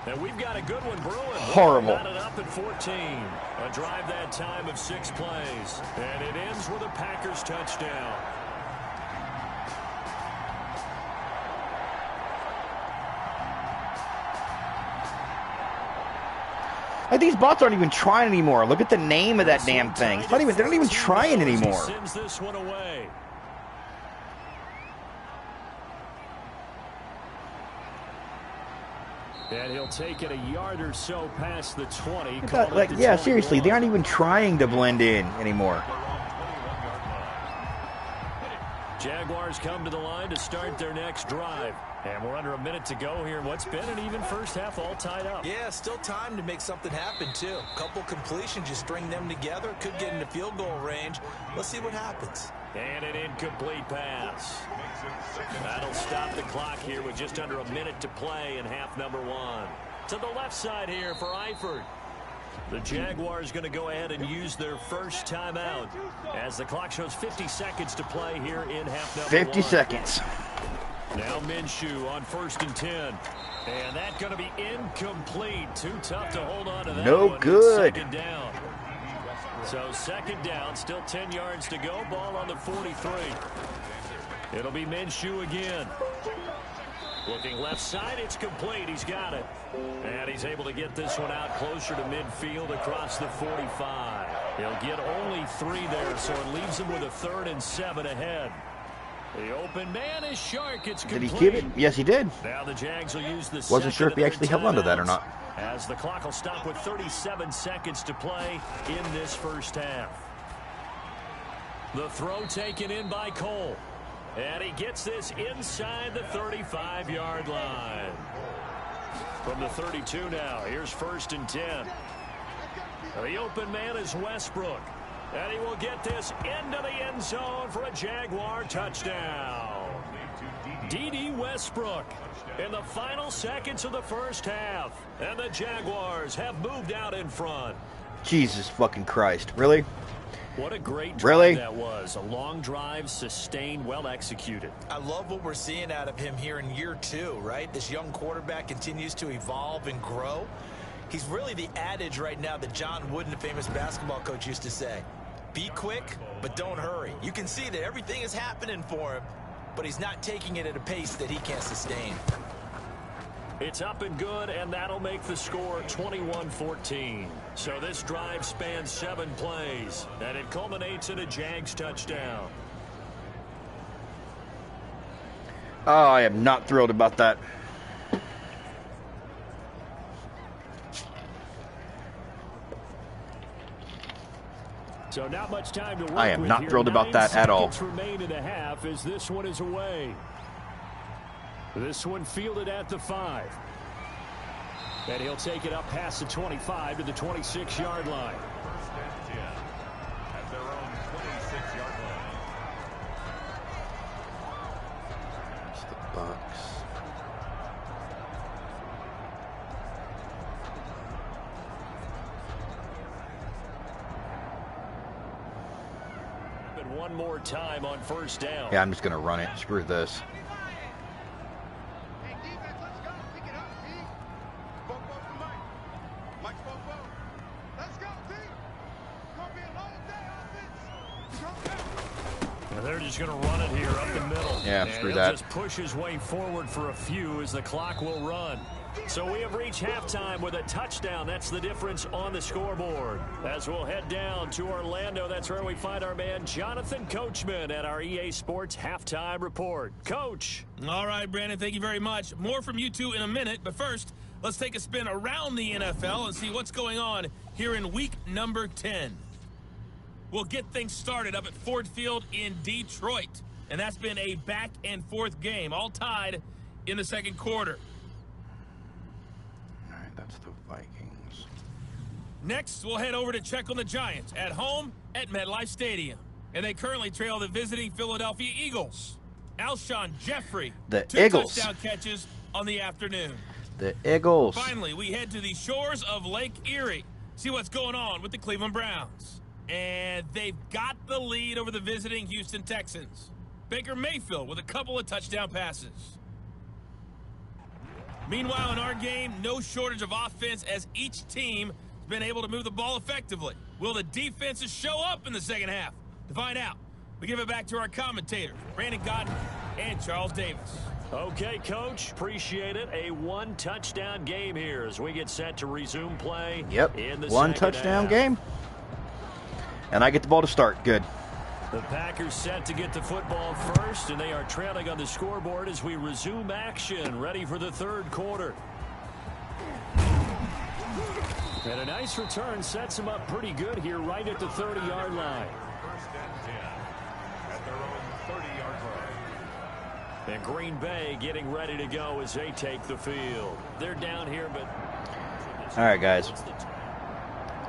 And we've got a good one brewing. Horrible. Got it up at 14. A drive that time of 6 plays. And it ends with a Packers touchdown. Like, these bots aren't even trying anymore. Look at the name of that damn thing. It's not even, they're not even trying anymore. He sends this one away. And he'll take it a yard or so past the 20. Like, yeah, seriously, they aren't even trying to blend in anymore. Jaguars come to the line to start their next drive. And we're under a minute to go here in what's been an even first half, all tied up. Yeah, still time to make something happen, too. Couple completions, you string them together, could get into field goal range. Let's see what happens. And an incomplete pass. That'll stop the clock here with just under a minute to play in half number 1. To the left side here for Eifert. The Jaguars going to go ahead and use their first timeout as the clock shows 50 seconds to play here in half number 50 1. seconds. Now Minshew on 1st and 10. And that's going to be incomplete. Too tough to hold on to that No one. good. 2nd down. So 2nd down, still 10 yards to go. Ball on the 43. It'll be Minshew again. Looking left side, it's complete. He's got it. And he's able to get this one out closer to midfield across the 45. He'll get only 3 there, so it leaves him with a 3rd and 7 ahead. The open man is Shark. It's complete. Did he keep it? Yes, he did. Now the Jags will use the Wasn't sure if he actually held onto that or timeouts, not. as the clock will stop with 37 seconds to play in this first half. The throw taken in by Cole. And he gets this inside the 35-yard line. From the 32 now, here's 1st and 10. The open man is Westbrook. And he will get this into the end zone for a Jaguar touchdown. D.D. Westbrook in the final seconds of the first half. And the Jaguars have moved out in front. Jesus fucking Christ. Really? What a great drive Really? that was. A long drive, sustained, well executed. I love what we're seeing out of him here in year 2, right? This young quarterback continues to evolve and grow. He's really the adage right now that John Wooden, the famous basketball coach, used to say. Be quick, but don't hurry. You can see that everything is happening for him, but he's not taking it at a pace that he can't sustain. It's up and good, and that'll make the score 21-14. So this drive spans 7 plays, and it culminates in a Jags touchdown. Oh, I am not thrilled about that. So not much time to work I am with not here. thrilled about 9 that at all. seconds remain in a half as this one is away. This one fielded at the 5. And he'll take it up past the 25 to the 26-yard line. First and 10 at their own 26-yard line. It's the Bucks. And one more time on first down. Yeah, I'm just going to run it. Screw this. Hey, defense, let's go. Pick it up, D. Bobo to Mike. Mike Bobo. Let's go, D. Gonna be a long day, offense. Come And they're just going to run it here up the middle. Yeah, and screw he'll that. just push his way forward for a few as the clock will run. So we have reached halftime with a touchdown. That's the difference on the scoreboard. As we'll head down to Orlando, that's where we find our man Jonathan Coachman at our EA Sports Halftime Report. Coach. All right, Brandon, thank you very much. More from you two in a minute, but first, let's take a spin around the NFL and see what's going on here in week number 10. We'll get things started up at Ford Field in Detroit, and that's been a back-and-forth game, all tied in the second quarter. All right, that's the Vikings. Next, we'll head over to check on the Giants at home at MetLife Stadium. And they currently trail the visiting Philadelphia Eagles. Alshon Jeffrey, The 2 Eagles. touchdown catches on the afternoon. The Eagles. Finally, we head to the shores of Lake Erie. See what's going on with the Cleveland Browns. And they've got the lead over the visiting Houston Texans. Baker Mayfield with a couple of touchdown passes. Meanwhile, in our game, no shortage of offense as each team has been able to move the ball effectively. Will the defenses show up in the second half? To find out, we give it back to our commentators, Brandon Godden and Charles Davis. Okay, Coach. Appreciate it. A 1-touchdown game here as we get set to resume play. Yep, In the one second touchdown half. game. And I get the ball to start. Good. The Packers set to get the football first, and they are trailing on the scoreboard as we resume action, ready for the third quarter. And a nice return sets them up pretty good here right at the 30-yard line. First and 10 at their own 30-yard line. And Green Bay getting ready to go as they take the field. They're down here, but... All right, guys.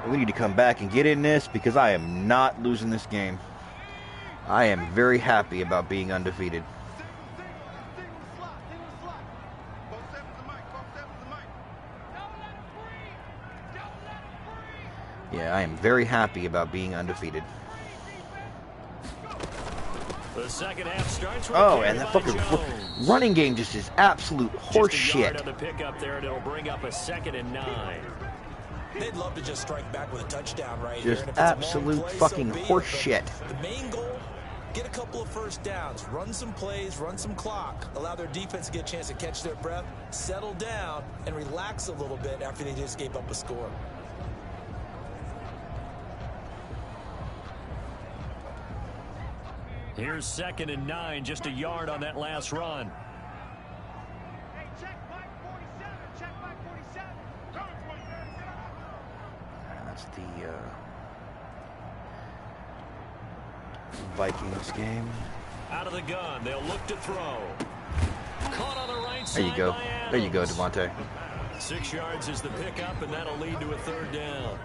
We need to come back and get in this because I am not losing this game. I am very happy about being undefeated. Single slot. Both sevens to Mike. Both sevens to Mike. Don't let him breathe. Don't let him breathe. Yeah, I am very happy about being undefeated. The second half starts with Oh, a and carry that by fucking Jones. running game just is absolute horse Just a yard shit. on the pickup there, and it'll bring up a 2nd and 9. They'd love to just strike back with a touchdown right Just here. And if it's a long absolute play, fucking so be it. horse But shit. The main goal, get a couple of first downs, run some plays, run some clock, allow their defense to get a chance to catch their breath, settle down, and relax a little bit after they just gave up a score. Here's 2nd and 9, just a yard on that last run. Hey, check Mike 47. Check Mike 47. Coming for you. That's the Vikings game. Out of the gun, they'll look to throw. Caught on the right There you side go. by There you go, Adams. Devontae. 6 yards is the pickup, and that'll lead to a 3rd down.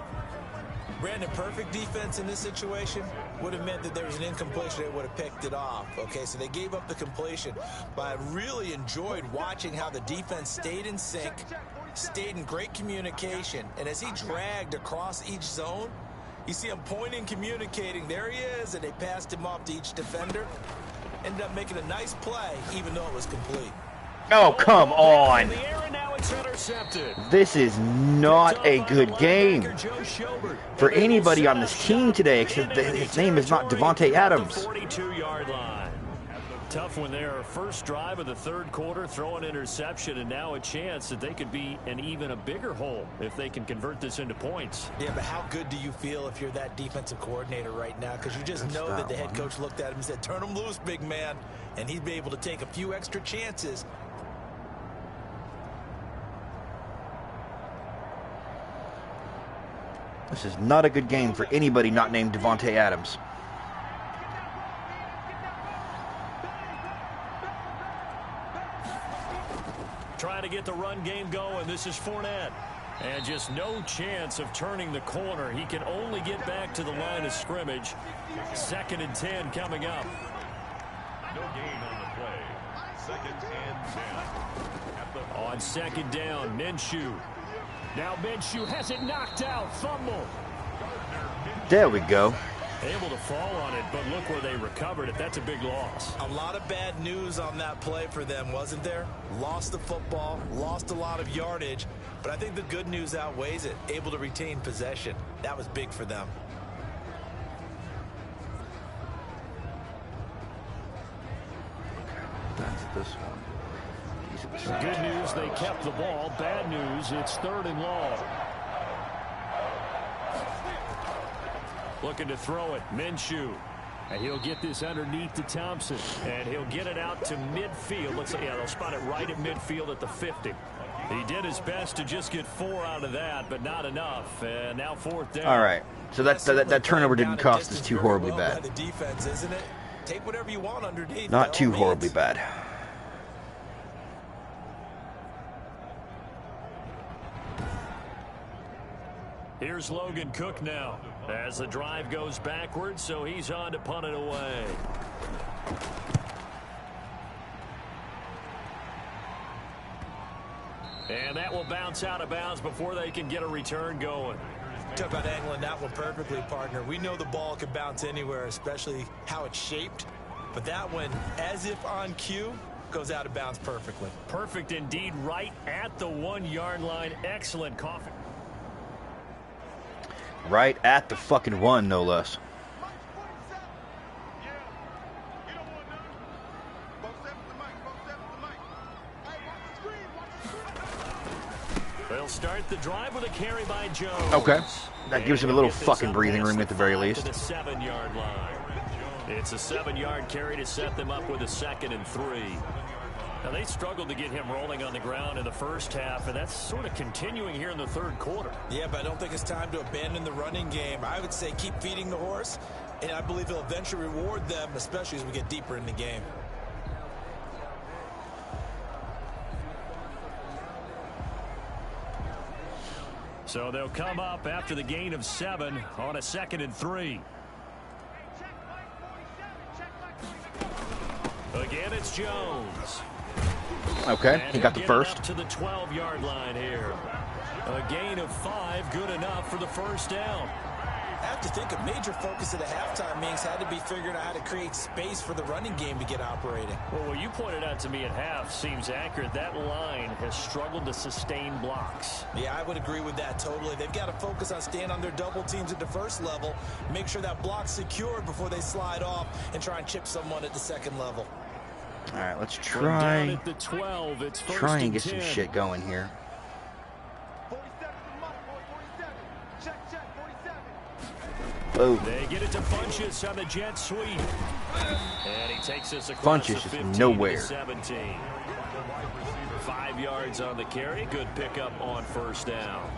Brandon, perfect defense in this situation. would have meant that there was an incompletion. They would have picked it off. Okay, so they gave up the completion. But I really enjoyed watching how the defense stayed in sync, stayed in great communication. And as he dragged across each zone, you see him pointing, communicating. There he is, and they passed him off to each defender. Ended up making a nice play, even though it was complete. Oh, come on. The air, and now it's intercepted. This is not a good game for anybody on this team today, except that his name is not Davante Adams. 42-yard line. Tough one there. First drive of the third quarter, throw an interception, and now a chance that they could be in even a bigger hole if they can convert this into points. Yeah, but how good do you feel if you're that defensive coordinator right now? Because you just know that the head coach looked at him and said, turn him loose, big man. And he'd be able to take a few extra chances. This is not a good game for anybody not named Davante Adams. Trying to get the run game going. This is Fournette. And just no chance of turning the corner. He can only get back to the line of scrimmage. 2nd and 10 coming up. No gain on the play. 2nd and 10. On 2nd down, Minshew. Now Minshew has it knocked out. Fumble. There we go. Able to fall on it, but look where they recovered it. That's a big loss. A lot of bad news on that play for them, wasn't there? Lost the football, lost a lot of yardage, but I think the good news outweighs it. Able to retain possession. That was big for them. That's this one. Good news, they kept the ball. Bad news, it's 3rd and long. Looking to throw it, Minshew. And he'll get this underneath to Thompson. And he'll get it out to midfield. Let's say, yeah, they'll spot it right at midfield at the 50. He did his best to just get 4 out of that, but not enough. And now 4th down. All right. So that turnover didn't cost us too horribly bad. The defense, isn't it? Take whatever you want underneath. Not too horribly bad. Here's Logan Cook now as the drive goes backwards, so he's on to punt it away. And that will bounce out of bounds before they can get a return going. Talk about angling that one perfectly, partner. We know the ball can bounce anywhere, especially how it's shaped. But that one, as if on cue, goes out of bounds perfectly. Perfect indeed, right at the 1-yard line. Excellent coffee. Right at the fucking 1, no less. They'll start the drive with a carry by Jones. Okay. That gives him a little fucking breathing room at the very least. To the 7-yard line. It's a 7-yard carry to set them up with a 2nd and 3. Now, they struggled to get him rolling on the ground in the first half, and that's sort of continuing here in the third quarter. Yeah, but I don't think it's time to abandon the running game. I would say keep feeding the horse, and I believe he'll eventually reward them, especially as we get deeper in the game. So they'll come up after the gain of 7 on a 2nd and 3. Again, it's Jones. Okay, he got the first. Up to the 12-yard line here. A gain of 5, good enough for the first down. I have to think a major focus of the halftime meetings had to be figuring out how to create space for the running game to get operating. Well, what you pointed out to me at half seems accurate. That line has struggled to sustain blocks. Yeah, I would agree with that totally. They've got to focus on staying on their double teams at the first level, make sure that block's secured before they slide off and try and chip someone at the second level. All right, let's Down try at the 12, it's first and and get some 10. shit going here. 47 to the mark, boy, 47. Check, 47. Oh, They get it to Funchess on the jet sweep. And he takes us across Funchess the is 15 nowhere. to 17. 5 yards on the carry. Good pickup on first down.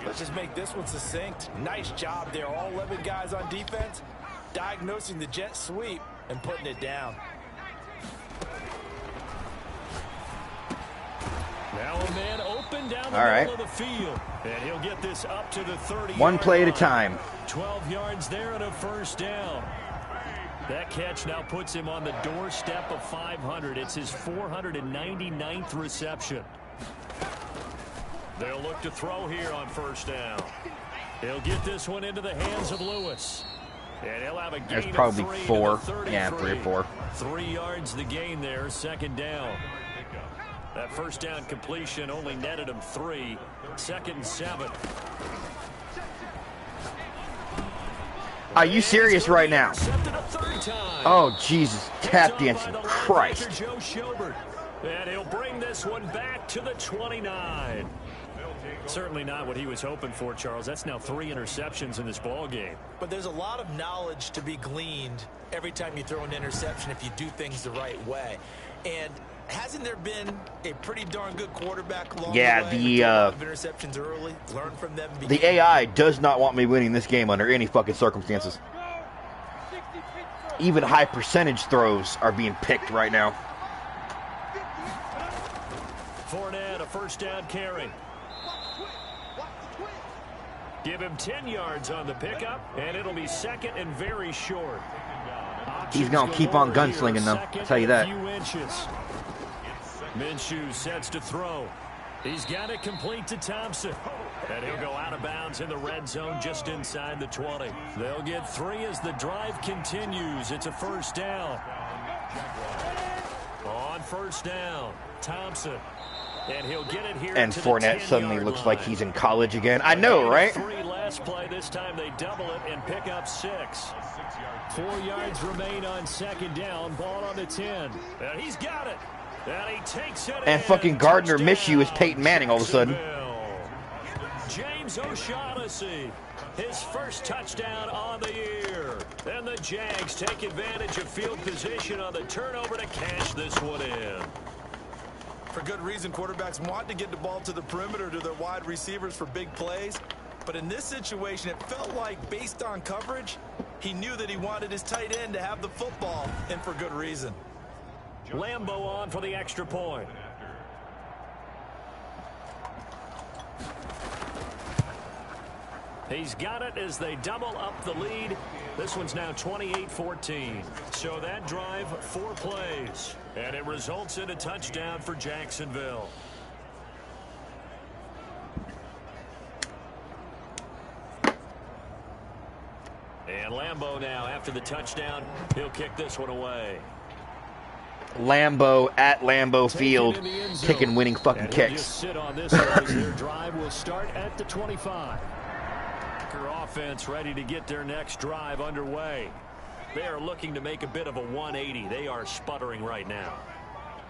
Let's just make this one succinct. Nice job there. All 11 guys on defense diagnosing the jet sweep and putting it down. Now a man open Running down the All right. middle of the field. And he'll get this up to the 30-yard One play at a line. time. 12 yards there and a first down. That catch now puts him on the doorstep of 500. It's his 499th reception. They'll look to throw here on first down. He'll get this one into the hands of Lewis. And he'll have a gain There's probably of 3 to 4. the 33. Yeah, 3 or 4. 3 yards the gain there, second down. That first down completion only netted him 3. Second and 7. Are you serious right now? Oh, Jesus. Tap dancing. Christ. Joe Schobert. And he'll bring this one back to the 29. Certainly not what he was hoping for, Charles. That's now 3 interceptions in this ball game. But there's a lot of knowledge to be gleaned every time you throw an interception if you do things the right way. And hasn't there been a pretty darn good quarterback along the way? Yeah, of interceptions early, learn from them. the AI does not want me winning this game under any fucking circumstances. Even high percentage throws are being picked right now. Fournette, a first down carry. Give him 10 yards on the pickup, and it'll be second and very short. He's going to keep on gunslinging, though. I'll tell you that. Minshew sets to throw. He's got it complete to Thompson. And he'll go out of bounds in the red zone just inside the 20. They'll get 3 as the drive continues. It's a first down. On first down, Thompson. And he'll get it here. And to Fournette the suddenly 10-yard looks line. like he's in college again. I know, right? 3 last play. This time they double it and pick up 6. 4 yards remain on second down. Ball on the 10. And he's got it. And he takes it. And fucking Gardner Minshew is Peyton Manning all of a sudden. James O'Shaughnessy, his first touchdown on the year. And the Jags take advantage of field position on the turnover to cash this one in. For good reason, quarterbacks want to get the ball to the perimeter to their wide receivers for big plays. But in this situation, it felt like, based on coverage, he knew that he wanted his tight end to have the football, and for good reason. Lambeau on for the extra point. He's got it as they double up the lead. This one's now 28-14. So that drive, 4 plays. And it results in a touchdown for Jacksonville. And Lambeau now, after the touchdown, he'll kick this one away. Lambeau at Lambeau Field, kicking winning fucking And he'll kicks. just sit on this as their drive will start at the 25. Packer offense ready to get their next drive underway. They are looking to make a bit of a 180. They are sputtering right now.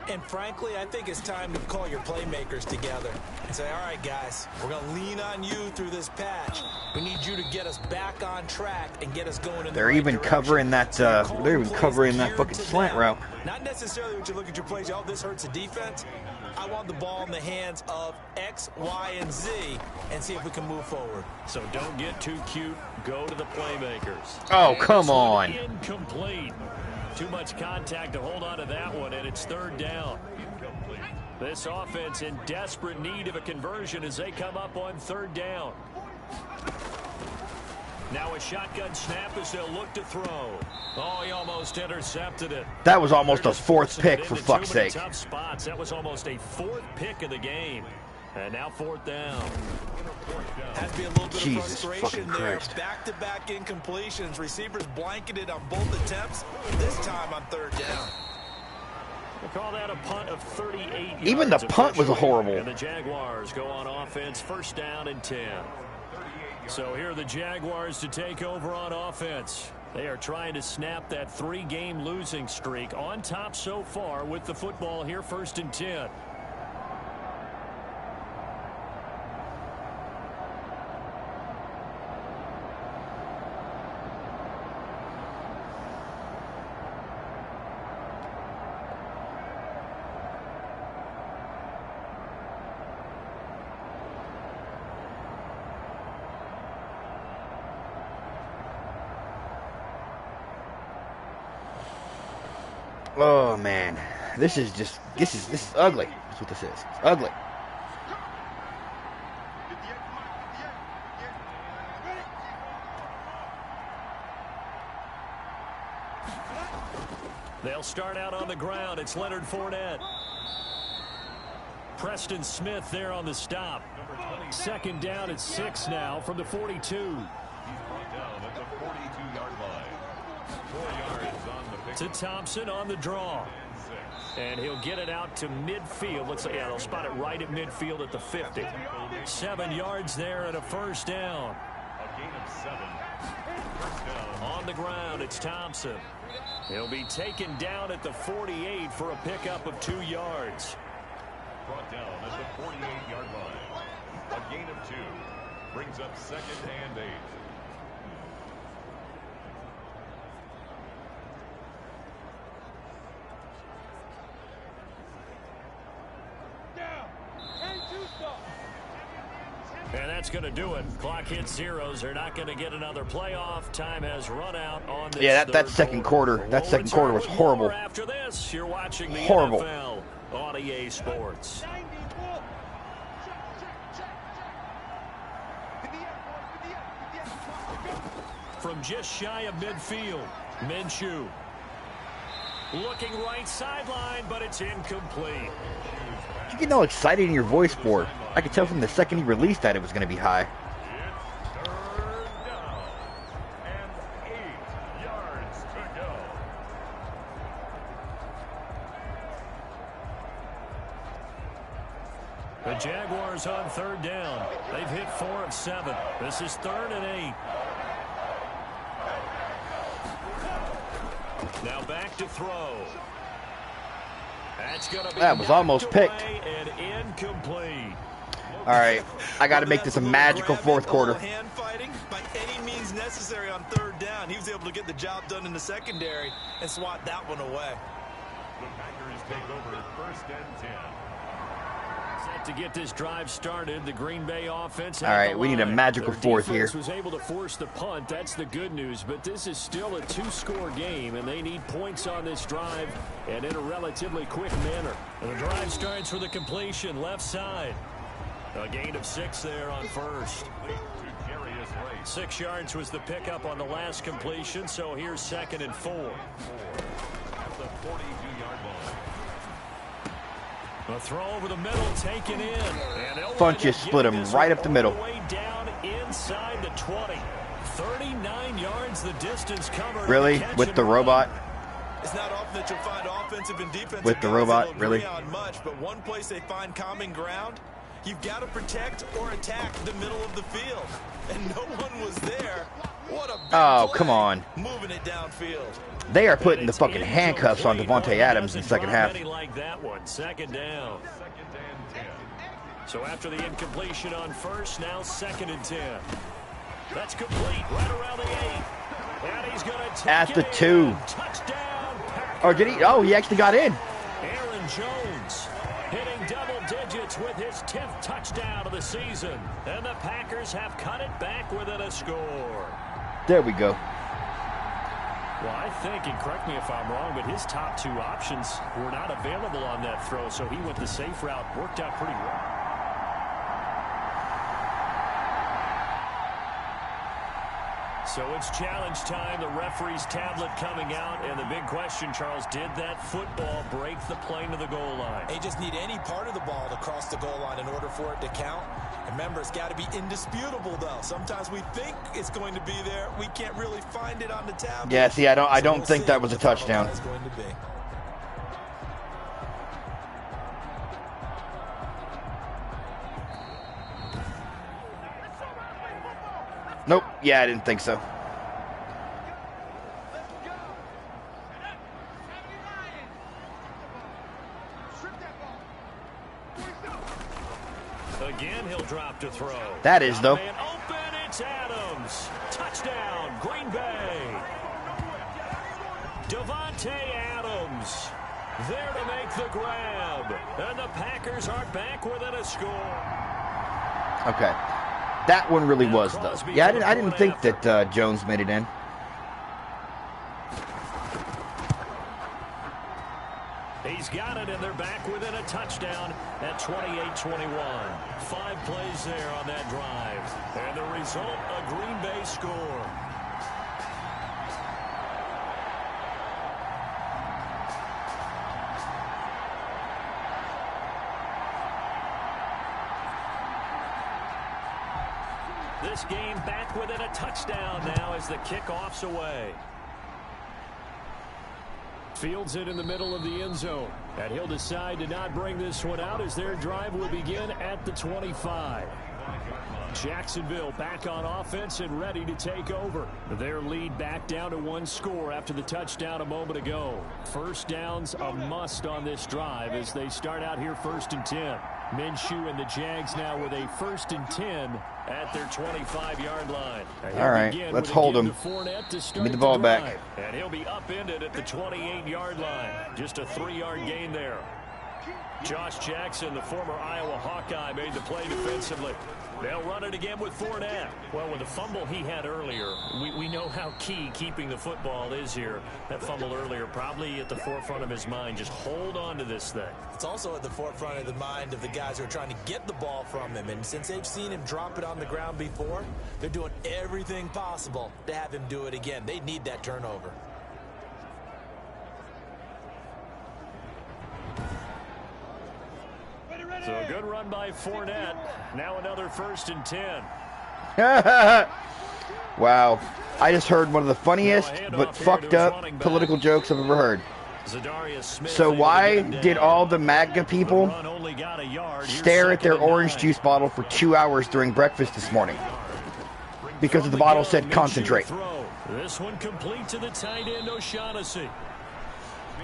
And frankly, I think it's time to call your playmakers together and say, all right, guys, we're going to lean on you through this patch. We need you to get us back on track and get us going in the They're right even direction. covering that. So They're even covering that fucking slant route. Not necessarily when you look at your plays, oh, this hurts the defense. I want the ball in the hands of X, Y, and Z and see if we can move forward. So don't get too cute. Go to the playmakers. Oh, And come this one on. Incomplete. Too much contact to hold on to that one, and it's third down. This offense in desperate need of a conversion as they come up on third down. Now a shotgun snap as they'll look to throw. Oh, he almost intercepted it. That was almost They're a just 4th forcing pick, it for into fuck's too many sake. tough spots. That was almost a 4th pick of the game. And now 4th down. Has to be a little bit Jesus of frustration fucking there. Christ. Back-to-back incompletions. Receivers blanketed on both attempts. This time on third down. We'll call that a punt of 38 yards. Even the punt was officially. horrible. And the Jaguars go on offense, first down and 10. So here are the Jaguars to take over on offense. They are trying to snap that 3-game losing streak on top so far with the football here, first and 10. Oh man, this is ugly. That's what this is. It's ugly. They'll start out on the ground. It's Leonard Fournette. Preston Smith there on the stop. Second down at 6 now from the 42. He's brought down at the 42-yard line. 4 yards on the pick. To Thompson on the draw. And he'll get it out to midfield. Looks like, yeah, they'll spot it right at midfield at the 50. 7 yards there and a first down. A gain of 7. First down. On the ground, it's Thompson. He'll be taken down at the 48 for a pickup of 2 yards. Brought down at the 48-yard line. A gain of 2. Brings up 2nd and 8. And that's going to do it. Clock hits zeros. They're not going to get another playoff. Time has run out on this. Yeah, that second quarter. That second quarter was horrible. After this, you're watching the Horrible. NFL on EA Sports. From just shy of midfield, Minshew. Looking right sideline, but it's incomplete. You get all excited in your voice for it. I could tell from the second he released that it was going to be high. It's 3rd down and 8 yards to go. The Jaguars on 3rd down. They've hit 4 of 7. This is 3rd and 8. Now back to throw. That's gonna be That was almost picked. And incomplete. All right, I got to make this a magical fourth quarter. Hand fighting by any means necessary on 3rd down. He was able to get the job done in the secondary and swat that one away. The Packers take over 1st and 10. Set to get this drive started, the Green Bay offense. All right, we need a magical Their fourth here. defense was able to force the punt. That's the good news. But this is still a 2-score game, and they need points on this drive and in a relatively quick manner. And the drive starts with a completion left side. A gain of 6 there on first. To Darius Ray. 6 yards was the pickup on the last completion, so here's 2nd and 4. At the 42-yard line. A throw over the middle, taken in. And Funchess split him right up the middle. All the way down inside the 20. 39 yards the distance covered. Really? Catch With and the run. robot? It's not often that you'll find offensive and defensive With the guys robot, that'll really? agree on much, but one place they find common ground, you've got to protect or attack the middle of the field. And no one was there. What a big Oh, play. come on. Moving it downfield. They are putting the fucking handcuffs on Devontae Adams in the second half. Like that one. 2nd down. 2nd and 10. So after the incompletion on first, now 2nd and 10. That's complete right around the 8. And he's going to take At the it 2. in. Touchdown, Packers. Or did he? Oh, he actually got in. Aaron Jones hitting double digits with his 10th touchdown of the season. And the Packers have cut it back within a score. There we go. Well, I think, and correct me if I'm wrong, but his top 2 options were not available on that throw, so he went the safe route. Worked out pretty well. So it's challenge time. The referee's tablet coming out. And the big question, Charles, did that football break the plane to the goal line? They just need any part of the ball to cross the goal line in order for it to count. Remember, it's got to be indisputable, though. Sometimes we think it's going to be there. We can't really find it on the tablet. Yeah, see, I don't think that was a touchdown. It's going to be. Nope. Yeah, I didn't think so. Again, he'll drop to throw. That is, though. Man open, it's Adams. Touchdown, Green Bay. Davante Adams there to make the grab. And the Packers are back within a score. Okay. That one really was, though. Yeah, I didn't think that Jones made it in. He's got it, and they're back within a touchdown at 28-21. 5 plays there on that drive. And the result, a Green Bay score. this game back within a touchdown now as the kickoff's away. Fields it in the middle of the end zone. And he'll decide to not bring this one out as their drive will begin at the 25. Jacksonville back on offense and ready to take over. Their lead back down to 1 score after the touchdown a moment ago. First downs a must on this drive as they start out here 1st and 10. Minshew and the Jags now with a 1st and 10 at their 25-yard line. All right, let's hold him. Give me the ball back. And he'll be upended at the 28-yard line. Just a 3-yard gain there. Josh Jackson, the former Iowa Hawkeye, made the play defensively. They'll run it again with Fournette. Well, with the fumble he had earlier, we know how key keeping the football is here. That fumble earlier probably at the forefront of his mind. Just hold on to this thing. It's also at the forefront of the mind of the guys who are trying to get the ball from him. And since they've seen him drop it on the ground before, they're doing everything possible to have him do it again. They need that turnover. So a good run by Fournette. Now another 1st and 10. Wow. I just heard one of the funniest but fucked up political jokes I've ever heard. So why did all the MAGA people stare at their orange juice bottle for 2 hours during breakfast this morning? Because the bottle said concentrate. This one complete to the tight end O'Shaughnessy.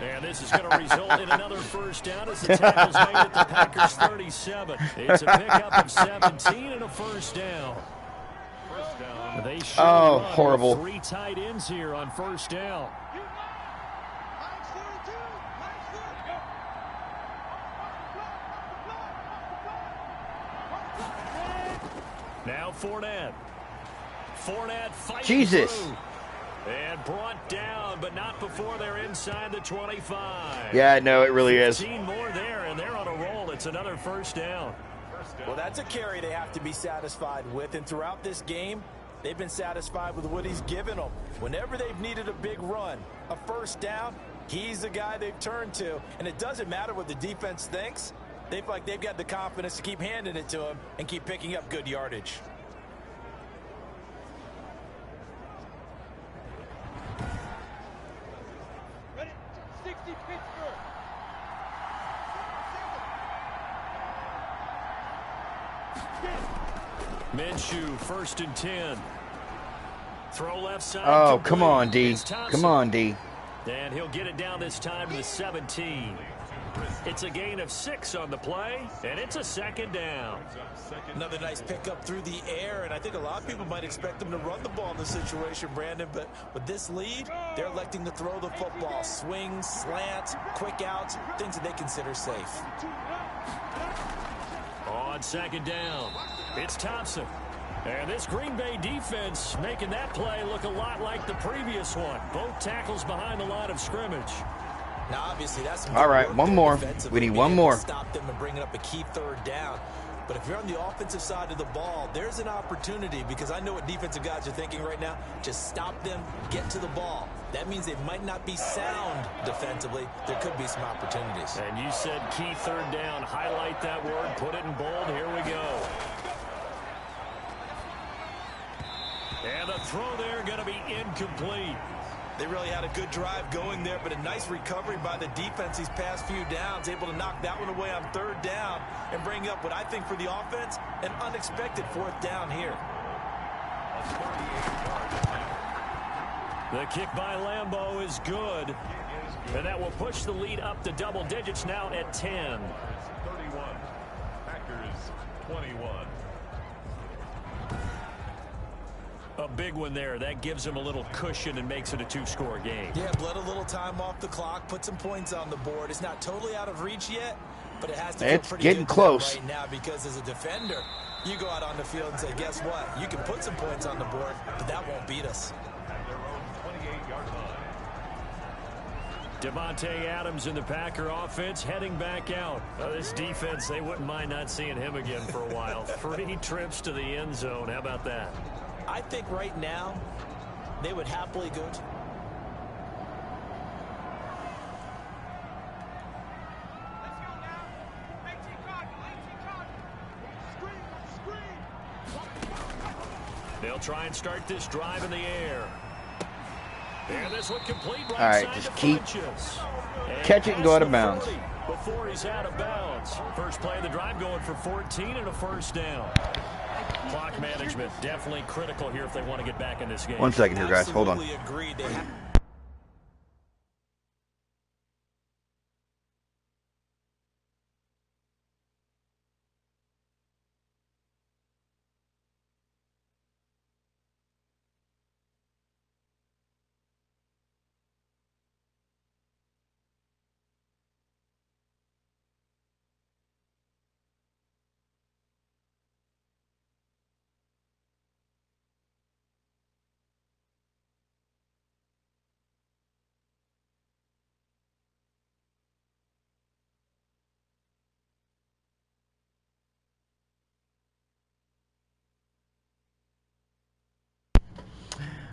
And this is going to result in another 1st down as the tackle's made at the Packers 37. It's a pickup of 17 and a 1st down. They show horrible. 3 tight ends here on 1st down. Now Fournette. Fournette fighting Jesus. through. And brought down, but not before they're inside the 25. Yeah, no, it really is. 15 more there, and they're on a roll. It's another 1st down. Well, that's a carry they have to be satisfied with. And throughout this game, they've been satisfied with what he's given them. Whenever they've needed a big run, a 1st down, he's the guy they've turned to. And it doesn't matter what the defense thinks. They feel like they've got the confidence to keep handing it to him and keep picking up good yardage. Minshew, 1st and 10. Throw left side. Oh, come on, D. Come on, D. And he'll get it down this time to the 17. It's a gain of 6 on the play, and it's a 2nd down. Another nice pickup through the air, and I think a lot of people might expect them to run the ball in this situation, Brandon, but with this lead, they're electing to throw the football. Swings, slants, quick outs, things that they consider safe. On 2nd down, it's Thompson. And this Green Bay defense making that play look a lot like the previous one. Both tackles behind the line of scrimmage. Now, obviously, that's all right, one more. We need one more. Stop them and bring it up a key 3rd down. But if you're on the offensive side of the ball, there's an opportunity because I know what defensive guys are thinking right now. Just stop them, get to the ball. That means they might not be sound defensively. There could be some opportunities. And you said key 3rd down. Highlight that word. Put it in bold. Here we go. And the throw there going to be incomplete. They really had a good drive going there, but a nice recovery by the defense these past few downs, able to knock that one away on 3rd down and bring up what I think for the offense, an unexpected 4th down here. The kick by Lambeau is good, and that will push the lead up to double digits now at 10. 31, Packers 21. A big one there. That gives them a little cushion and makes it a 2-score game. Yeah, let a little time off the clock, put some points on the board. It's not totally out of reach yet, but it has to feel pretty getting good close right now because as a defender, you go out on the field and say, guess what? You can put some points on the board, but that won't beat us. At their own 28-yard line. Devontae Adams in the Packer offense heading back out. This defense, they wouldn't mind not seeing him again for a while. 3 trips to the end zone. How about that? I think right now they would happily go to. They'll try and start this drive in the air. And this one complete right. All right, side just to keep Funchess. catch it and go out of bounds. Before he's out of bounds. First play of the drive going for 14 and a first down. Clock management definitely critical here if they want to get back in this game. 1 second here, guys. Hold on. Absolutely agreed. They have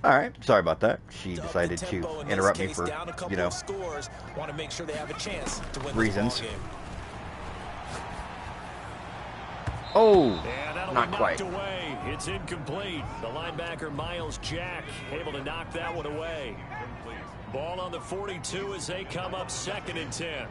All right, sorry about that. She decided to interrupt me for, you know, want to make sure they have a chance to win reasons. this ball game. Oh, And not quite. Away. It's incomplete. The linebacker Miles Jack able to knock that one away. Ball on the 42 as they come up 2nd and 10.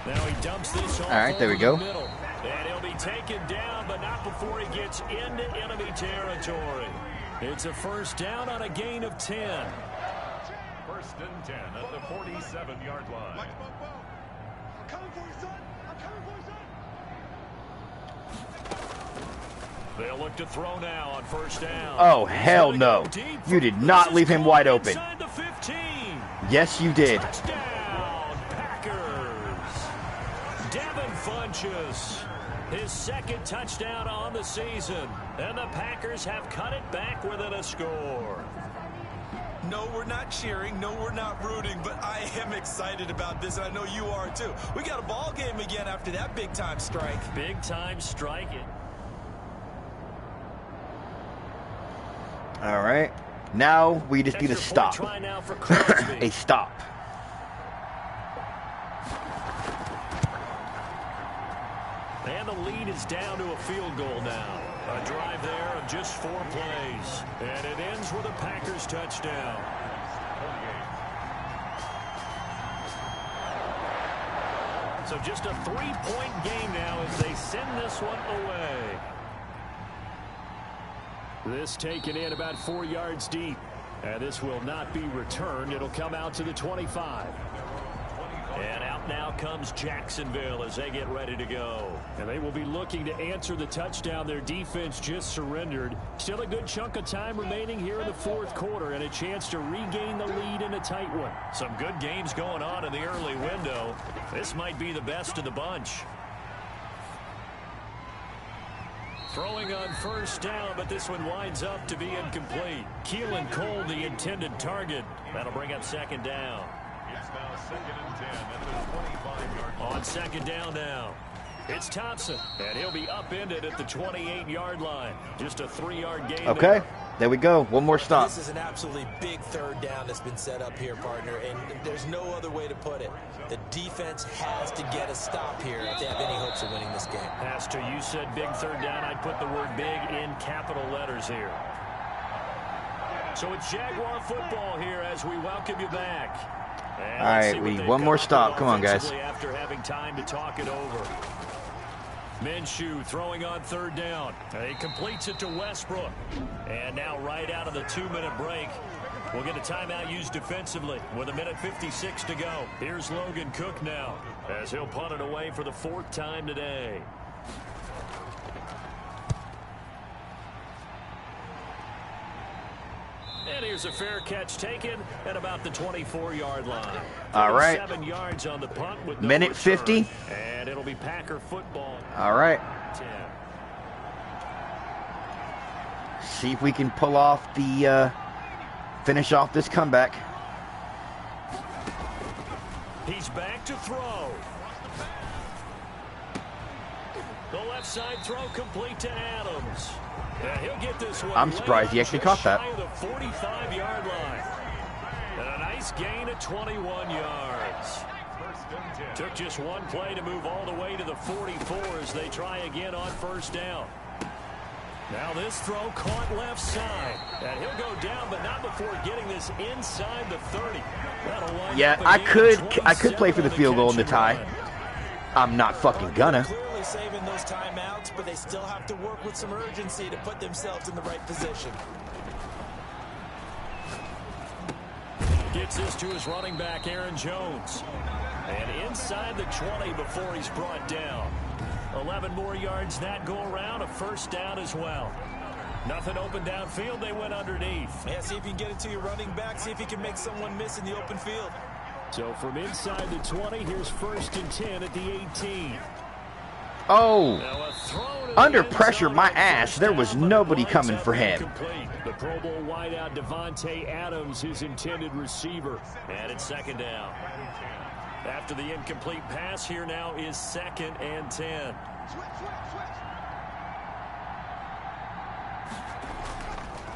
Now he dumps this off. All right, there we go. Middle. And he'll be taken down, but not before he gets into enemy territory. It's a first down on a gain of 10. 1st and 10 at the 47-yard line. Mike Bobo. I'm coming for you, son. I'm coming for you, son. They'll look to throw now on first down. Oh, hell no. You did not leave him wide open. Inside the 15. Yes, you did. Touchdown, Packers. Devin Funchess, his 2nd touchdown on the season. And the Packers have cut it back within a score. No, we're not cheering. No, we're not rooting. But I am excited about this, and I know you are too. We got a ball game again after that big-time strike. Big-time strike. All right. Now we just need a Extra stop. point try now for Crosby. A stop. And the lead is down to a field goal now. A drive there of just 4 plays. And it ends with a Packers touchdown. So just a 3-point game now as they send this one away. This taken in about 4 yards deep. And this will not be returned. It'll come out to the 25. And out now comes Jacksonville as they get ready to go. And they will be looking to answer the touchdown their defense just surrendered. Still a good chunk of time remaining here in the 4th quarter and a chance to regain the lead in a tight one. Some good games going on in the early window. This might be the best of the bunch. Throwing on first down, but this one winds up to be incomplete. Keelan Cole, the intended target. That'll bring up 2nd down. It's now 2nd and 10 at the 25-yard line. On 2nd down now. It's Thompson, and he'll be upended at the 28-yard line. Just a 3-yard gain. Okay, there we go. One more stop. This is an absolutely big 3rd down that's been set up here, partner, and there's no other way to put it. The defense has to get a stop here if they have any hopes of winning this game. Pastor, you said big 3rd down. I'd put the word big in capital letters here. So it's Jaguar football here as we welcome you back. And all right, we need one more stop. Come on, guys. After having time to talk it over. Minshew throwing on 3rd down. He completes it to Westbrook. And now right out of the 2-minute break, we'll get a timeout used defensively with 1:56 to go. Here's Logan Cook now as he'll punt it away for the 4th time today. And here's a fair catch taken at about the 24-yard line. All right. 7 yards on the punt with no Minute return. 50. And it'll be Packer football. All right. 10. See if we can pull off the finish off this comeback. He's back to throw. The left side throw complete to Adams. And he'll get this one. I'm surprised he actually caught that. The 45-yard line. And a nice gain of 21 yards. Took just one play to move all the way to the 44 as they try again on first down. Now this throw caught left side. And he'll go down, but not before getting this inside the 30. Yeah, I could play for the field goal in the tie. I'm not fucking gonna. Clearly saving those timeouts, but they still have to work with some urgency to put themselves in the right position. Gets this to his running back, Aaron Jones. And inside the 20 before he's brought down. 11 more yards that go around, a first down as well. Nothing open downfield, they went underneath. Yeah, see if you can get it to your running back, see if you can make someone miss in the open field. So from inside the 20, here's 1st and 10 at the 18. Oh, under pressure, my ass. There was nobody coming for him. The Pro Bowl wideout Devontae Adams, his intended receiver. And it's 2nd down. After the incomplete pass, here now is 2nd and 10.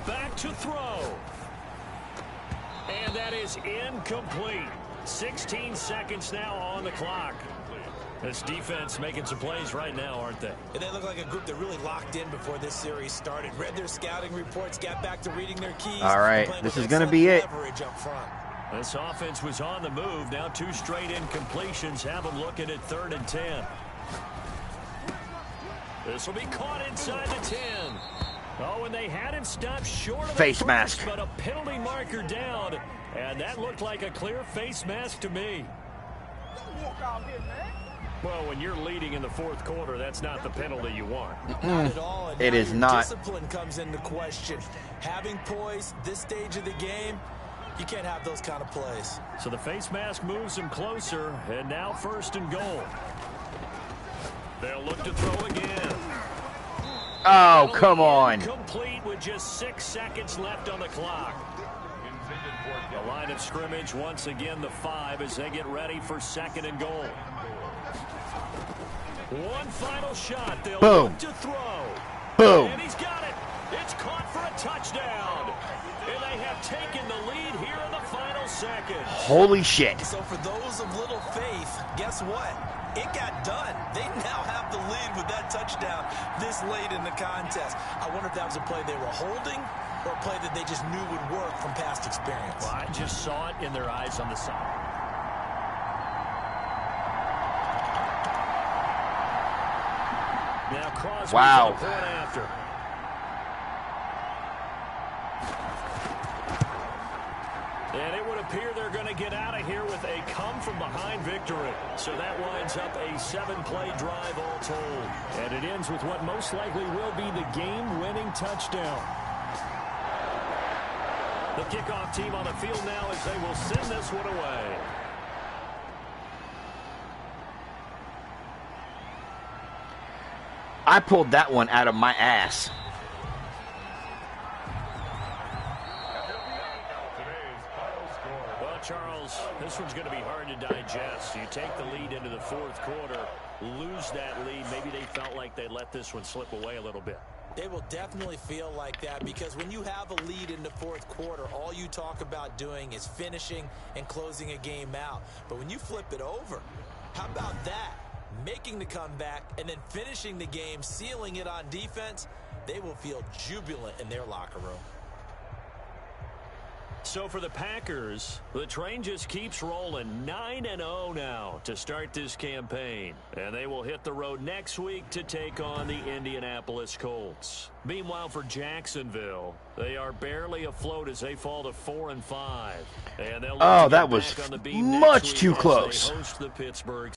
Back to throw. And that is incomplete. 16 seconds now on the clock. This defense making some plays right now, aren't they? And they look like a group that really locked in before this series started. Read their scouting reports, got back to reading their keys. All right, this is going to be it. Up front. This offense was on the move. Now 2 straight incompletions have them looking at 3rd and 10. This will be caught inside the 10. Oh, and they had him stopped short of the face first, mask. But a penalty marker down. And that looked like a clear face mask to me. Well, when you're leading in the 4th quarter, that's not the penalty you want. Not at all. And it is not. Discipline comes into question. Having poise this stage of the game, you can't have those kind of plays. So the face mask moves him closer, and now 1st and goal. They'll look to throw again. Oh, come on. Complete with just 6 seconds left on the clock. The line of scrimmage once again the 5 as they get ready for 2nd and goal. One final shot. They'll look to throw. Boom. And he's got it. It's caught for a touchdown. And they have taken the lead here in the final seconds. Holy shit. So for those of little faith, guess what? It got done. They now have the lead with that touchdown this late in the contest. I wonder if that was a play they were holding or a play that they just knew would work from past experience. Well, I just saw it in their eyes on the side. Now Crosby wow. for the point after. And it would appear they're going to get out of here with a come-from-behind victory. So that winds up a 7-play drive all told. And it ends with what most likely will be the game-winning touchdown. The kickoff team on the field now as they will send this one away. I pulled that one out of my ass. Well, Charles, this one's going to be hard to digest. You take the lead into the 4th quarter, lose that lead. Maybe they felt like they let this one slip away a little bit. They will definitely feel like that because when you have a lead in the 4th quarter, all you talk about doing is finishing and closing a game out. But when you flip it over, how about that? Making the comeback and then finishing the game, sealing it on defense, they will feel jubilant in their locker room. So for the Packers, the train just keeps rolling 9-0 now to start this campaign. And they will hit the road next week to take on the Indianapolis Colts. Meanwhile, for Jacksonville, they are barely afloat as they fall to 4-5. And they'll that was much too close. They host the Pittsburgh